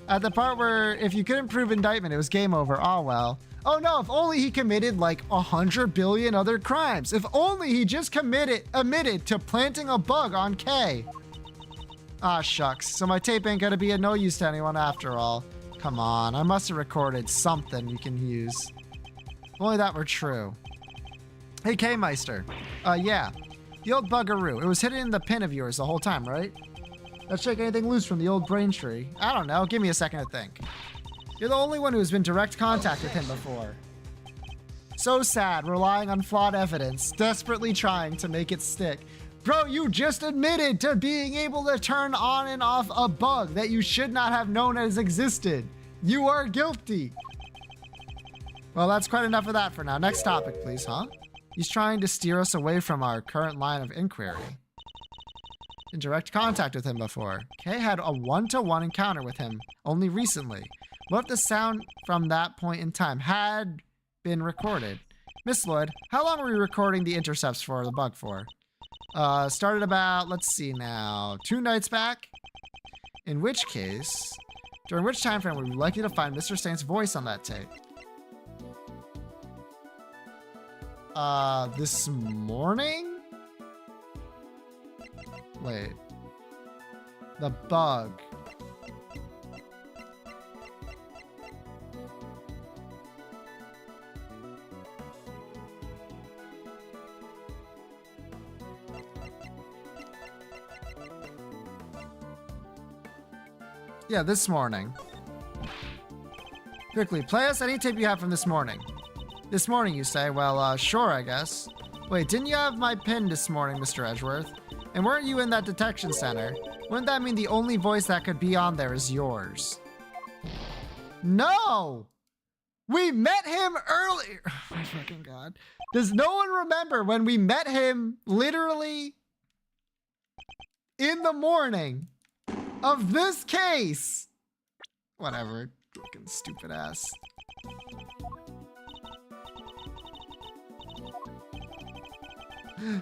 At the part where if you couldn't prove indictment, it was game over. Oh, well. Oh, no, if only he committed like 100 billion other crimes. If only he just admitted to planting a bug on Kay. Ah, shucks. So my tape ain't gonna be of no use to anyone after all. Come on, I must have recorded something you can use. If only that were true. Hey, K-Meister. Yeah. The old buggeroo. It was hidden in the pin of yours the whole time, right? Let's shake anything loose from the old brain tree. I don't know. Give me a second to think. You're the only one who has been in direct contact with him before. So sad, relying on flawed evidence, desperately trying to make it stick. Bro, you just admitted to being able to turn on and off a bug that you should not have known has existed. You are guilty. Well, that's quite enough of that for now. Next topic, please, huh? He's trying to steer us away from our current line of inquiry. In direct contact with him before. Kay had a one-to-one encounter with him only recently. What if the sound from that point in time had been recorded? Miss Lloyd, how long were we recording the intercepts for the bug for? Started about, let's see now, 2 nights back? In which case, during which time frame were we likely to find Mr. Saint's voice on that tape? This morning? Wait. The bug. Yeah, this morning. Quickly, play us any tape you have from this morning. This morning, you say? Well, sure, I guess. Wait, didn't you have my pin this morning, Mr. Edgeworth? And weren't you in that detection center? Wouldn't that mean the only voice that could be on there is yours? No! We met him earlier. Oh my fucking God. Does no one remember when we met him literally in the morning of this case? Whatever. Fucking stupid ass.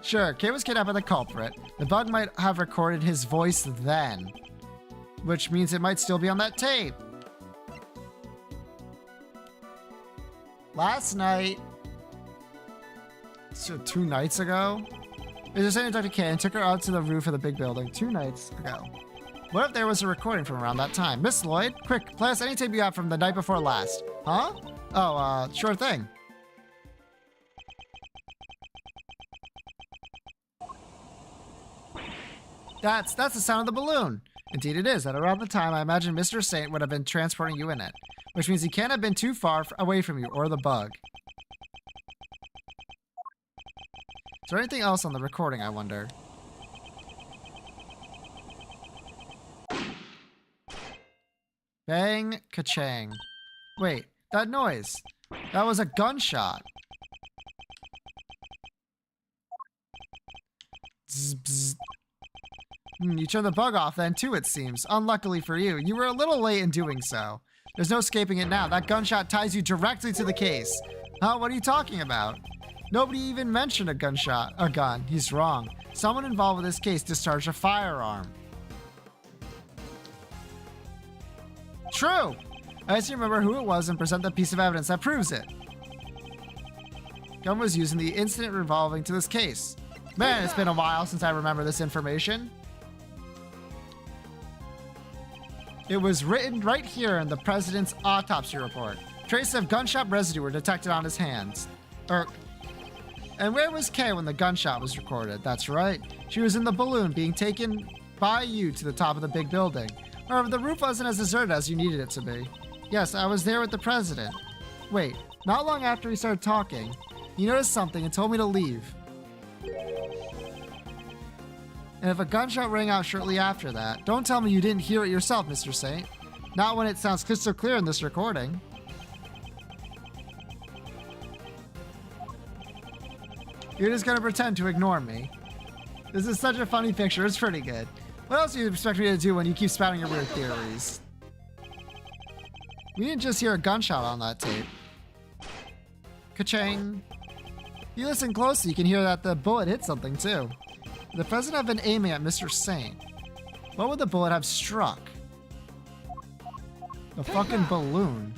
Sure, Kay was kidnapped by the culprit. The bug might have recorded his voice then, which means it might still be on that tape. Last night, so 2 nights ago, they just sent Dr. Kay and took her out to the roof of the big building 2 nights ago. What if there was a recording from around that time? Miss Lloyd, quick, play us any tape you have from the night before last. Huh? Oh, sure thing. That's the sound of the balloon. Indeed it is. At around the time, I imagine Mr. Saint would have been transporting you in it, which means he can't have been too far away from you or the bug. Is there anything else on the recording, I wonder? Bang, ka-chang. Wait, that noise. That was a gunshot. Zzz, bzz. You turned the bug off then too, it seems. Unluckily for you, you were a little late in doing so. There's no escaping it now. That gunshot ties you directly to the case. Huh? What are you talking about? Nobody even mentioned a gun. He's wrong. Someone involved with this case discharged a firearm. True! I just remember who it was and present the piece of evidence that proves it. Gun was used in the incident revolving to this case. Man, it's been a while since I remember this information. It was written right here in the president's autopsy report. Traces of gunshot residue were detected on his hands. And where was Kay when the gunshot was recorded? That's right. She was in the balloon being taken by you to the top of the big building. However, the roof wasn't as deserted as you needed it to be. Yes, I was there with the president. Wait, not long after we started talking, he noticed something and told me to leave. And if a gunshot rang out shortly after that, don't tell me you didn't hear it yourself, Mr. Saint. Not when it sounds crystal clear in this recording. You're just gonna pretend to ignore me. This is such a funny picture, it's pretty good. What else do you expect me to do when you keep spouting your weird theories? We didn't just hear a gunshot on that tape. Ka-ching. If you listen closely, you can hear that the bullet hit something too. The president had been aiming at Mr. Saint. What would the bullet have struck? A fucking balloon.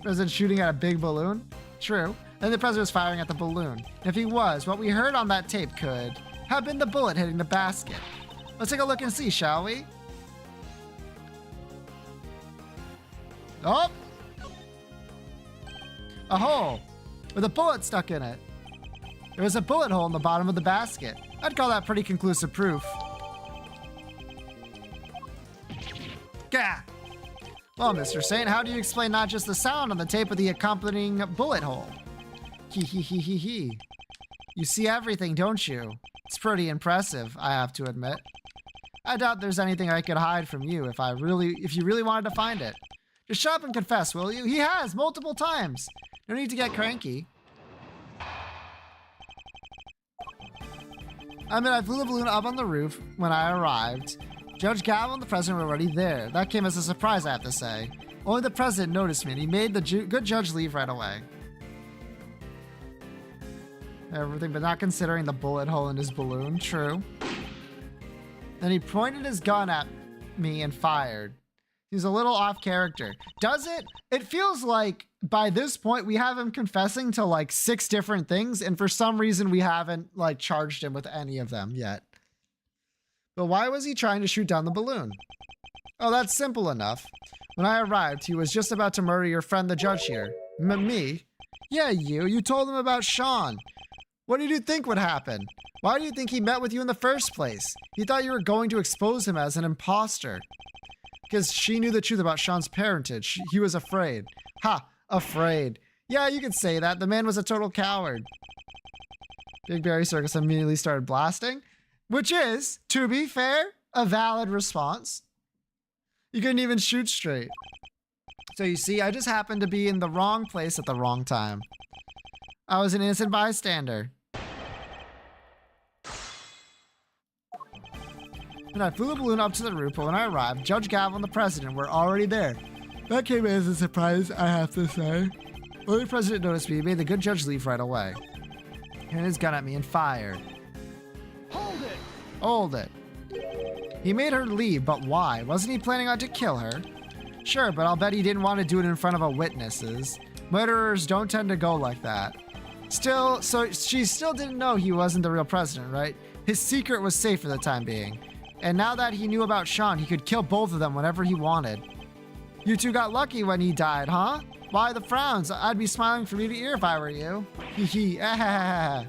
President shooting at a big balloon? True. And the president was firing at the balloon. If he was, what we heard on that tape could have been the bullet hitting the basket. Let's take a look and see, shall we? Oh! A hole with a bullet stuck in it. There was a bullet hole in the bottom of the basket. I'd call that pretty conclusive proof. Gah! Well, Mr. Saint, how do you explain not just the sound on the tape, but the accompanying bullet hole? Hee hee hee hee hee. You see everything, don't you? It's pretty impressive, I have to admit. I doubt there's anything I could hide from you if you really wanted to find it. Just shut up and confess, will you? He has, multiple times. No need to get cranky. I flew the balloon up on the roof when I arrived. Judge Gavel and the president were already there. That came as a surprise, I have to say. Only the president noticed me, and he made the good judge leave right away. Everything but not considering the bullet hole in his balloon. True. Then he pointed his gun at me and fired. He's a little off character. Does it? It feels like by this point we have him confessing to like 6 different things, and for some reason we haven't like charged him with any of them yet. But why was he trying to shoot down the balloon? Oh, that's simple enough. When I arrived, he was just about to murder your friend the judge here. Me? Yeah, you. You told him about Sean. What did you think would happen? Why do you think he met with you in the first place? He thought you were going to expose him as an imposter. Because she knew the truth about Sean's parentage. He was afraid. Ha! Afraid. Yeah, you could say that. The man was a total coward. Big Berry Circus immediately started blasting. Which is, to be fair, a valid response. You couldn't even shoot straight. So you see, I just happened to be in the wrong place at the wrong time. I was an innocent bystander. And I flew the balloon up to the roof, but when I arrived, Judge Gavel and the president were already there. That came as a surprise, I have to say. When the president noticed me, he made the good judge leave right away. And his gun at me and fired. Hold it! Hold it. He made her leave, but why? Wasn't he planning on to kill her? Sure, but I'll bet he didn't want to do it in front of witnesses. Murderers don't tend to go like that. Still, so she still didn't know he wasn't the real president, right? His secret was safe for the time being. And now that he knew about Sean, he could kill both of them whenever he wanted. You two got lucky when he died, huh? Why the frowns? I'd be smiling from ear to ear if I were you. Hee hee. I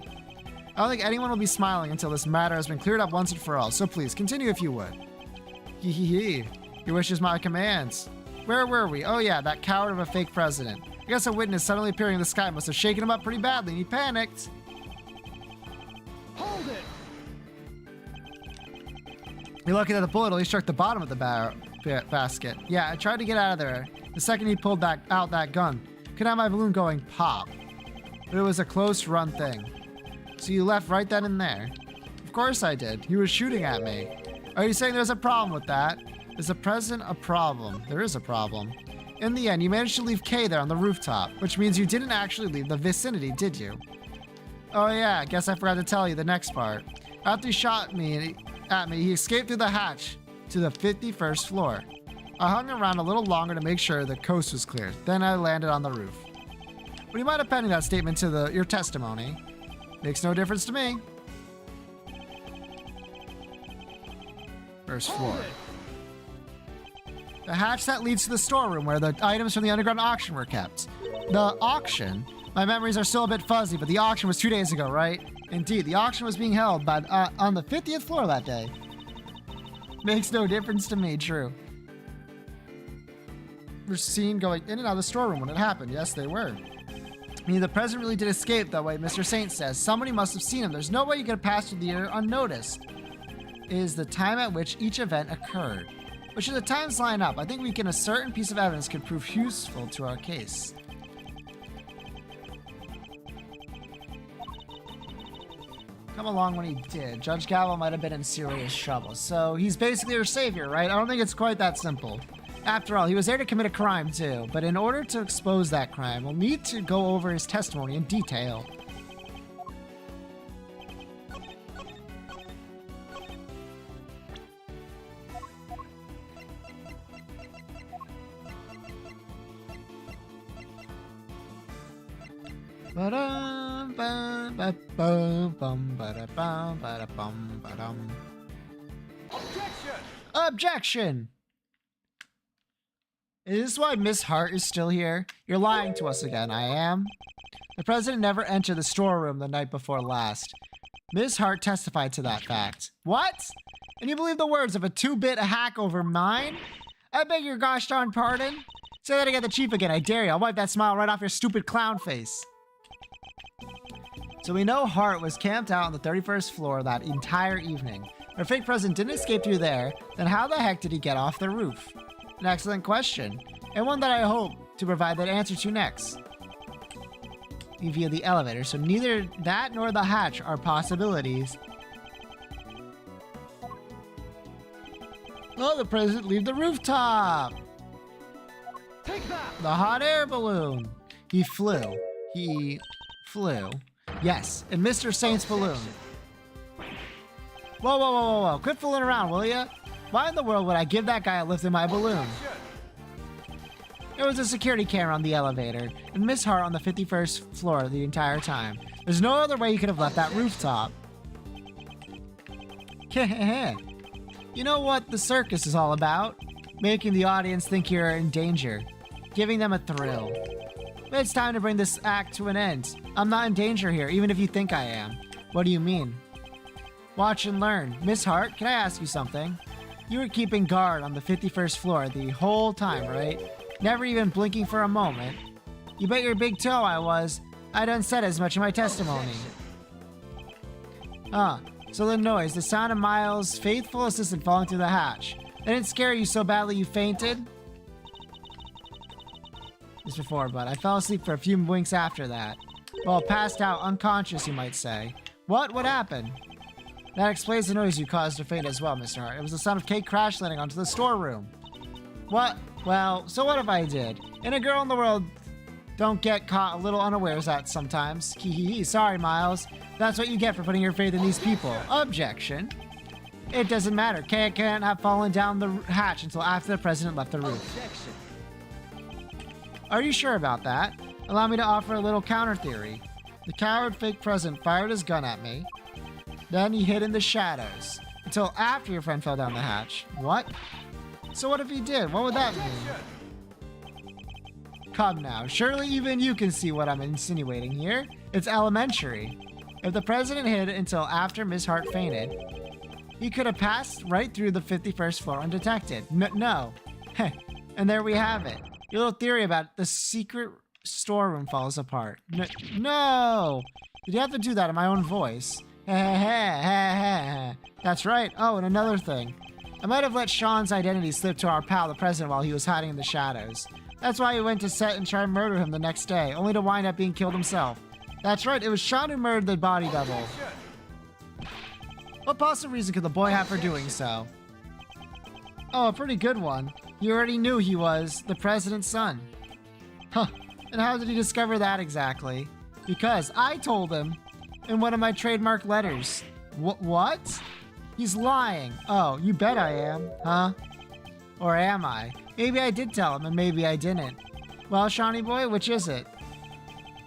don't think anyone will be smiling until this matter has been cleared up once and for all, so please continue if you would. Hee hee hee. Your wish is my commands. Where were we? Oh yeah, that coward of a fake president. I guess a witness suddenly appearing in the sky must have shaken him up pretty badly and he panicked. Hold it! You're lucky that the bullet only struck the bottom of the basket. Yeah, I tried to get out of there the second he pulled out that gun. Could have my balloon going pop. But it was a close run thing. So you left right then and there? Of course I did. He was shooting at me. Are you saying there's a problem with that? Is the president a problem? There is a problem. In the end, you managed to leave Kay there on the rooftop, which means you didn't actually leave the vicinity, did you? Oh yeah, guess I forgot to tell you the next part. After he shot at me, he escaped through the hatch to the 51st floor. I hung around a little longer to make sure the coast was clear. Then I landed on the roof. Would you mind appending that statement to your testimony? Makes no difference to me. First floor. The hatch that leads to the storeroom where the items from the underground auction were kept. The auction? My memories are still a bit fuzzy, but the auction was 2 days ago, right? Indeed, the auction was being held on the 50th floor that day. Makes no difference to me, true. We're seen going in and out of the storeroom when it happened. Yes, they were. I mean, the president really did escape that way, Mr. Saint says. Somebody must have seen him. There's no way you could have passed through the air unnoticed. Is the time at which each event occurred. But should the times line up, I think we can a certain piece of evidence could prove useful to our case. Come along when he did. Judge Gallo might have been in serious trouble. So he's basically your savior, right? I don't think it's quite that simple. After all, he was there to commit a crime too, but in order to expose that crime, we'll need to go over his testimony in detail. Objection! Objection! Is this why Miss Hart is still here? You're lying to us again. I am. The president never entered the storeroom the night before last. Miss Hart testified to that fact. What? And you believe the words of a 2-bit hack over mine? I beg your gosh darn pardon? Say that again, the chief again. I dare you. I'll wipe that smile right off your stupid clown face. So we know Hart was camped out on the 31st floor that entire evening. Our fake president didn't escape through there, then how the heck did he get off the roof? An excellent question, and one that I hope to provide that answer to next. Via the elevator, so neither that nor the hatch are possibilities. Oh, the president leave the rooftop! Take that! The hot air balloon! He flew. Yes, in Mr. Saint's balloon. Whoa. Quit fooling around, will ya? Why in the world would I give that guy a lift in my balloon? There was a security camera on the elevator, and Miss Hart on the 51st floor the entire time. There's no other way you could have left that rooftop. You know what the circus is all about? Making the audience think you're in danger. Giving them a thrill. But it's time to bring this act to an end. I'm not in danger here, even if you think I am. What do you mean? Watch and learn. Miss Hart, can I ask you something? You were keeping guard on the 51st floor the whole time, right? Never even blinking for a moment. You bet your big toe I was. I done said as much in my testimony. So the noise, the sound of Miles' faithful assistant falling through the hatch. That didn't scare you so badly you fainted? This before, but I fell asleep for a few winks after that. Well, passed out, unconscious, you might say. What happened? That explains the noise you caused to faint as well, Mr. Hart. It was the sound of Kate crash landing onto the storeroom. What? Well, so what if I did? And a girl in the world don't get caught a little unawares at sometimes. Sorry, Miles. That's what you get for putting your faith in these people. Objection. It doesn't matter. Kate can't have fallen down the hatch until after the president left the roof. Objection. Are you sure about that? Allow me to offer a little counter theory. The coward fake president fired his gun at me. Then he hid in the shadows until after your friend fell down the hatch. What? So what if he did? What would that mean? Come now, surely even you can see what I'm insinuating here. It's elementary. If the president hid until after Miss Hart fainted, he could have passed right through the 51st floor undetected. No. And there we have it. Your little theory about the secret storeroom falls apart. No! Did you have to do that in my own voice? That's right. Oh, and another thing. I might have let Sean's identity slip to our pal, the president, while he was hiding in the shadows. That's why he went to set and try to murder him the next day, only to wind up being killed himself. That's right, it was Sean who murdered the body double. What possible reason could the boy have for doing so? Oh, a pretty good one. You already knew he was the president's son. Huh, and how did he discover that exactly? Because I told him in one of my trademark letters. What? He's lying. Oh, you bet I am, huh? Or am I? Maybe I did tell him and maybe I didn't. Well, Shawnee boy, which is it?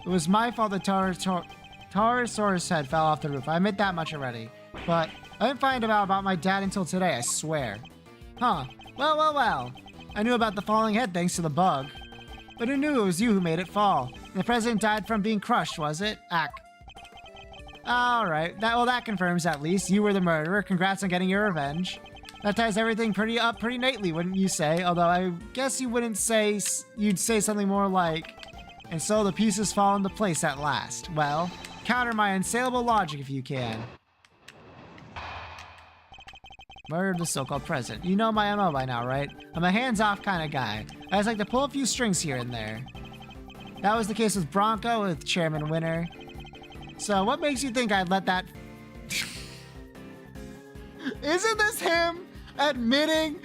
It was my fault the Taurosaurus head fell off the roof. I admit that much already. But I didn't find out about my dad until today, I swear. Huh. Well. I knew about the falling head thanks to the bug. But who knew it was you who made it fall? And the president died from being crushed, was it? Alright, that confirms at least. You were the murderer. Congrats on getting your revenge. That ties everything pretty neatly, wouldn't you say? Although I guess you wouldn't say, you'd say something more like, and so the pieces fall into place at last. Well, counter my unsaleable logic if you can. Murder of the so-called president. You know my MO by now, right? I'm a hands-off kind of guy. I just like to pull a few strings here and there. That was the case with Bronco, with Chairman Winner. So what makes you think I'd let that... Isn't this him admitting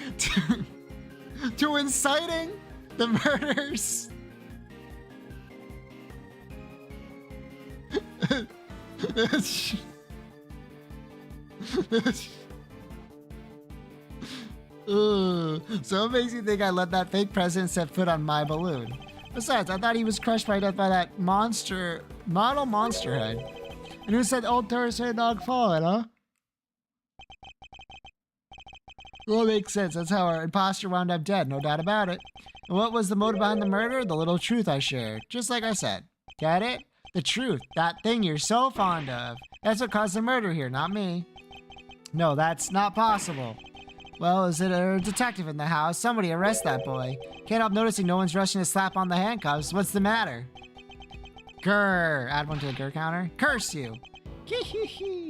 to inciting the murders? So what makes you think I let that fake president set foot on my balloon? Besides, I thought he was crushed by death by that model monster head. And who said old tourist head dog fallen, huh? Well, it makes sense. That's how our imposter wound up dead, no doubt about it. And what was the motive behind the murder? The little truth I shared. Just like I said. Get it? The truth. That thing you're so fond of. That's what caused the murder here, not me. No, that's not possible. Well, is it a detective in the house? Somebody arrest that boy. Can't help noticing no one's rushing to slap on the handcuffs. What's the matter? Grr. Add one to the grr counter. Curse you.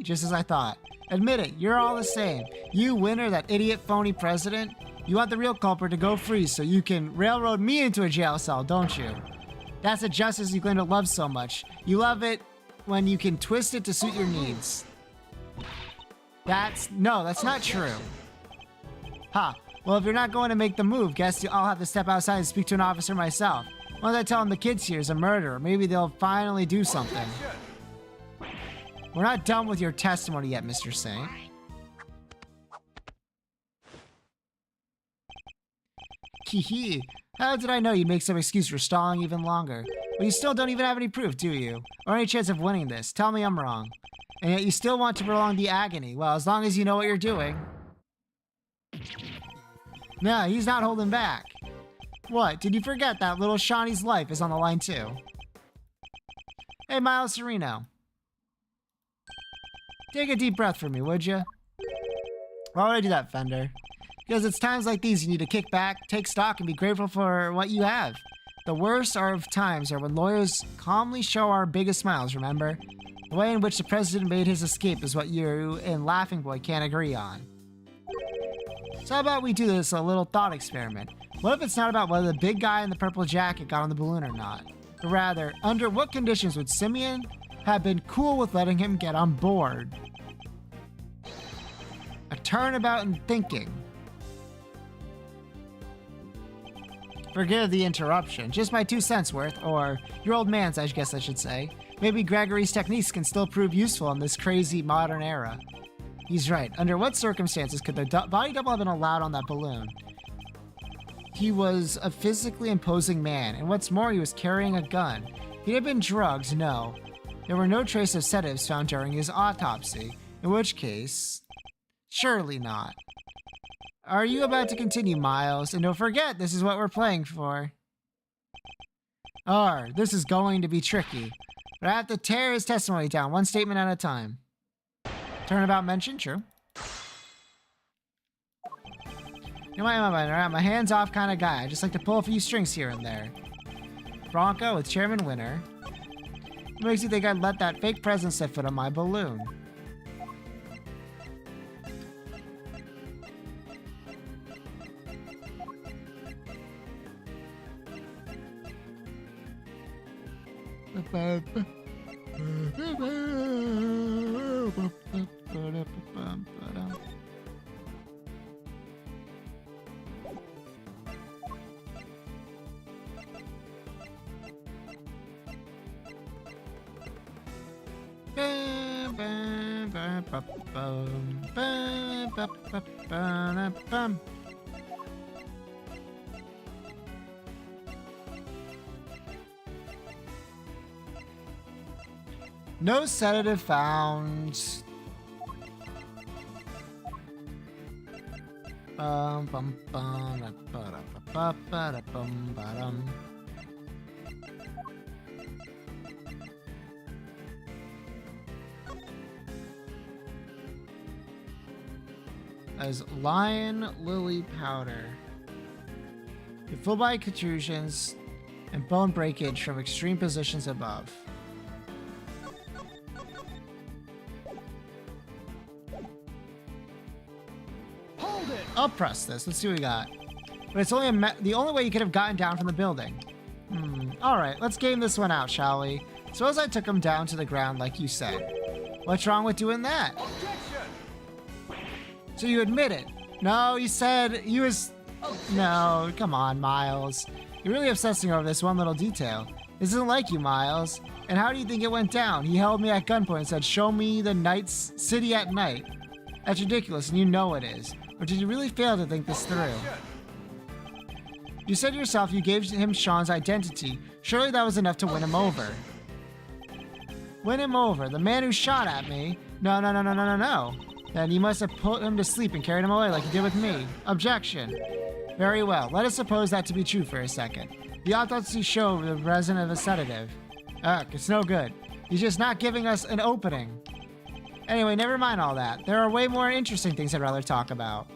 Just as I thought. Admit it, you're all the same. You, Winner, that idiot phony president. You want the real culprit to go free so you can railroad me into a jail cell, don't you? That's the justice you claim to love so much. You love it when you can twist it to suit your needs. That's not true. Ha. Well, if you're not going to make the move, guess I'll have to step outside and speak to an officer myself. Once I tell them the kid's here is a murderer, maybe they'll finally do something. We're not done with your testimony yet, Mr. Saint. Hee. How did I know you'd make some excuse for stalling even longer? But you still don't even have any proof, do you? Or any chance of winning this? Tell me I'm wrong. And yet you still want to prolong the agony. Well, as long as you know what you're doing. No, he's not holding back. What? Did you forget that little Shawnee's life is on the line too? Hey, Miles Sereno. Take a deep breath for me, would you? Why would I do that, Fender? Because it's times like these you need to kick back, take stock, and be grateful for what you have. The worst of times are when lawyers calmly show our biggest smiles, remember? The way in which the president made his escape is what you and Laughing Boy can't agree on. So how about we do this a little thought experiment? What if it's not about whether the big guy in the purple jacket got on the balloon or not? But rather, under what conditions would Simeon have been cool with letting him get on board? A turnabout in thinking. Forgive the interruption. Just my 2 cents worth, or your old man's, I guess I should say. Maybe Gregory's techniques can still prove useful in this crazy modern era. He's right. Under what circumstances could the body double have been allowed on that balloon? He was a physically imposing man, and what's more, he was carrying a gun. He'd have been drugged, no. There were no trace of sedatives found during his autopsy, in which case, surely not. Are you about to continue, Miles? And don't forget, this is what we're playing for. This is going to be tricky. But I have to tear his testimony down, one statement at a time. Turnabout mentioned, true. You know what, I'm a hands-off kind of guy. I just like to pull a few strings here and there. Bronco with Chairman Winner. What makes you think I'd let that fake president set foot on my balloon? No sedative found. as Lion Lily Powder. With full body contusions and bone breakage from extreme positions above. Hold it! I'll press this. Let's see what we got. But it's only the only way you could have gotten down from the building. Alright, let's game this one out, shall we? Suppose I took him down to the ground like you said. What's wrong with doing that? Objection! So you admit it? No, you said you was... No, come on, Miles. You're really obsessing over this one little detail. This isn't like you, Miles. And how do you think it went down? He held me at gunpoint and said, "Show me the night's city at night." That's ridiculous, and you know it is. Or did you really fail to think this through? You said yourself you gave him Sean's identity. Surely that was enough to win him over. Win him over? The man who shot at me? No. Then you must have put him to sleep and carried him away like you did with me. Objection. Very well. Let us suppose that to be true for a second. The autopsy showed the resin of a sedative. Ugh, it's no good. He's just not giving us an opening. Anyway, never mind all that. There are way more interesting things I'd rather talk about.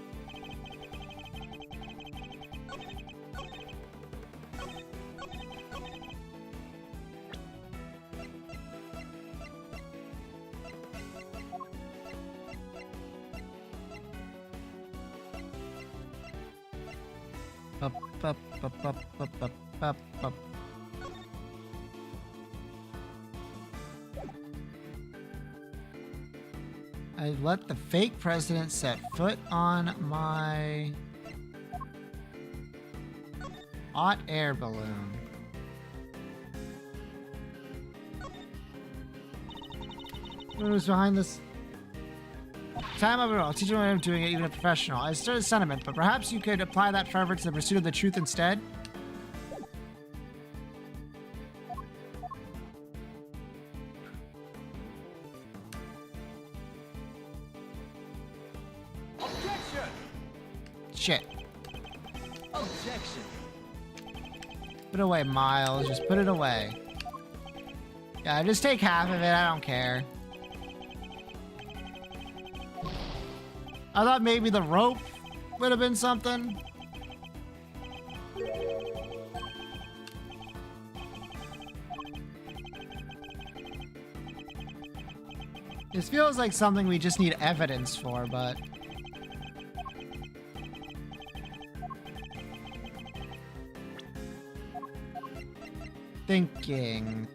I let the fake president set foot on my hot air balloon. Who's behind this? Time over. I'll teach you what I'm doing it, even a professional. I started sentiment, but perhaps you could apply that fervor to the pursuit of the truth instead. Objection! Shit. Objection! Put it away, Miles. Just put it away. Yeah, just take half of it. I don't care. I thought maybe the rope would have been something. This feels like something we just need evidence for, but... Thinking.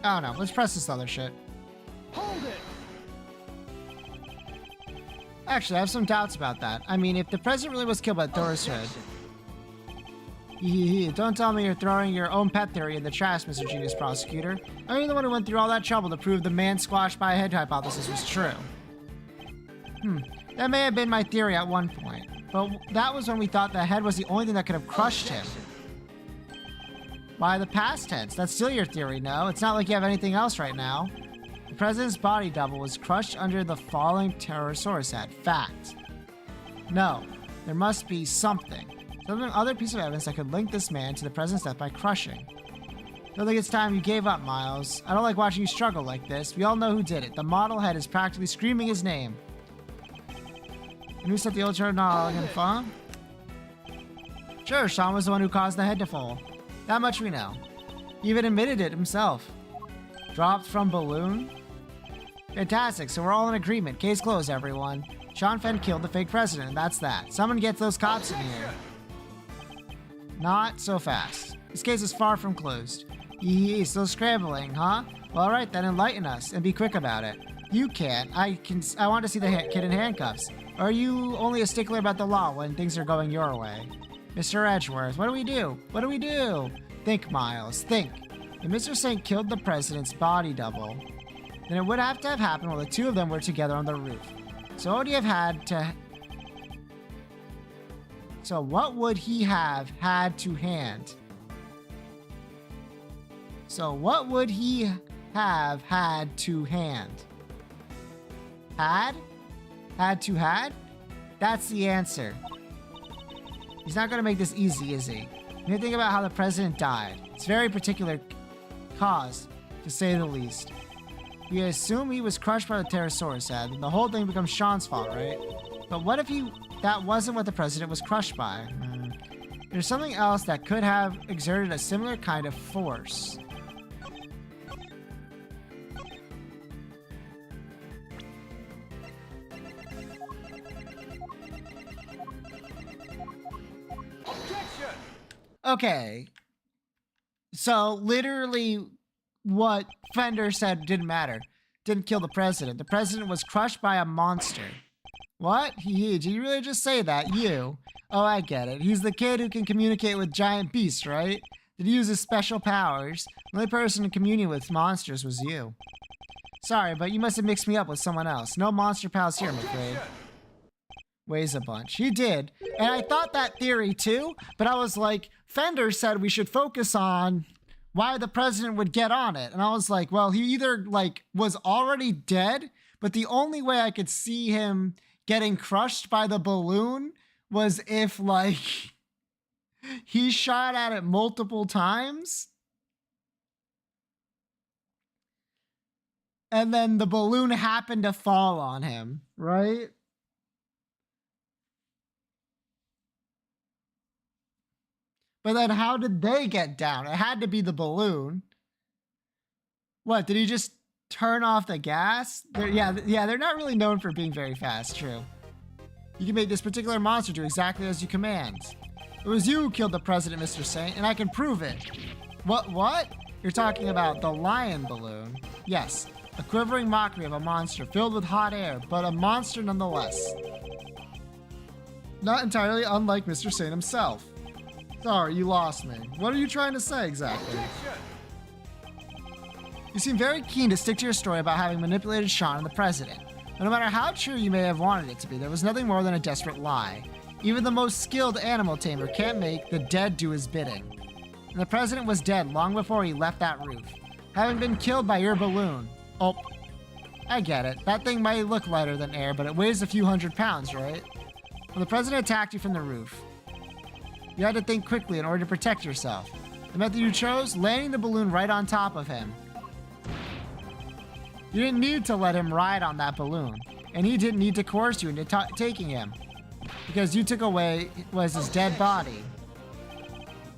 Oh no, let's press this other shit. Hold it! Actually, I have some doubts about that. I mean, if the president really was killed by Thor's hood... Don't tell me you're throwing your own pet theory in the trash, Mr. Genius Prosecutor. I'm the one who went through all that trouble to prove the man squashed by a head hypothesis was true. That may have been my theory at one point, but that was when we thought the head was the only thing that could have crushed him. By the past tense, that's still your theory, no? It's not like you have anything else right now. The president's body double was crushed under the falling Pterosaurus head. Fact. No, there must be something. Some other piece of evidence that could link this man to the president's death by crushing. Don't think it's time you gave up, Miles. I don't like watching you struggle like this. We all know who did it. The model head is practically screaming his name. And who set the old Chernobyl in fun? Sure, Sean was the one who caused the head to fall. That much we know. He even admitted it himself. Dropped from balloon? Fantastic, so we're all in agreement. Case closed, everyone. Sean Fenn killed the fake president, and that's that. Someone gets those cops in here. Not so fast. This case is far from closed. Still scrambling, huh? Well, alright then, enlighten us, and be quick about it. You can't. I want to see the kid in handcuffs. Or are you only a stickler about the law when things are going your way? Mr. Edgeworth, what do we do? What do we do? Think, Miles, think. If Mr. Saint killed the president's body double, then it would have to have happened while the two of them were together on the roof. So what would you have had to... So what would he have had to hand? So what would he have had to hand? Had? Had to had? That's the answer. He's not going to make this easy, is he? You need to think about how the president died. It's a very particular cause, to say the least. We assume he was crushed by the Pterosaurus head, and the whole thing becomes Sean's fault, right? But what if that wasn't what the president was crushed by? There's something else that could have exerted a similar kind of force. Objection! Okay. So literally what Fender said didn't matter. Didn't kill the president. The president was crushed by a monster. What? Did you really just say that? You? Oh, I get it. He's the kid who can communicate with giant beasts, right? That he uses special powers. The only person in communion with monsters was you. Sorry, but you must have mixed me up with someone else. No monster pals here, I'm afraid. Weighs a bunch. He did. And I thought that theory too, but I was like, Fender said we should focus on why the president would get on it. And I was like, well, he either like was already dead, but the only way I could see him getting crushed by the balloon was if like he shot at it multiple times. And then the balloon happened to fall on him, right? But then how did they get down? It had to be the balloon. What, did he just turn off the gas? Yeah, they're not really known for being very fast, true. You can make this particular monster do exactly as you command. It was you who killed the president, Mr. Saint, and I can prove it. What? You're talking about the lion balloon. Yes, a quivering mockery of a monster filled with hot air, but a monster nonetheless. Not entirely unlike Mr. Saint himself. Sorry, you lost me. What are you trying to say exactly? You seem very keen to stick to your story about having manipulated Sean and the president. But no matter how true you may have wanted it to be, there was nothing more than a desperate lie. Even the most skilled animal tamer can't make the dead do his bidding. And the president was dead long before he left that roof, having been killed by your balloon. Oh, I get it. That thing might look lighter than air, but it weighs a few 100 pounds, right? When the president attacked you from the roof, you had to think quickly in order to protect yourself. The method you chose? Landing the balloon right on top of him. You didn't need to let him ride on that balloon, and he didn't need to coerce you into taking him, because you took away was his dead body.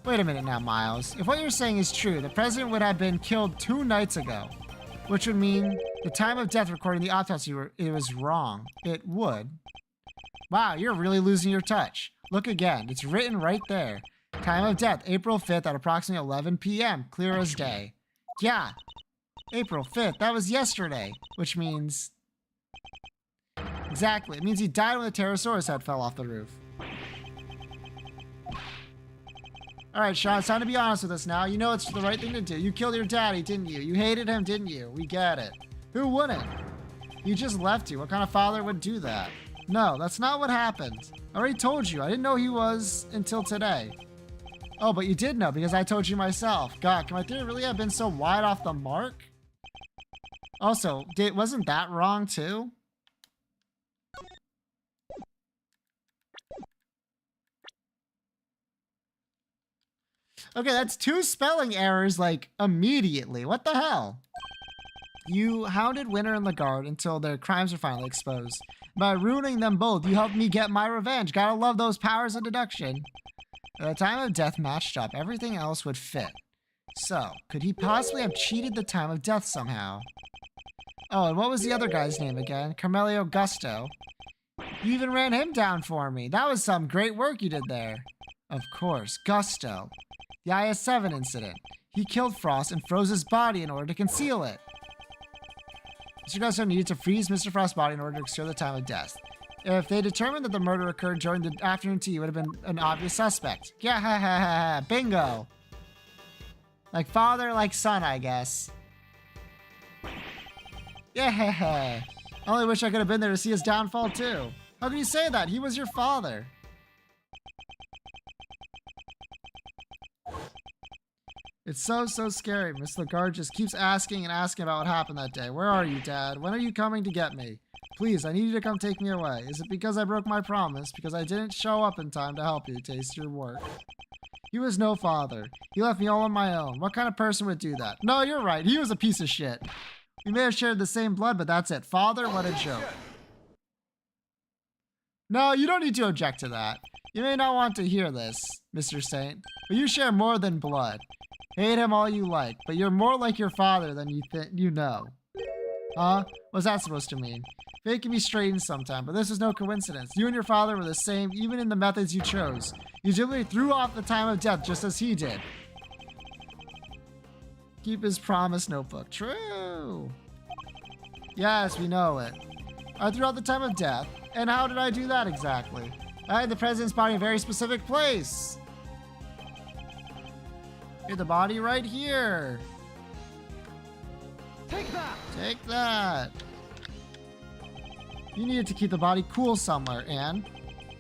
Wait a minute now, Miles. If what you're saying is true, the president would have been killed 2 nights ago, which would mean the time of death recording the autopsy it was wrong. It would. Wow, you're really losing your touch. Look again. It's written right there. Time of death, April 5th at approximately 11 p.m. Clear as day. Yeah. April 5th. That was yesterday. Which means... Exactly. It means he died when the Pterosaurus head fell off the roof. Alright, Sean, it's time to be honest with us now. You know it's the right thing to do. You killed your daddy, didn't you? You hated him, didn't you? We get it. Who wouldn't? You just left you. What kind of father would do that? No, that's not what happened. I already told you. I didn't know he was until today. Oh, but you did know because I told you myself. God, can my theory really have been so wide off the mark? Also, wasn't that wrong too? Okay, that's 2 spelling errors, like, immediately. What the hell? You hounded Winter and Lagarde until their crimes were finally exposed. By ruining them both, you helped me get my revenge. Gotta love those powers of deduction. At the time of death matched up, everything else would fit. So, could he possibly have cheated the time of death somehow? Oh, and what was the other guy's name again? Carmelio Gusto. You even ran him down for me. That was some great work you did there. Of course, Gusto. The IS-7 incident. He killed Frost and froze his body in order to conceal it. Mr. Gusto needed to freeze Mr. Frost's body in order to secure the time of death. If they determined that the murder occurred during the afternoon tea, it would have been an obvious suspect. Yeah, ha ha ha ha, bingo. Like father, like son, I guess. Yeah, I only wish I could have been there to see his downfall too. How can you say that? He was your father. It's so scary. Miss Lagarde just keeps asking and asking about what happened that day. Where are you, Dad? When are you coming to get me? Please, I need you to come take me away. Is it because I broke my promise? Because I didn't show up in time to help you taste your work? He was no father. He left me all on my own. What kind of person would do that? No, you're right. He was a piece of shit. We may have shared the same blood, but that's it. Father, what a joke. No, you don't need to object to that. You may not want to hear this, Mr. Saint, but you share more than blood. Hate him all you like, but you're more like your father than you know. Huh? What's that supposed to mean? Fate can be straightened sometime, but this is no coincidence. You and your father were the same, even in the methods you chose. You deliberately threw off the time of death just as he did. Keep his promise notebook. True. Yes, we know it. I threw out the time of death. And how did I do that exactly? I had the president's body in a very specific place. Here, the body right here. Take that! Take that. You needed to keep the body cool somewhere, Anne.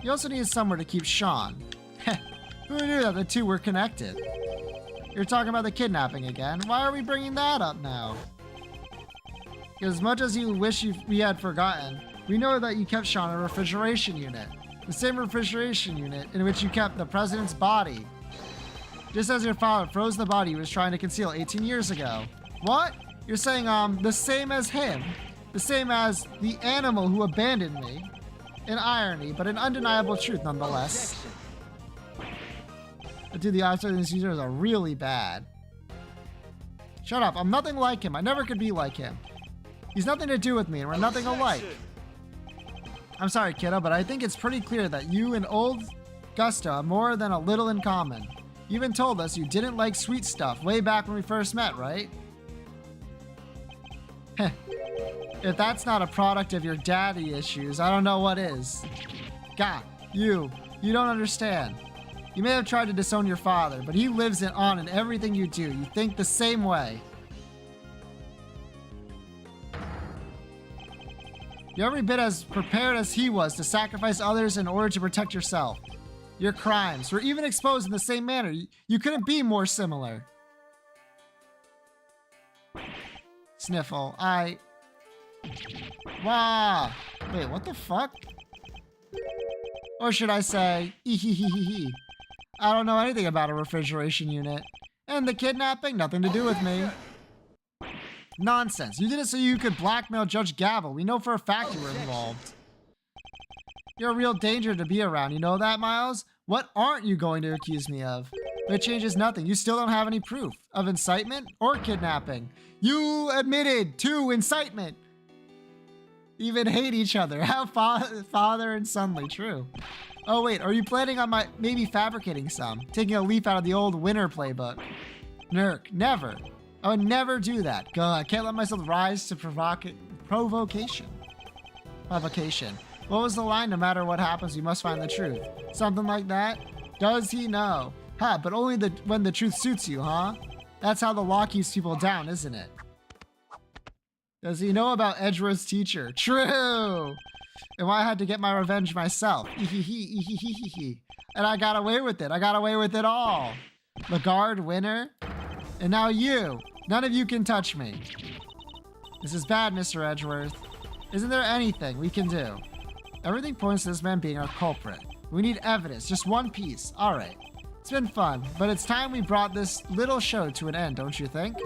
You also needed somewhere to keep Sean. Who knew that the two were connected? You're talking about the kidnapping again. Why are we bringing that up now? Because as much as you wish we had forgotten, we know that you kept Sean in a refrigeration unit. The same refrigeration unit in which you kept the president's body. Just as your father froze the body he was trying to conceal 18 years ago. What? You're saying, the same as him? The same as the animal who abandoned me? An irony, but an undeniable truth nonetheless. But dude, the odds of these users are really bad. Shut up, I'm nothing like him. I never could be like him. He's nothing to do with me, and we're nothing alike. I'm sorry, kiddo, but I think it's pretty clear that you and old Gusto have more than a little in common. You even told us you didn't like sweet stuff way back when we first met, right? Heh. If that's not a product of your daddy issues, I don't know what is. God, you don't understand. You may have tried to disown your father, but he lives on in everything you do. You think the same way. You're every bit as prepared as he was to sacrifice others in order to protect yourself. Your crimes were even exposed in the same manner. You couldn't be more similar. Sniffle. Wow. Wait, what the fuck? Or should I say, ehehehe. I don't know anything about a refrigeration unit. And the kidnapping, nothing to do with me. Nonsense. You did it so you could blackmail Judge Gavel. We know for a fact you were involved. You're a real danger to be around. You know that, Miles? What aren't you going to accuse me of? But it changes nothing. You still don't have any proof of incitement or kidnapping. You admitted to incitement. Even hate each other. How father and sonly. True. Oh wait, are you planning on maybe fabricating some? Taking a leaf out of the old winter playbook? Nurk, never. I would never do that. God, I can't let myself rise to provocation. What was the line? No matter what happens, we must find the truth. Something like that? Does he know? Huh, but only when the truth suits you, huh? That's how the law keeps people down, isn't it? Does he know about Edgeworth's teacher? True! And why I had to get my revenge myself. And I got away with it. I got away with it all. Lagarde, winner. And now you. None of you can touch me. This is bad, Mr. Edgeworth. Isn't there anything we can do? Everything points to this man being our culprit. We need evidence, just one piece. All right. It's been fun, but it's time we brought this little show to an end, don't you think?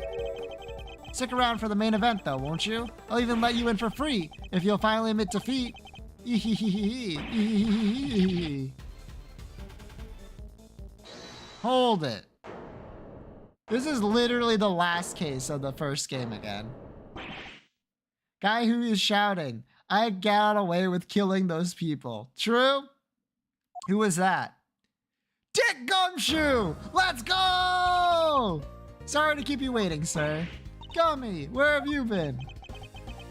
Stick around for the main event, though, won't you? I'll even let you in for free if you'll finally admit defeat. Hold it. This is literally the last case of the first game again. Guy who is shouting, I got away with killing those people. True? Who was that? Dick Gumshoe! Let's go! Sorry to keep you waiting, sir. Gummy, where have you been?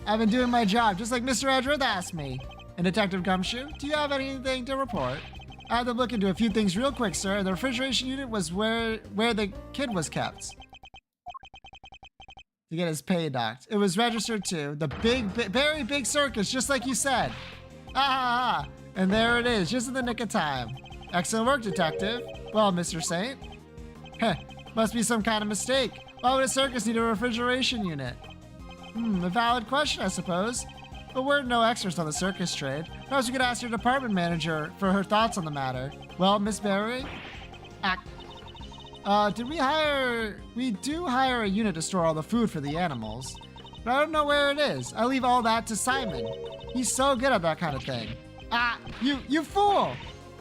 I've been doing my job, just like Mr. Edgeworth asked me. And Detective Gumshoe, do you have anything to report? I had to look into a few things real quick, sir. The refrigeration unit was where the kid was kept. To get his pay docked. It was registered to the very big circus, just like you said. And there it is, just in the nick of time. Excellent work, Detective. Well, Mr. Saint. Must be some kind of mistake. Why would a circus need a refrigeration unit? A valid question, I suppose. But we're no experts on the circus trade. Perhaps you could ask your department manager for her thoughts on the matter. Well, Miss Berry? We do hire a unit to store all the food for the animals. But I don't know where it is. I leave all that to Simon. He's so good at that kind of thing. You fool!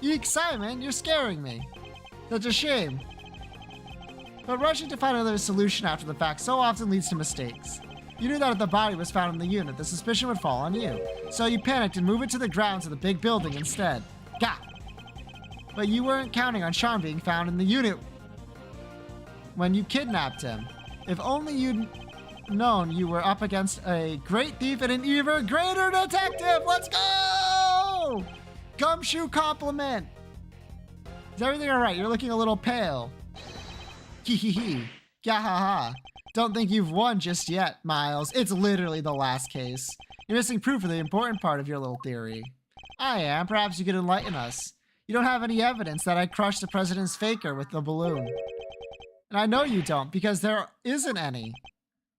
Eek, Simon, you're scaring me. That's a shame. But rushing to find another solution after the fact so often leads to mistakes. You knew that if the body was found in the unit, the suspicion would fall on you. So you panicked and moved it to the grounds of the big building instead. Gah! But you weren't counting on Sean being found in the unit when you kidnapped him. If only you'd known you were up against a great thief and an even greater detective! Let's go! Gumshoe compliment! Is everything alright? You're looking a little pale. Hee hee hee. Gahaha. Don't think you've won just yet, Miles. It's literally the last case. You're missing proof of the important part of your little theory. I am. Perhaps you could enlighten us. You don't have any evidence that I crushed the president's faker with the balloon. And I know you don't, because there isn't any.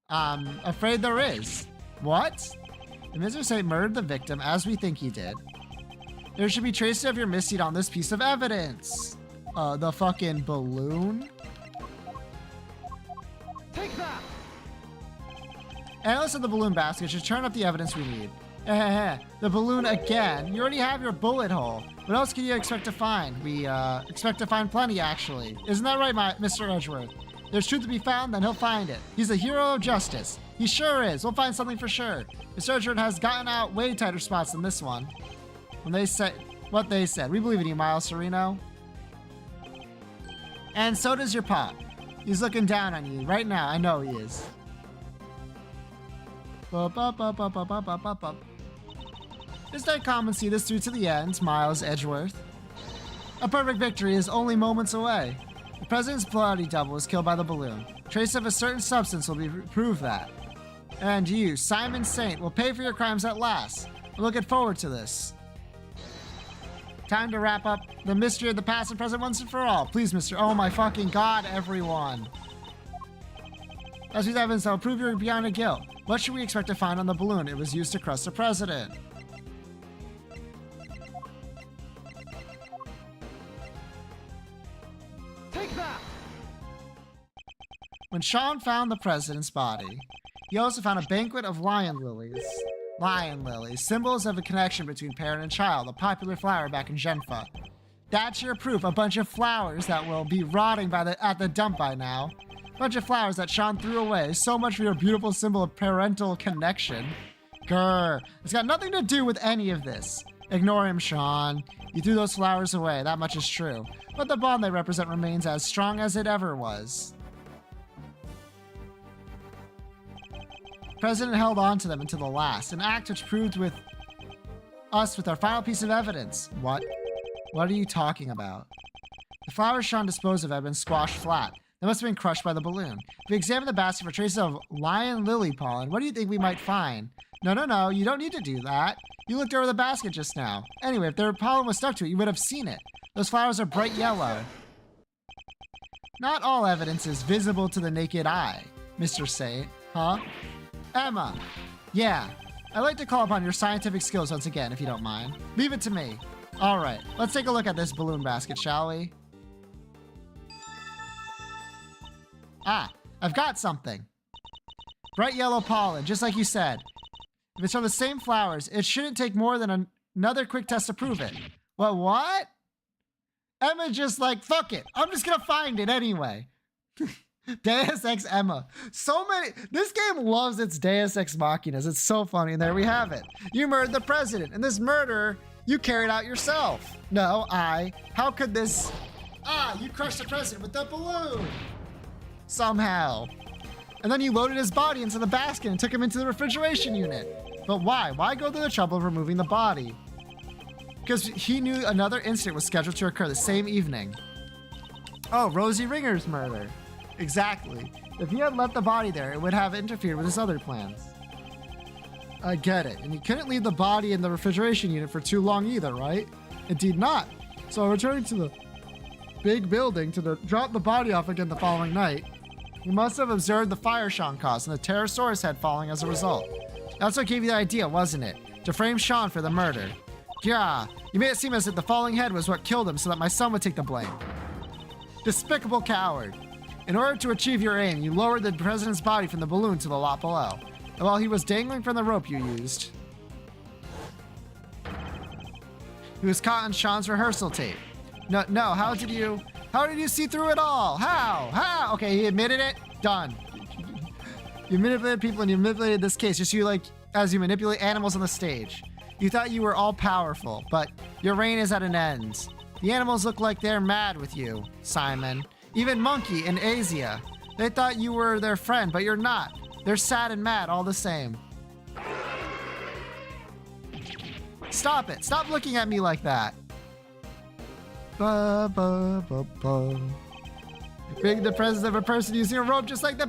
I'm afraid there is. What? If Mr. Saint murdered the victim, as we think he did, there should be traces of your misdeed on this piece of evidence. The fucking balloon? Take that! Analysts of the balloon basket should turn up the evidence we need. The balloon again? You already have your bullet hole. What else can you expect to find? We expect to find plenty, actually. Isn't that right, Mr. Edgeworth? There's truth to be found, then he'll find it. He's a hero of justice. He sure is. We'll find something for sure. Mr. Edgeworth has gotten out way tighter spots than this one. When they say what they said. We believe in you, Miles Sereno. And so does your pop. He's looking down on you right now. I know he is. Just stay calm and see this through to the end, Miles Edgeworth. A perfect victory is only moments away. The president's bloody double was killed by the balloon. Trace of a certain substance will prove that. And you, Simon Saint, will pay for your crimes at last. We're looking forward to this. Time to wrap up the mystery of the past and present once and for all. Please, Mr. Oh my fucking God, everyone. As with evidence that will prove you're beyond a guilt. What should we expect to find on the balloon? It was used to crush the president. Take that! When Sean found the president's body, he also found a banquet of lion lilies. Lion lilies, symbols of a connection between parent and child, a popular flower back in Genfa. That's your proof, a bunch of flowers that will be rotting at the dump by now. A bunch of flowers that Sean threw away. So much for your beautiful symbol of parental connection. Grr, it's got nothing to do with any of this. Ignore him, Sean. You threw those flowers away, that much is true. But the bond they represent remains as strong as it ever was. The president held on to them until the last, an act which proved with us with our final piece of evidence. What? What are you talking about? The flowers Sean disposed of had been squashed flat. They must have been crushed by the balloon. If we examine the basket for traces of lion lily pollen, what do you think we might find? No, you don't need to do that. You looked over the basket just now. Anyway, if their pollen was stuck to it, you would have seen it. Those flowers are bright yellow. Not all evidence is visible to the naked eye, Mr. Saint, huh? Emma. Yeah, I'd like to call upon your scientific skills once again, if you don't mind. Leave it to me. All right, let's take a look at this balloon basket, shall we? I've got something. Bright yellow pollen, just like you said. If it's from the same flowers, it shouldn't take more than another quick test to prove it. What? Emma just like, fuck it. I'm just gonna find it anyway. Deus Ex Emma. This game loves its Deus Ex Machinas. It's so funny. And there we have it. You murdered the president. And this murder, you carried out yourself. No, how could this? You crushed the president with the balloon. Somehow. And then you loaded his body into the basket and took him into the refrigeration unit. But why? Why go through the trouble of removing the body? Because he knew another incident was scheduled to occur the same evening. Oh, Rosie Ringer's murder. Exactly. If he had left the body there, it would have interfered with his other plans. I get it. And he couldn't leave the body in the refrigeration unit for too long either, right? Indeed not. So returning to the big building to drop the body off again the following night. You must have observed the fire Sean caused and the Pterosaurus head falling as a result. That's what gave you the idea, wasn't it? To frame Sean for the murder. Yeah, you made it seem as if the falling head was what killed him so that my son would take the blame. Despicable coward. In order to achieve your aim, you lowered the president's body from the balloon to the lot below. And while he was dangling from the rope you used, he was caught on Sean's rehearsal tape. No, how did you see through it all? How? Okay, he admitted it. Done. You manipulated people and you manipulated this case just as you manipulate animals on the stage. You thought you were all powerful, but your reign is at an end. The animals look like they're mad with you, Simon. Even Monkey and Asia. They thought you were their friend, but you're not. They're sad and mad all the same. Stop it. Stop looking at me like that. Big the presence of a person using a rope just like the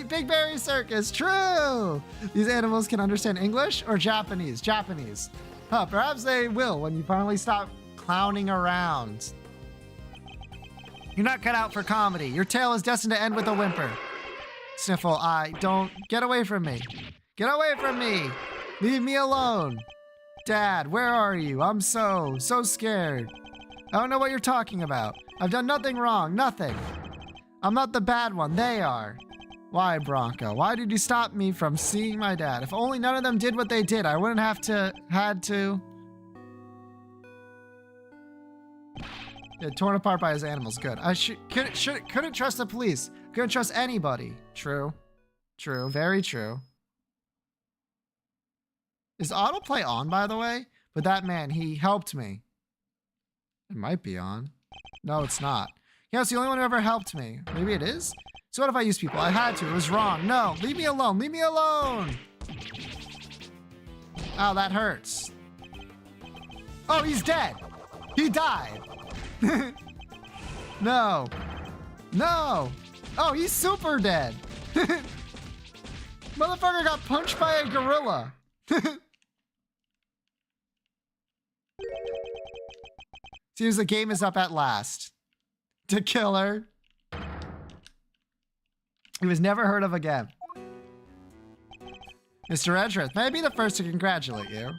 Big Berry Circus. True! These animals can understand English or Japanese? Japanese. Huh, perhaps they will when you finally stop clowning around. You're not cut out for comedy. Your tale is destined to end with a whimper. Sniffle, don't. Get away from me. Get away from me. Leave me alone. Dad, where are you? I'm so scared. I don't know what you're talking about. I've done nothing wrong. Nothing. I'm not the bad one. They are. Why, Bronco? Why did you stop me from seeing my dad? If only none of them did what they did, I wouldn't had to. Yeah, torn apart by his animals. Good. I couldn't trust the police. Couldn't trust anybody. True. True. Very true. Is autoplay on, by the way? But that man, he helped me. It might be on. No, it's not. Yeah, it's the only one who ever helped me. Maybe it is? So what if I use people? I had to. It was wrong. No, leave me alone. Leave me alone. Ow, that hurts. Oh, he's dead. He died. No. No. Oh, he's super dead. Motherfucker got punched by a gorilla. Seems the game is up at last. To Killer. He was never heard of again. Mr. Edgeworth, may I be the first to congratulate you?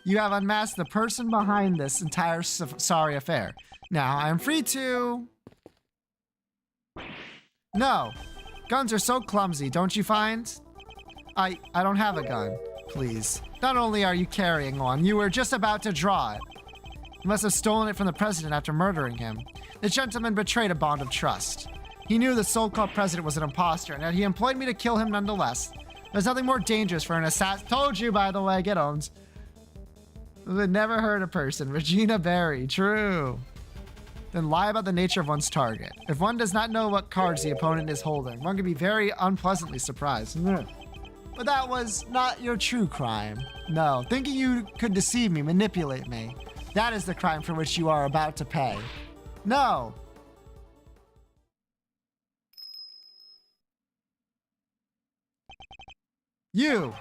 You have unmasked the person behind this entire sorry affair. Now, I am free to... No. Guns are so clumsy, don't you find? I don't have a gun. Please. Not only are you carrying one, you were just about to draw it. You must have stolen it from the president after murdering him. The gentleman betrayed a bond of trust. He knew the so-called president was an imposter, and that he employed me to kill him nonetheless. There's nothing more dangerous for an assassin. Told you, by the way, get owned. Never heard a person. Regina Berry, true. Then lie about the nature of one's target. If one does not know what cards the opponent is holding, one can be very unpleasantly surprised. But that was not your true crime. No, thinking you could deceive me, manipulate me. That is the crime for which you are about to pay. No. You.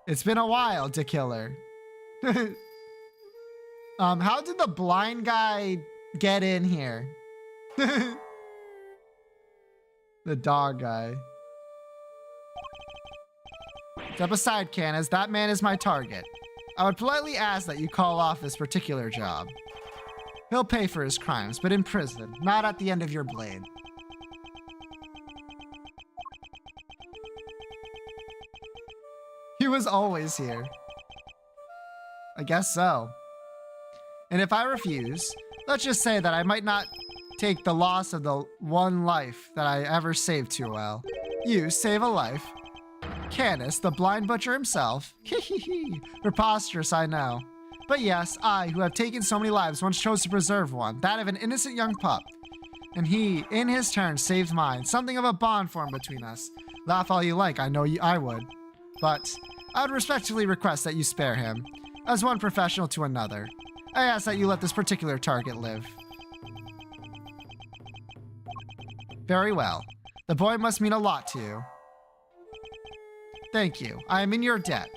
It's been a while, to Killer. How did the blind guy get in here? The dog guy. Step aside, Canis. That man is my target. I would politely ask that you call off this particular job. He'll pay for his crimes, but in prison, not at the end of your blade. He was always here. I guess so. And if I refuse, let's just say that I might not take the loss of the one life that I ever saved too well. You save a life. Canis, the blind butcher himself. Preposterous, I know. But yes, I, who have taken so many lives, once chose to preserve one, that of an innocent young pup. And he, in his turn, saved mine. Something of a bond formed between us. Laugh all you like, I know I would. But I would respectfully request that you spare him. As one professional to another, I ask that you let this particular target live. Very well. The boy must mean a lot to you. Thank you. I am in your debt.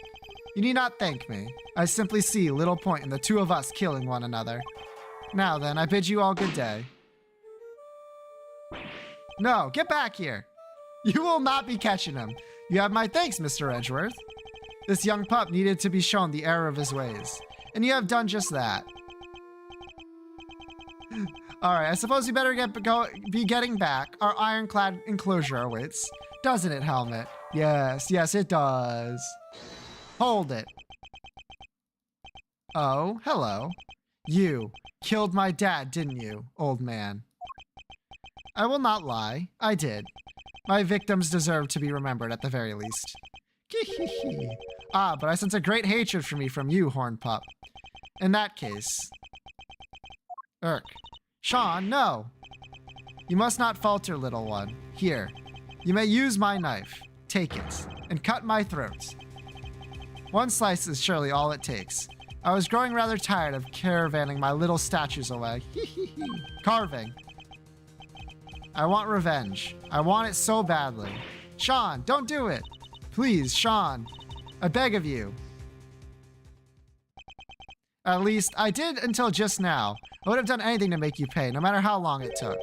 You need not thank me. I simply see little point in the two of us killing one another. Now then, I bid you all good day. No, get back here. You will not be catching him. You have my thanks, Mr. Edgeworth. This young pup needed to be shown the error of his ways, and you have done just that. All right, I suppose you better be getting back. Our ironclad enclosure awaits. Doesn't it, Helmet? Yes, yes, it does. Hold it. Oh, hello. You killed my dad, didn't you, old man? I will not lie. I did. My victims deserve to be remembered at the very least. Ah, but I sense a great hatred for me from you, Horn Pup. In that case... Sean, no! You must not falter, little one. Here, you may use my knife. Take it, and cut my throat. One slice is surely all it takes. I was growing rather tired of caravanning my little statues away. Carving. I want revenge. I want it so badly. Sean, don't do it! Please, Sean. I beg of you. At least, I did until just now. I would have done anything to make you pay, no matter how long it took.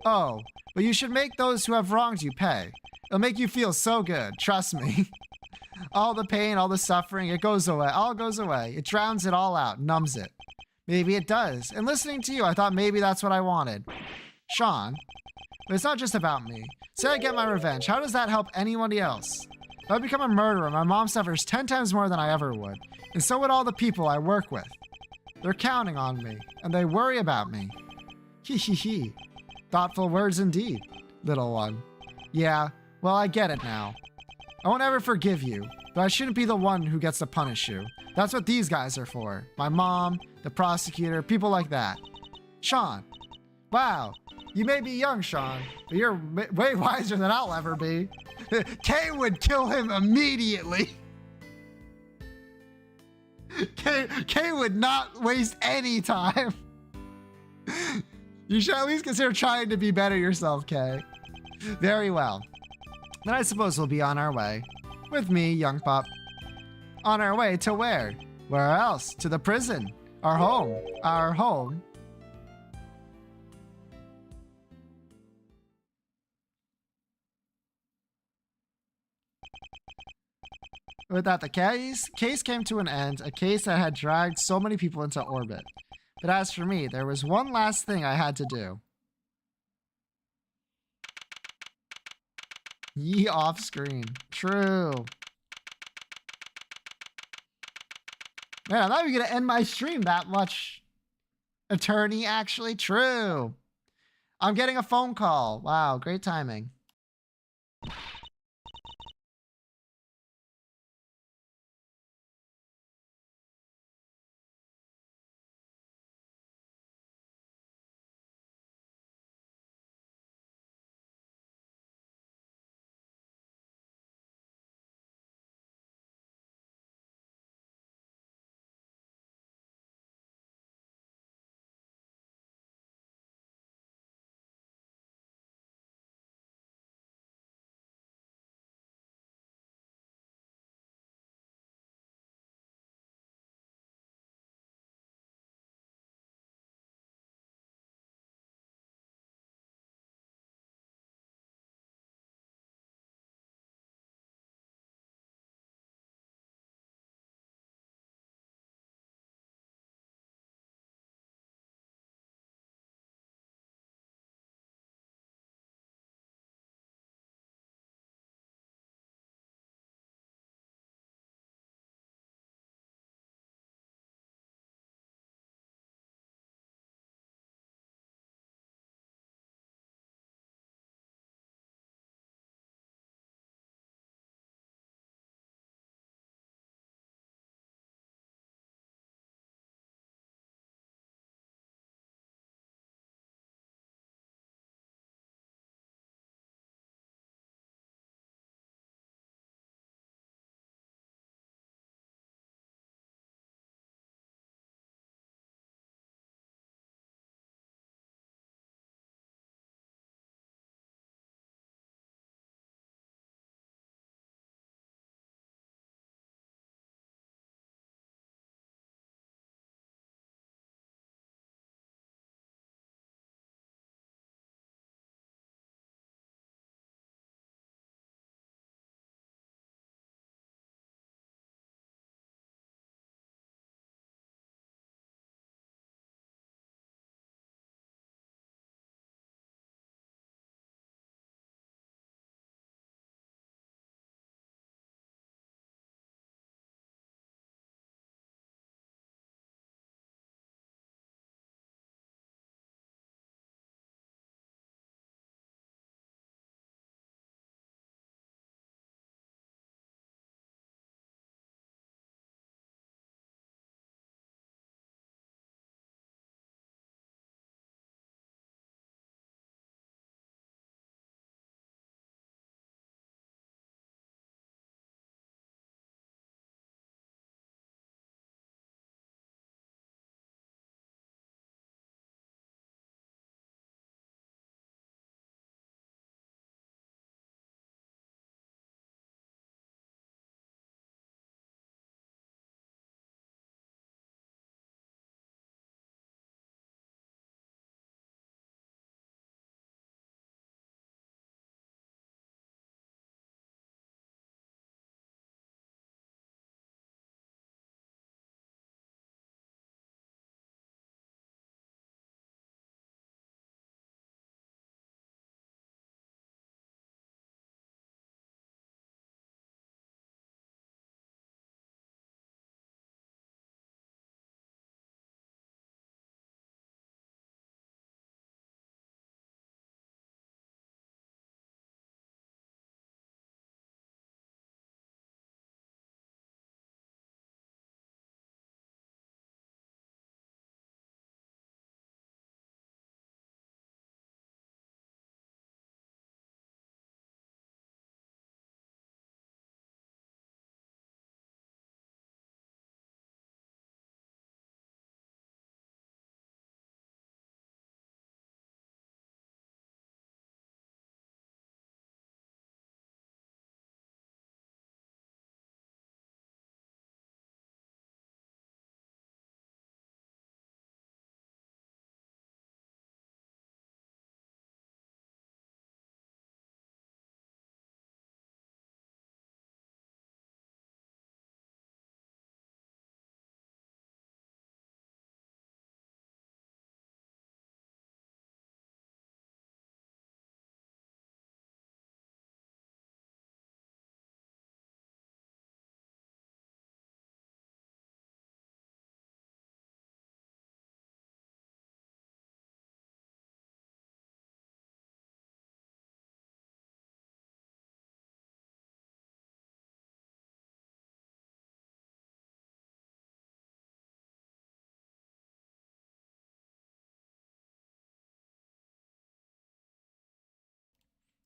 Oh, but you should make those who have wronged you pay. It'll make you feel so good, trust me. All the pain, all the suffering, it goes away, all goes away. It drowns it all out, numbs it. Maybe it does. And listening to you, I thought maybe that's what I wanted. Sean, but it's not just about me. Say I get my revenge, how does that help anybody else? If I become a murderer, my mom suffers 10 times more than I ever would. And so would all the people I work with. They're counting on me, and they worry about me. Hee. Thoughtful words indeed, little one. Yeah, well, I get it now. I won't ever forgive you, but I shouldn't be the one who gets to punish you. That's what these guys are for. My mom, the prosecutor, people like that. Sean. Wow, you may be young, Sean, but you're way wiser than I'll ever be. Kay would kill him immediately. Kay would not waste any time. You should at least consider trying to be better yourself, Kay. Very well. Then I suppose we'll be on our way. With me, young pup. On our way to where? Where else? To the prison. Our home. Our home. With that, the case came to an end, a case that had dragged so many people into orbit. But as for me, there was one last thing I had to do. Ye off screen. True. Man, I'm not even gonna end my stream that much. Attorney, actually. True. I'm getting a phone call. Wow, great timing.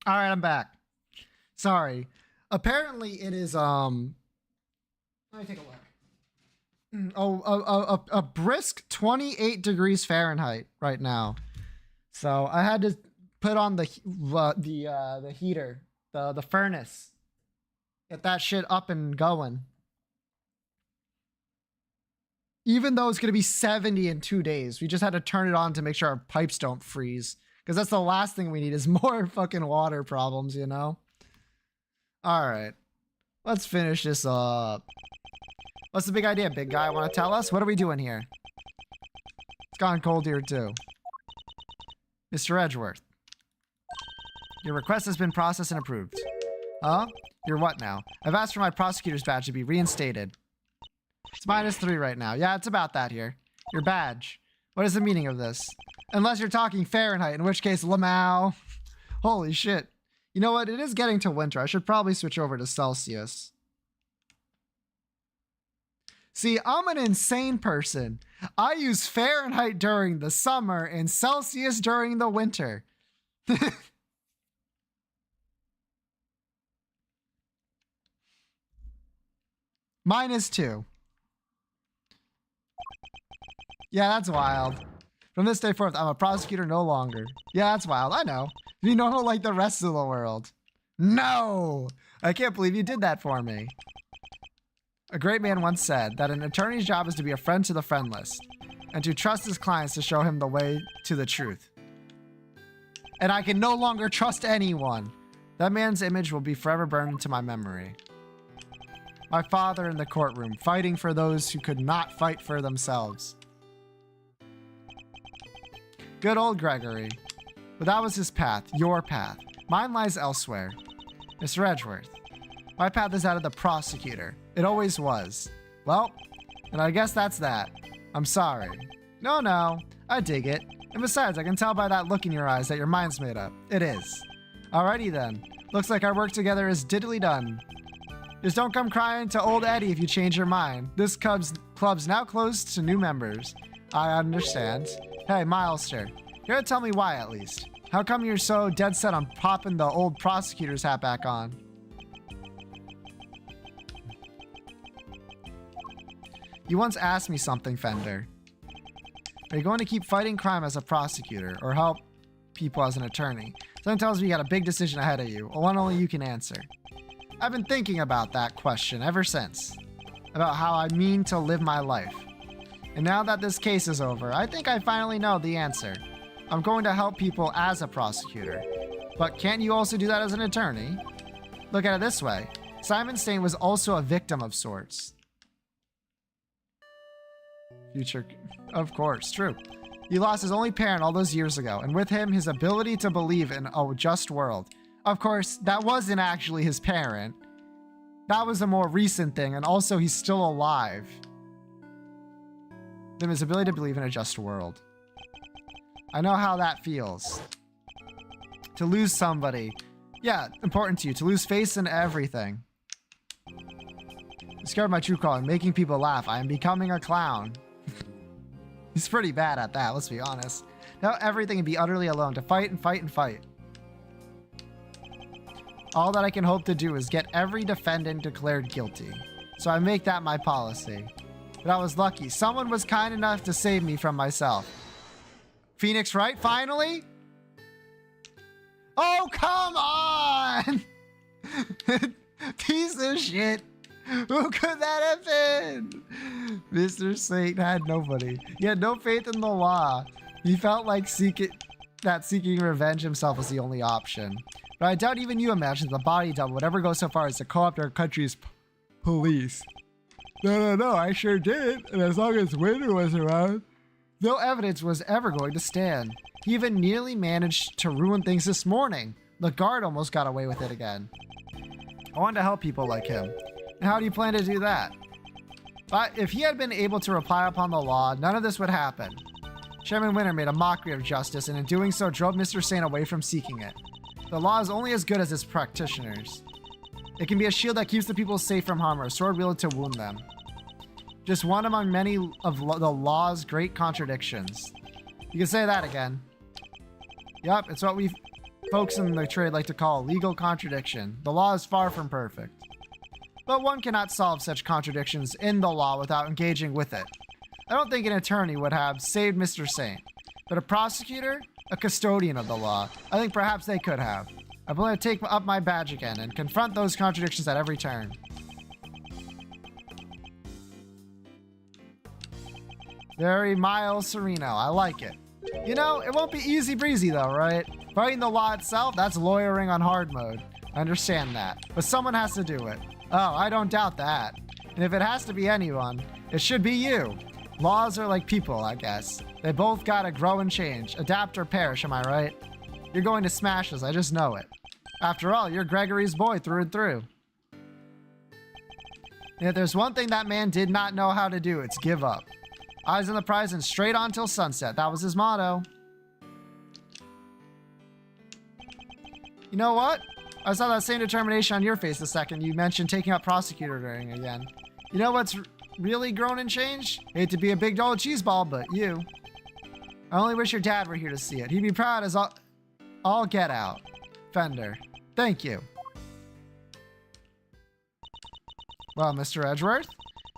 All right, I'm back. Sorry. Apparently it is let me take a look. A brisk 28 degrees Fahrenheit right now. So I had to put on the heater, the furnace. Get that shit up and going. Even though it's going to be 70 in 2 days, we just had to turn it on to make sure our pipes don't freeze. Because that's the last thing we need is more fucking water problems, you know? All right. Let's finish this up. What's the big idea, big guy? Want to tell us? What are we doing here? It's gone cold here, too. Mr. Edgeworth. Your request has been processed and approved. Huh? You're what now? I've asked for my prosecutor's badge to be reinstated. It's -3 right now. Yeah, it's about that here. Your badge. What is the meaning of this? Unless you're talking Fahrenheit, in which case, Lamau. Holy shit. You know what? It is getting to winter. I should probably switch over to Celsius. See, I'm an insane person. I use Fahrenheit during the summer and Celsius during the winter. -2. Yeah, that's wild. From this day forth, I'm a prosecutor no longer. Yeah, that's wild. I know. You know, like the rest of the world. No! I can't believe you did that for me. A great man once said that an attorney's job is to be a friend to the friendless and to trust his clients to show him the way to the truth. And I can no longer trust anyone. That man's image will be forever burned into my memory. My father in the courtroom, fighting for those who could not fight for themselves. Good old Gregory. But that was his path, your path. Mine lies elsewhere. Mr. Edgeworth. My path is that of the prosecutor. It always was. Well, and I guess that's that. I'm sorry. No, I dig it. And besides, I can tell by that look in your eyes that your mind's made up. It is. Alrighty then. Looks like our work together is diddly done. Just don't come crying to old Eddie if you change your mind. This club's now closed to new members. I understand. Hey, Milester, you gotta tell me why at least. How come you're so dead set on popping the old prosecutor's hat back on? You once asked me something, Fender. Are you going to keep fighting crime as a prosecutor or help people as an attorney? Something tells me you got a big decision ahead of you, one only you can answer. I've been thinking about that question ever since, about how I mean to live my life. And now that this case is over, I think I finally know the answer. I'm going to help people as a prosecutor. But can't you also do that as an attorney? Look at it this way. Simon Stain was also a victim of sorts. Future, of course, true. He lost his only parent all those years ago, and with him, his ability to believe in a just world. Of course, that wasn't actually his parent. That was a more recent thing, and also he's still alive. Then his ability to believe in a just world. I know how that feels. To lose somebody. Yeah, important to you. To lose faith in everything. Discovered my true calling, making people laugh. I am becoming a clown. He's pretty bad at that, let's be honest. Now everything and be utterly alone. To fight and fight and fight. All that I can hope to do is get every defendant declared guilty. So I make that my policy. But I was lucky. Someone was kind enough to save me from myself. Phoenix Wright, finally? Oh, come on! Piece of shit. Who could that have been? Mr. Satan had nobody. He had no faith in the law. He felt like seeking revenge himself was the only option. But I doubt even you imagine the body double would ever go so far as to co-opt our country's police. No, I sure did. And as long as Winter was around, no evidence was ever going to stand. He even nearly managed to ruin things this morning. The guard almost got away with it again. I wanted to help people like him. And how do you plan to do that? But if he had been able to rely upon the law, none of this would happen. Chairman Winter made a mockery of justice, and in doing so drove Mr. Sane away from seeking it. The law is only as good as its practitioners. It can be a shield that keeps the people safe from harm or a sword wielded to wound them. Just one among many of the law's great contradictions. You can say that again. Yup, it's what we folks in the trade like to call a legal contradiction. The law is far from perfect. But one cannot solve such contradictions in the law without engaging with it. I don't think an attorney would have saved Mr. Saint, but a prosecutor, a custodian of the law, I think perhaps they could have. I'm going to take up my badge again and confront those contradictions at every turn. Very mild Sereno. I like it. You know, it won't be easy breezy though, right? Fighting the law itself, that's lawyering on hard mode. I understand that. But someone has to do it. Oh, I don't doubt that. And if it has to be anyone, it should be you. Laws are like people, I guess. They both gotta grow and change. Adapt or perish, am I right? You're going to smash this, I just know it. After all, you're Gregory's boy through and through. And if there's one thing that man did not know how to do, it's give up. Eyes on the prize and straight on till sunset. That was his motto. You know what? I saw that same determination on your face the second you mentioned taking up prosecutoring again. You know what's really grown and changed? Hate to be a big old cheeseball, but you. I only wish your dad were here to see it. He'd be proud as all get out. Fender. Thank you. Well, Mr. Edgeworth,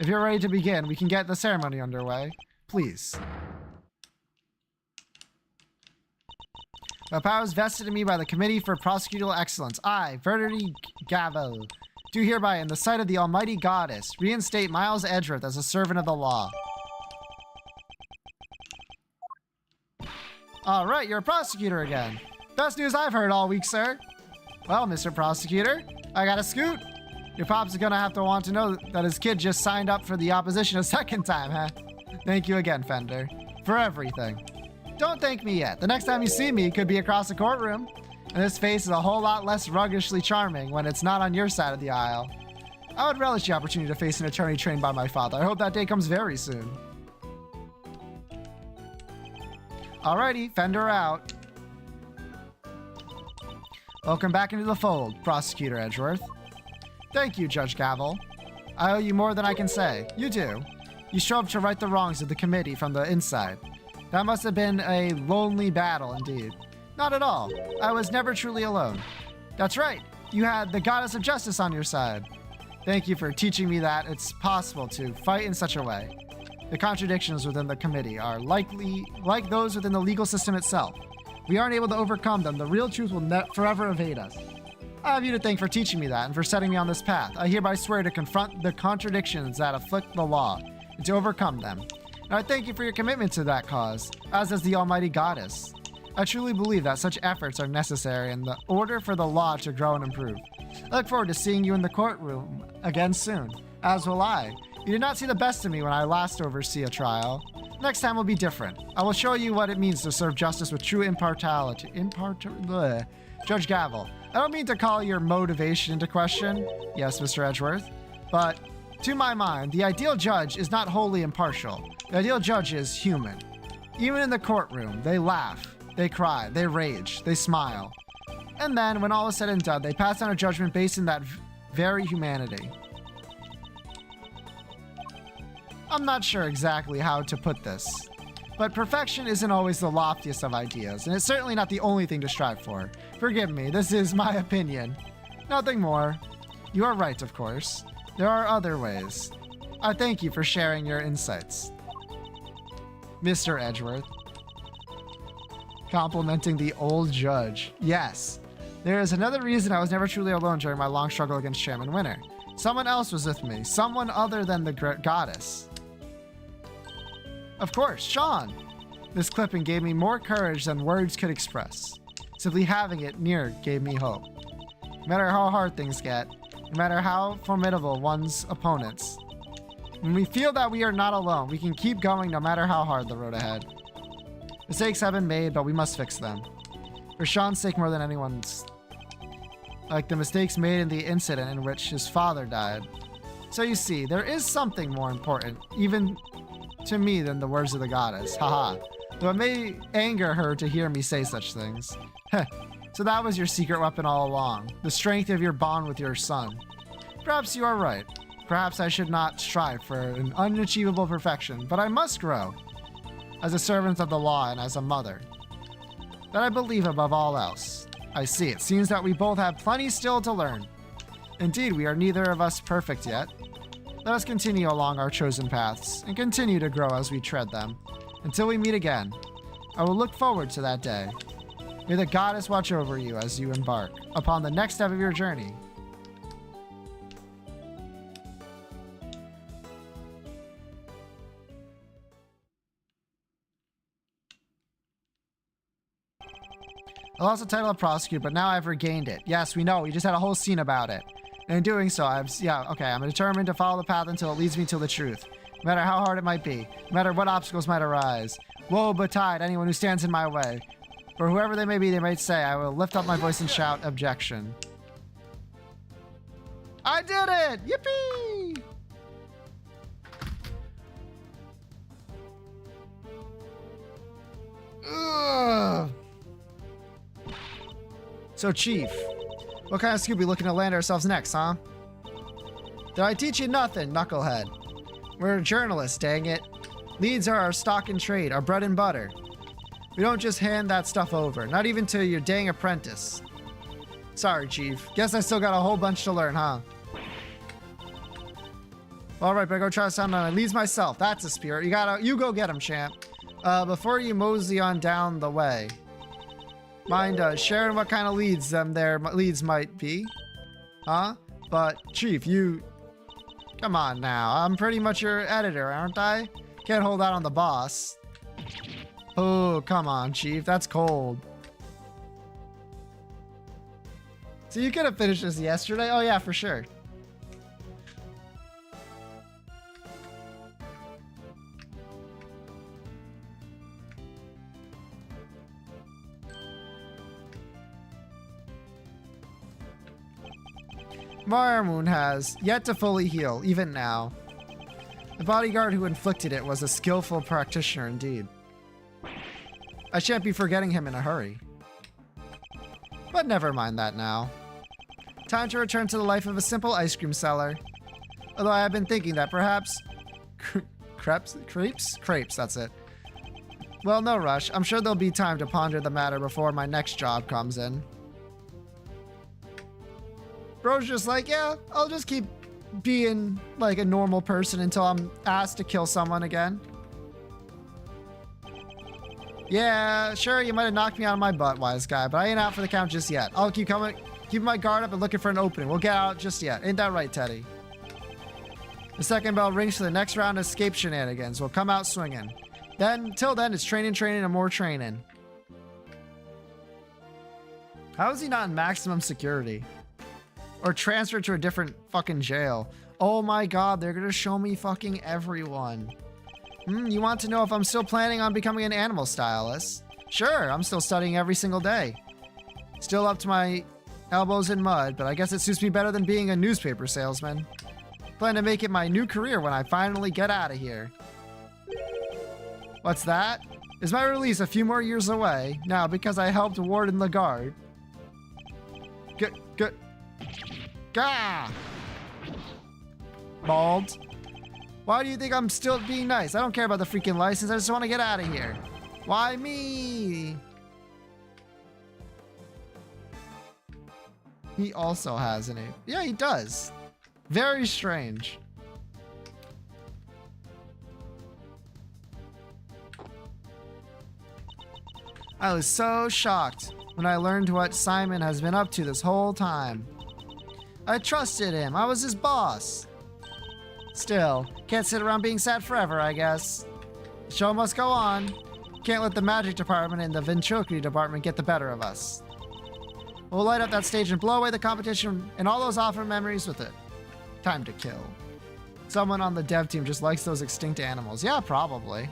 if you're ready to begin, we can get the ceremony underway. Please. The powers vested in me by the Committee for Prosecutorial Excellence, I, Verity Gavel, do hereby, in the sight of the Almighty Goddess, reinstate Miles Edgeworth as a servant of the law. All right, you're a prosecutor again. Best news I've heard all week, sir. Well, Mr. Prosecutor, I got a scoop. Your pops is gonna have to want to know that his kid just signed up for the opposition a second time, huh? Thank you again, Fender, for everything. Don't thank me yet. The next time you see me could be across the courtroom. And this face is a whole lot less ruggishly charming when it's not on your side of the aisle. I would relish the opportunity to face an attorney trained by my father. I hope that day comes very soon. Alrighty, Fender out. Welcome back into the fold, Prosecutor Edgeworth. Thank you, Judge Gavel. I owe you more than I can say. You do. You strove to right the wrongs of the committee from the inside. That must have been a lonely battle indeed. Not at all. I was never truly alone. That's right. You had the Goddess of Justice on your side. Thank you for teaching me that it's possible to fight in such a way. The contradictions within the committee are likely like those within the legal system itself. We aren't able to overcome them. The real truth will forever evade us. I have you to thank for teaching me that and for setting me on this path. I hereby swear to confront the contradictions that afflict the law and to overcome them. And I thank you for your commitment to that cause, as does the Almighty Goddess. I truly believe that such efforts are necessary in the order for the law to grow and improve. I look forward to seeing you in the courtroom again soon, as will I. You did not see the best of me when I last oversee a trial. Next time will be different. I will show you what it means to serve justice with true impartiality. Judge Gavel, I don't mean to call your motivation into question, yes, Mr. Edgeworth, but to my mind, the ideal judge is not wholly impartial. The ideal judge is human. Even in the courtroom, they laugh, they cry, they rage, they smile. And then, when all is said and done, they pass down a judgment based in that very humanity. I'm not sure exactly how to put this, but perfection isn't always the loftiest of ideas, and it's certainly not the only thing to strive for. Forgive me, this is my opinion. Nothing more. You are right, of course. There are other ways. I thank you for sharing your insights. Mr. Edgeworth. Complimenting the old judge. Yes. There is another reason I was never truly alone during my long struggle against Chairman Winter. Someone else was with me. Someone other than the goddess. Of course, Sean. This clipping gave me more courage than words could express. Simply having it near gave me hope. No matter how hard things get, no matter how formidable one's opponents, when we feel that we are not alone, we can keep going no matter how hard the road ahead. Mistakes have been made, but we must fix them. For Sean's sake more than anyone's. Like the mistakes made in the incident in which his father died. So you see, there is something more important, even to me, than the words of the goddess. Haha. Though it may anger her to hear me say such things. Heh. So that was your secret weapon all along. The strength of your bond with your son. Perhaps you are right. Perhaps I should not strive for an unachievable perfection, but I must grow. As a servant of the law and as a mother. That I believe above all else. I see. It seems that we both have plenty still to learn. Indeed, we are neither of us perfect yet. Let us continue along our chosen paths and continue to grow as we tread them. Until we meet again, I will look forward to that day. May the goddess watch over you as you embark upon the next step of your journey. I lost the title of prosecutor, but now I've regained it. Yes, we know. We just had a whole scene about it. And in doing so, I'm determined to follow the path until it leads me to the truth. No matter how hard it might be. No matter what obstacles might arise. Woe betide anyone who stands in my way. For whoever they may be, they might say, I will lift up my voice and shout, objection. I did it! Yippee! Ugh. So, Chief, what kind of scoop we looking to land ourselves next, huh? Did I teach you nothing, knucklehead? We're journalists, dang it. Leads are our stock and trade, our bread and butter. We don't just hand that stuff over, not even to your dang apprentice. Sorry, Chief. Guess I still got a whole bunch to learn, huh? Alright, better go try to sound on my leads myself. That's a spirit. You go get him, champ. Before you mosey on down the way. Mind sharing what kind of leads leads might be? Huh? But, Chief, come on now. I'm pretty much your editor, aren't I? Can't hold out on the boss. Oh, come on, Chief. That's cold. So you could have finished this yesterday? Oh, yeah, for sure. Marmoon has yet to fully heal, even now. The bodyguard who inflicted it was a skillful practitioner indeed. I shan't be forgetting him in a hurry. But never mind that now. Time to return to the life of a simple ice cream seller. Although I have been thinking that perhaps... Crepes, that's it. Well, no rush. I'm sure there'll be time to ponder the matter before my next job comes in. Bro's just like, yeah, I'll just keep being like a normal person until I'm asked to kill someone again. Yeah, sure, you might have knocked me out of my butt, wise guy, but I ain't out for the count just yet. I'll keep keeping my guard up and looking for an opening. We'll get out just yet. Ain't that right, Teddy? The second bell rings for the next round of escape shenanigans. We'll come out swinging. Till then, it's training, and more training. How is he not in maximum security? Or transferred to a different fucking jail? Oh my god, they're gonna show me fucking everyone. You want to know if I'm still planning on becoming an animal stylist? Sure, I'm still studying every single day. Still up to my elbows in mud, but I guess it suits me better than being a newspaper salesman. Plan to make it my new career when I finally get out of here. What's that? Is my release a few more years away now because I helped warden the guard? Good. Gah! Bald. Why do you think I'm still being nice? I don't care about the freaking license. I just want to get out of here. Why me? He also has an ape. Yeah, he does. Very strange. I was so shocked when I learned what Simon has been up to this whole time. I trusted him. I was his boss. Still, can't sit around being sad forever, I guess. The show must go on. Can't let the magic department and the ventriloquy department get the better of us. We'll light up that stage and blow away the competition and all those awful memories with it. Time to kill. Someone on the dev team just likes those extinct animals. Yeah, probably.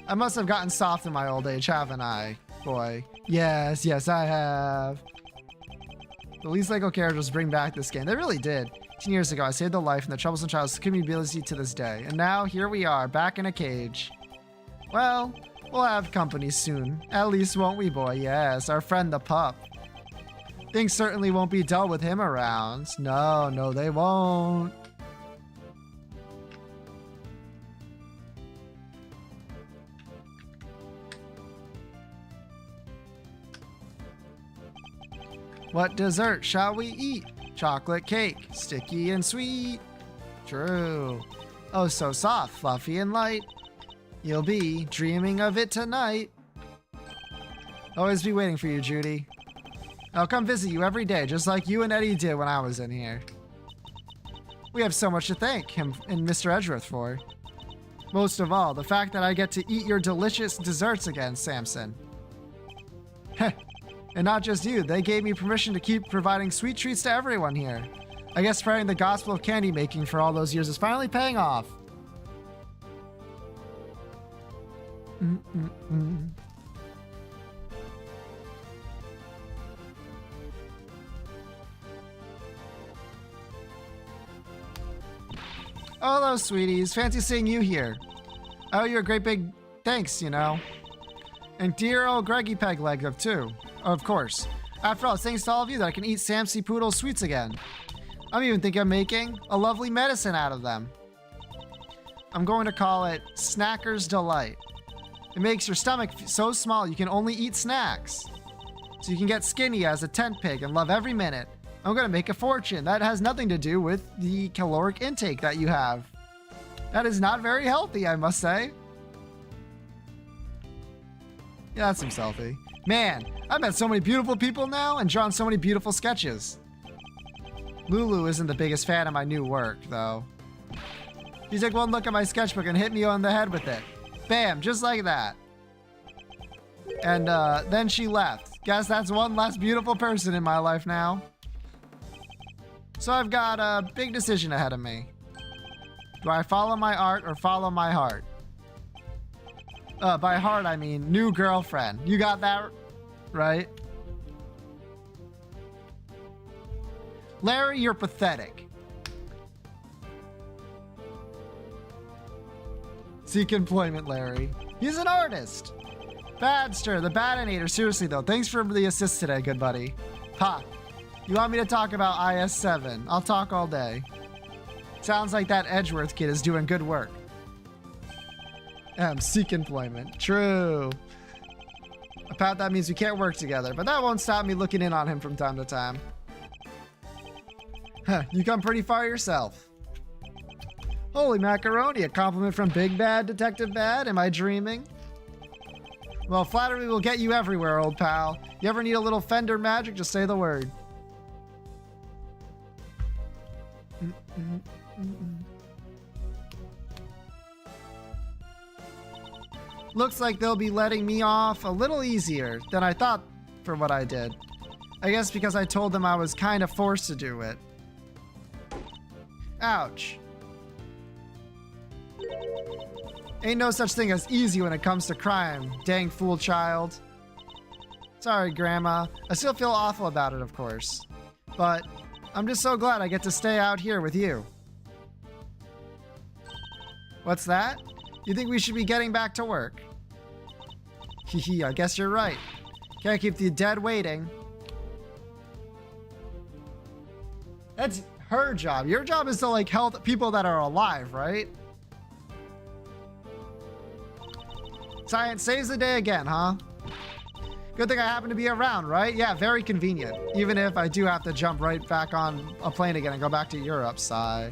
I must have gotten soft in my old age, haven't I, boy? Yes, I have. The least Lego characters bring back this game. They really did. 10 years ago, I saved the life and the troublesome child's community to this day. And now, here we are, back in a cage. Well, we'll have company soon. At least, won't we, boy? Yes, our friend the pup. Things certainly won't be dull with him around. No, they won't. What dessert shall we eat? Chocolate cake, sticky and sweet. True. Oh, so soft, fluffy and light. You'll be dreaming of it tonight. Always be waiting for you, Judy. I'll come visit you every day, just like you and Eddie did when I was in here. We have so much to thank him and Mr. Edgeworth for. Most of all, the fact that I get to eat your delicious desserts again, Samson. Heh. And not just you, they gave me permission to keep providing sweet treats to everyone here. I guess spreading the gospel of candy making for all those years is finally paying off. Oh, hello, sweeties. Fancy seeing you here. I owe you a great big thanks, you know. And dear old Greggy Pegleg too. Of course. After all, it's thanks to all of you that I can eat Samsy Poodle sweets again. I'm even thinking of making a lovely medicine out of them. I'm going to call it Snacker's Delight. It makes your stomach so small you can only eat snacks. So you can get skinny as a tent pig and love every minute. I'm going to make a fortune. That has nothing to do with the caloric intake that you have. That is not very healthy, I must say. Yeah, that's some selfie. Man, I've met so many beautiful people now and drawn so many beautiful sketches. Lulu isn't the biggest fan of my new work, though. She took one look at my sketchbook and hit me on the head with it. Bam, just like that. And then she left. Guess that's one less beautiful person in my life now. So I've got a big decision ahead of me. Do I follow my art or follow my heart? By heart, I mean new girlfriend. You got that right? Larry, you're pathetic. Seek employment, Larry. He's an artist. Badster, the Badinator. Seriously, though, thanks for the assist today, good buddy. Ha. You want me to talk about IS-7? I'll talk all day. Sounds like that Edgeworth kid is doing good work. Seek employment. True. About that means we can't work together, but that won't stop me looking in on him from time to time. Huh, you come pretty far yourself. Holy macaroni, a compliment from Big Bad Detective Bad? Am I dreaming? Well, flattery will get you everywhere, old pal. You ever need a little Fender magic, just say the word. Looks like they'll be letting me off a little easier than I thought for what I did. I guess because I told them I was kind of forced to do it. Ouch. Ain't no such thing as easy when it comes to crime, dang fool child. Sorry, Grandma. I still feel awful about it, of course. But I'm just so glad I get to stay out here with you. What's that? You think we should be getting back to work? Hehe, I guess you're right. Can't keep the dead waiting. That's her job. Your job is to, like, help people that are alive, right? Science saves the day again, huh? Good thing I happen to be around, right? Yeah, very convenient. Even if I do have to jump right back on a plane again and go back to Europe, sigh.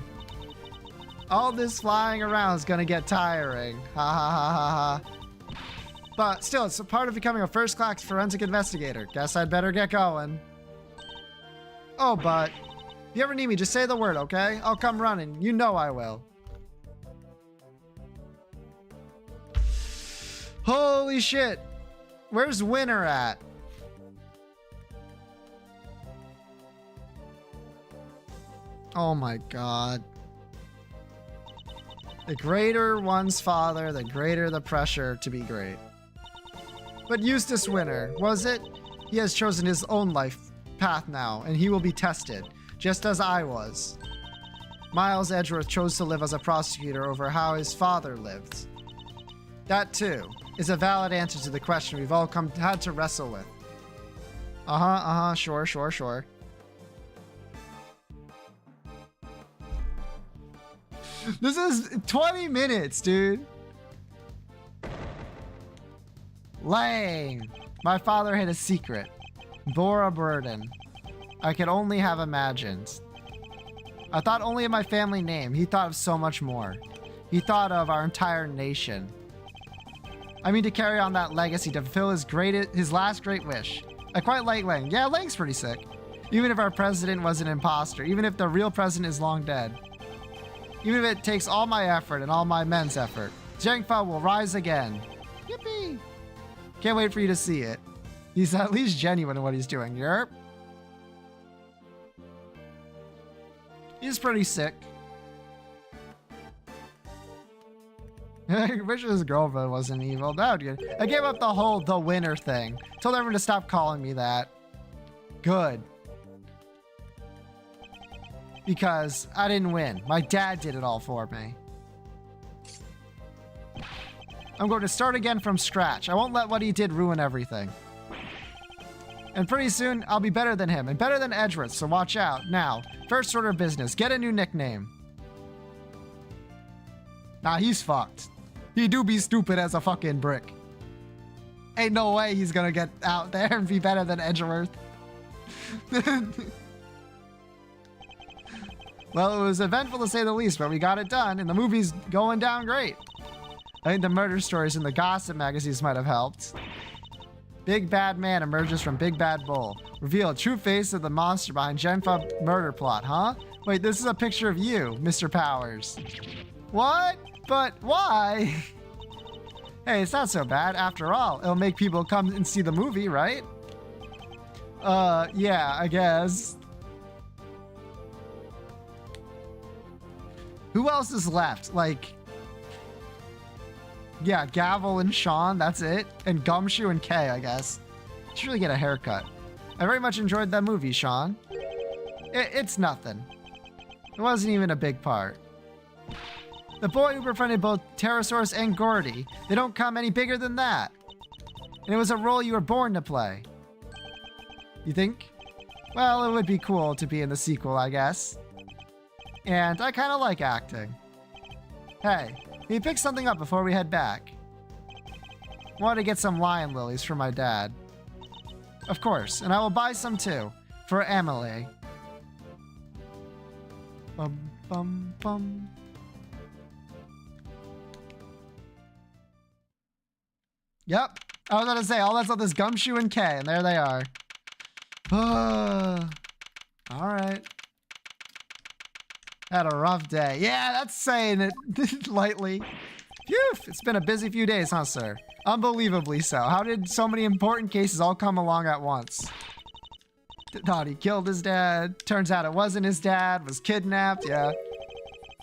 All this flying around is gonna get tiring. Ha ha ha ha ha. But still, it's a part of becoming a first-class forensic investigator. Guess I'd better get going. Oh, but if you ever need me, just say the word, okay? I'll come running. You know I will. Holy shit. Where's Winner at? Oh my god. The greater one's father, the greater the pressure to be great. But Eustace Winner, was it? He has chosen his own life path now, and he will be tested, just as I was. Miles Edgeworth chose to live as a prosecutor over how his father lived. That, too, is a valid answer to the question we've all had to wrestle with. Sure. This is 20 minutes, dude. Lang. My father had a secret. Bore a burden. I could only have imagined. I thought only of my family name. He thought of so much more. He thought of our entire nation. I mean, to carry on that legacy, to fulfill his last great wish. I quite like Lang. Yeah, Lang's pretty sick. Even if our president was an imposter. Even if the real president is long dead. Even if it takes all my effort and all my men's effort. Zhang Fa will rise again. Yippee! Can't wait for you to see it. He's at least genuine in what he's doing. Yerp. He's pretty sick. I wish his girlfriend wasn't evil. That would be good. I gave up the winner thing. Told everyone to stop calling me that. Good. Because I didn't win. My dad did it all for me. I'm going to start again from scratch. I won't let what he did ruin everything. And pretty soon, I'll be better than him and better than Edgeworth, so watch out. Now, first order of business, get a new nickname. Nah, he's fucked. He do be stupid as a fucking brick. Ain't no way he's gonna get out there and be better than Edgeworth. Well, it was eventful to say the least, but we got it done, and the movie's going down great. I think the murder stories in the gossip magazines might have helped. Big bad man emerges from Big Bad Bull. Reveal true face of the monster behind Genfa murder plot, huh? Wait, this is a picture of you, Mr. Powers. What? But why? Hey, it's not so bad. After all, it'll make people come and see the movie, right? Yeah, I guess. Who else is left? Like, yeah, Gavel and Sean, that's it. And Gumshoe and Kay, I guess. Should really get a haircut. I very much enjoyed that movie, Sean. It's nothing. It wasn't even a big part. The boy who befriended both Pterosaurus and Gordy, they don't come any bigger than that. And it was a role you were born to play. You think? Well, it would be cool to be in the sequel, I guess. And I kind of like acting. Hey, can you pick something up before we head back? Wanted to get some lion lilies for my dad. Of course, and I will buy some too, for Emily. Bum, bum, bum. Yep, I was gonna say, all that's on this Gumshoe and Kay, and there they are. Alright. Had a rough day. Yeah, that's saying it lightly. Phew, it's been a busy few days, huh, sir? Unbelievably so. How did so many important cases all come along at once? Thought he killed his dad. Turns out it wasn't his dad. Was kidnapped. Yeah.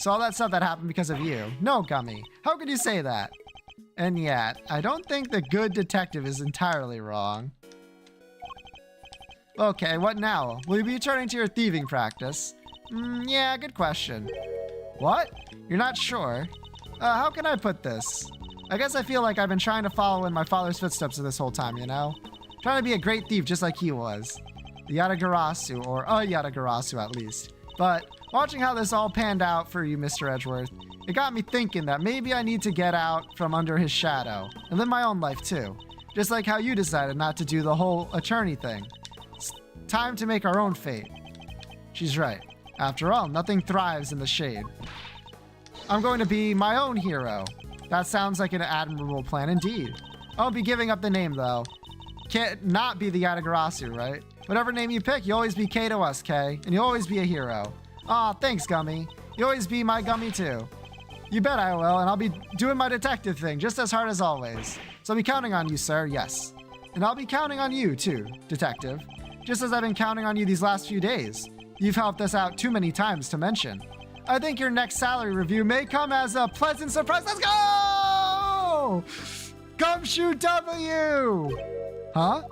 So all that stuff that happened because of you. No, Gummy. How could you say that? And yet, I don't think the good detective is entirely wrong. Okay, what now? Will you be returning to your thieving practice? Yeah, good question. What? You're not sure? How can I put this? I guess I feel like I've been trying to follow in my father's footsteps this whole time, you know? Trying to be a great thief just like he was. The Yatagarasu, or a Yatagarasu at least. But watching how this all panned out for you, Mr. Edgeworth, it got me thinking that maybe I need to get out from under his shadow and live my own life too. Just like how you decided not to do the whole attorney thing. It's time to make our own fate. She's right. After all, nothing thrives in the shade. I'm going to be my own hero. That sounds like an admirable plan indeed. I won't be giving up the name though. Can't not be the Yatagarasu, right? Whatever name you pick, you always be K to us, Kay. And you'll always be a hero. Aw, thanks, Gummy. You always be my Gummy too. You bet I will, and I'll be doing my detective thing just as hard as always. So I'll be counting on you, sir, yes. And I'll be counting on you too, detective. Just as I've been counting on you these last few days. You've helped us out too many times to mention. I think your next salary review may come as a pleasant surprise. Let's go! Gumshoe W! Huh?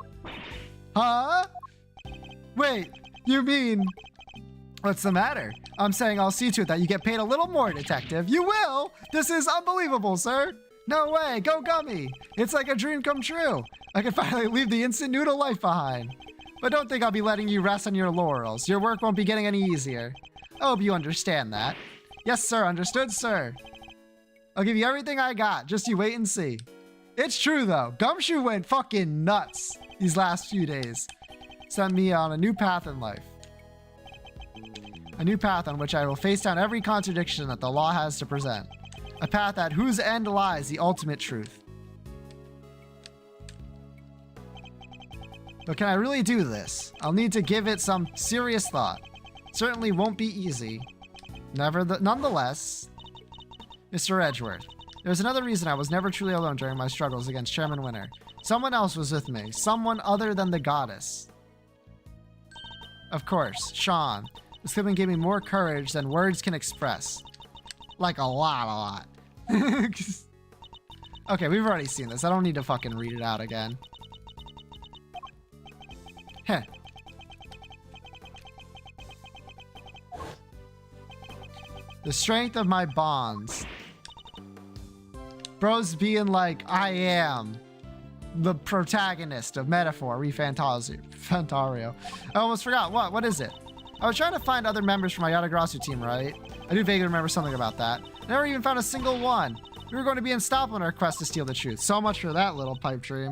Huh? Wait, you mean... What's the matter? I'm saying I'll see to it that you get paid a little more, detective. You will? This is unbelievable, sir. No way, go Gummy. It's like a dream come true. I can finally leave the instant noodle life behind. But don't think I'll be letting you rest on your laurels. Your work won't be getting any easier. I hope you understand that. Yes, sir. Understood, sir. I'll give you everything I got. Just you wait and see. It's true, though. Gumshoe went fucking nuts these last few days. Sent me on a new path in life. A new path on which I will face down every contradiction that the law has to present. A path at whose end lies the ultimate truth. But can I really do this? I'll need to give it some serious thought. Certainly won't be easy. Nonetheless, Mr. Edgeworth, there's another reason I was never truly alone during my struggles against Chairman Winter. Someone else was with me. Someone other than the goddess. Of course, Sean. This clipping gave me more courage than words can express. Like a lot. Okay, we've already seen this. I don't need to fucking read it out again. Heh. The strength of my bonds. Bros being like, I am the protagonist of Metaphor Fantario. I almost forgot. What is it? I was trying to find other members for my Yatagrasu team, right? I do vaguely remember something about that. I never even found a single one. We were going to be unstoppable in our quest to steal the truth. So much for that little pipe dream.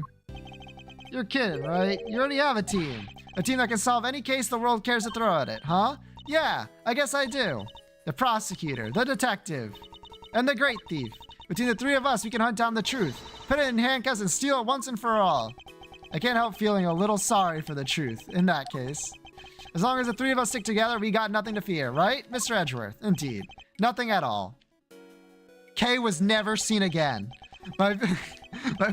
You're kidding, right? You already have a team. A team that can solve any case the world cares to throw at it, huh? Yeah, I guess I do. The prosecutor, the detective, and the great thief. Between the three of us, we can hunt down the truth, put it in handcuffs, and steal it once and for all. I can't help feeling a little sorry for the truth, in that case. As long as the three of us stick together, we got nothing to fear, right, Mr. Edgeworth? Indeed. Nothing at all. Kay was never seen again. My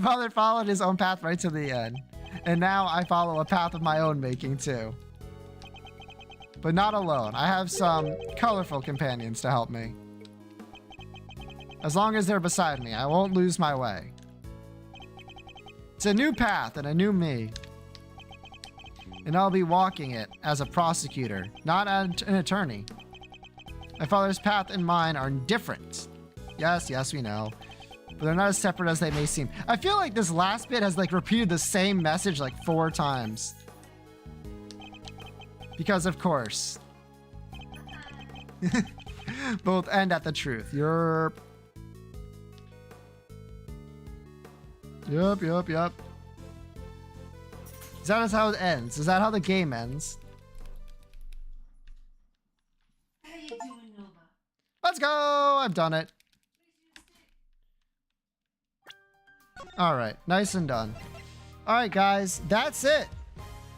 father followed his own path right to the end. And now I follow a path of my own making, too. But not alone. I have some colorful companions to help me. As long as they're beside me, I won't lose my way. It's a new path and a new me. And I'll be walking it as a prosecutor, not an attorney. My father's path and mine are different. Yes, we know. But they're not as separate as they may seem. I feel like this last bit has like repeated the same message like 4 times. Because of course. Both end at the truth. Yup. Is that how it ends? Is that how the game ends? How you doing, Nova? Let's go! I've done it. Alright, nice and done. Alright guys, that's it.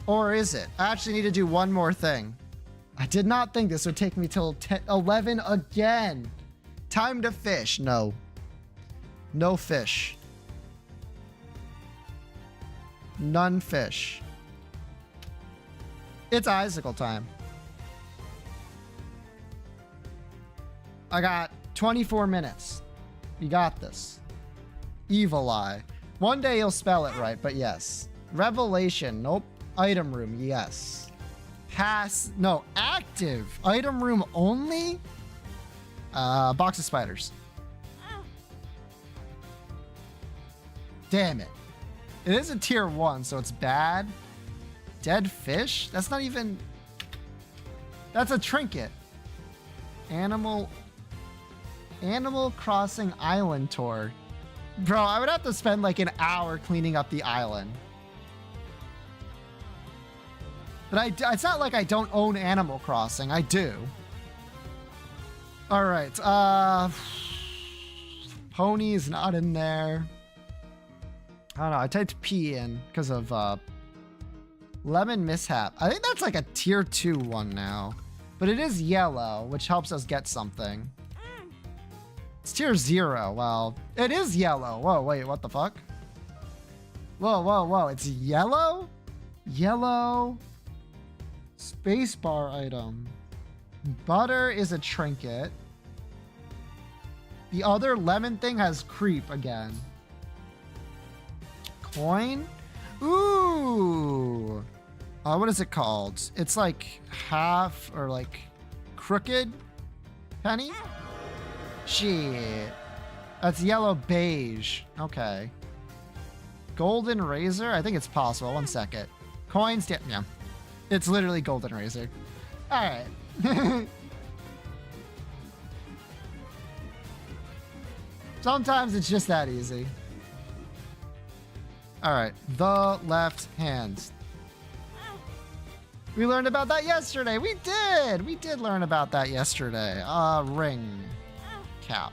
Or is it? I actually need to do one more thing. I did not think this would take me till 11 again. Time to fish. No. No fish. None fish. It's icicle time. I got 24 minutes. You got this. Evil Eye. One day you'll spell it right, but yes. Revelation. Nope. Item room. Yes. Pass. No. Active. Item room only? Box of spiders. Damn it. It is a tier 1, so it's bad. Dead fish? That's not even... That's a trinket. Animal Crossing Island Tour. Bro, I would have to spend like an hour cleaning up the island. But it's not like I don't own Animal Crossing. I do. All right. Pony is not in there. I don't know. I typed P in because of Lemon Mishap. I think that's like a tier 2 one now. But it is yellow, which helps us get something. It's tier 0. Well, it is yellow. Whoa, wait, what the fuck? Whoa. It's yellow? Yellow. Spacebar item. Butter is a trinket. The other lemon thing has creep again. Coin? Ooh. What is it called? It's like half or like crooked penny? Shit. That's yellow beige. Okay. Golden razor? I think it's possible. 1 second. Coins? Yeah. It's literally golden razor. All right. Sometimes it's just that easy. All right. The left hand. We learned about that yesterday. We did learn about that yesterday. Ring. Cap.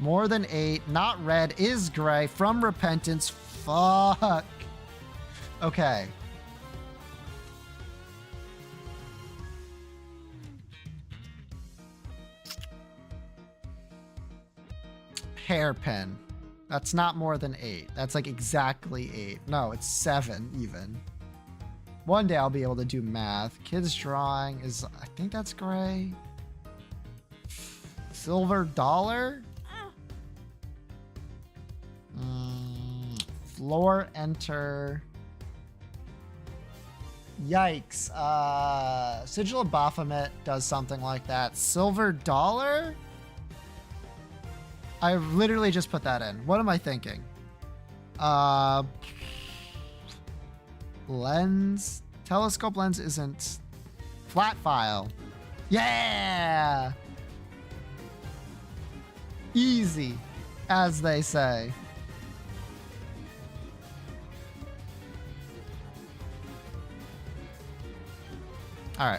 More than 8. Not red. Is gray. From repentance. Fuck. Okay. Hairpin. That's not more than 8. That's like exactly 8. No, it's 7 even. One day I'll be able to do math. Kids drawing is, I think that's gray. Silver dollar? Floor enter. Yikes. Sigil of Baphomet does something like that. Silver dollar? I literally just put that in. What am I thinking? Lens. Telescope lens isn't. Flat file. Yeah! Easy, as they say. All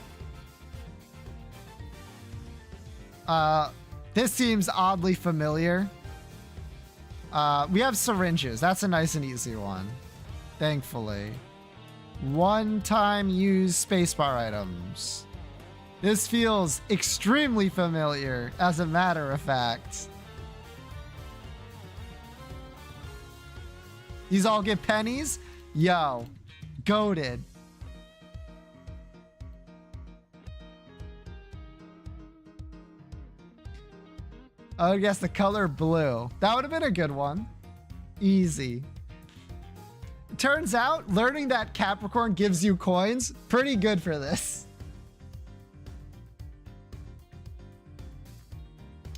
right. This seems oddly familiar. We have syringes. That's a nice and easy one. Thankfully. One-time use spacebar items. This feels extremely familiar, as a matter of fact. These all get pennies? Yo. Goated. I guess the color blue. That would have been a good one. Easy. Turns out, learning that Capricorn gives you coins, pretty good for this.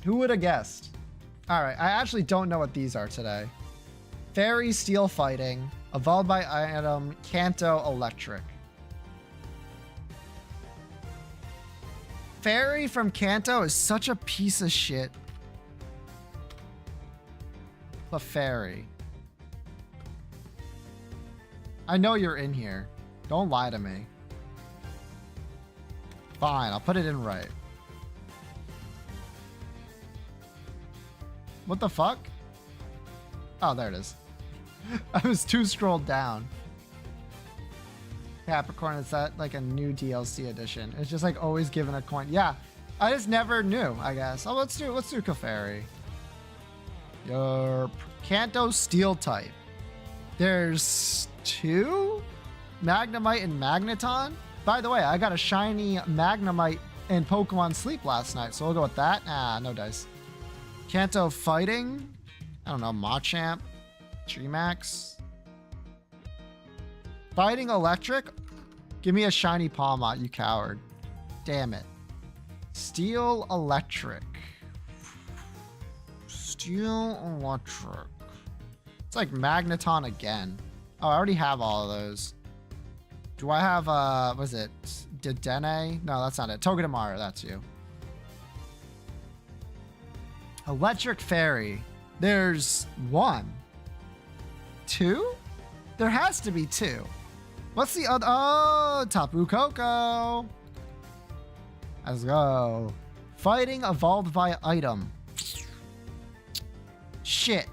Who would have guessed? All right, I actually don't know what these are today. Fairy Steel Fighting, Evolved by Item, Kanto Electric. Fairy from Kanto is such a piece of shit. The fairy. I know you're in here. Don't lie to me. Fine, I'll put it in right. What the fuck? Oh, there it is. I was too scrolled down. Capricorn, is that like a new DLC edition? It's just like always given a coin. Yeah, I just never knew, I guess. Oh, let's do Clefairy. Your Kanto Steel type. There's 2? Magnemite and Magneton? By the way, I got a shiny Magnemite in Pokemon Sleep last night, so we'll go with that. Ah, no dice. Kanto Fighting? I don't know, Machamp? G-Max? Fighting Electric? Give me a shiny Palmot, you coward. Damn it. Steel Electric. Steel Electric. It's like Magneton again. Oh, I already have all of those. Do I have, was it Dedenne? No, that's not it. Togedemaru, that's you. Electric Fairy. There's 1. 2? There has to be 2. What's the other? Oh, Tapu Koko. Let's go. Fighting Evolved by Item. Shit.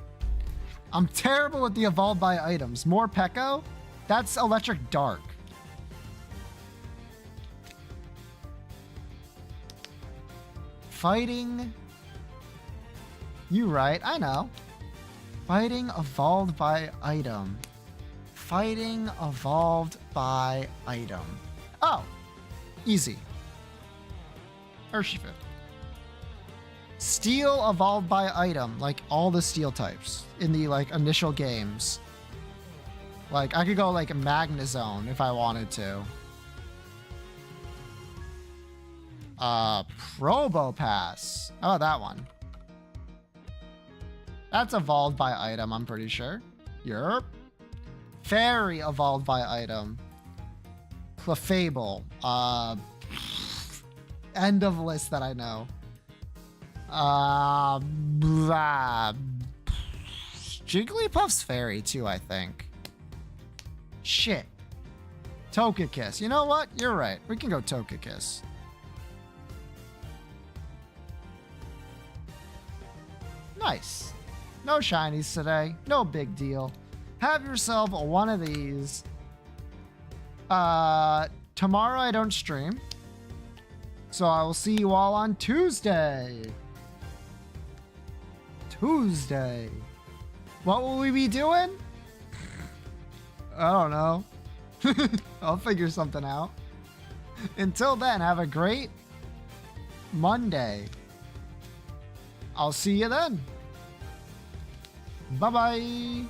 I'm terrible with the Evolved by Items. More Peko? That's Electric Dark. Fighting. You right, I know. Fighting Evolved by Item. Fighting Evolved by Item. Oh, easy. Urshifu. Steel Evolved by Item, like all the steel types in the like initial games. Like I could go like Magnezone if I wanted to. Probopass. How about that one? That's evolved by item, I'm pretty sure. Yerp. Fairy evolved by item. Clefable. End of list that I know. Jigglypuff's fairy too, I think. Shit. Togekiss. You know what? You're right. We can go Togekiss. Nice. No shinies today. No big deal. Have yourself one of these. Tomorrow I don't stream. So I will see you all on Tuesday. Tuesday. What will we be doing? I don't know. I'll figure something out. Until then, have a great Monday. I'll see you then. Bye-bye.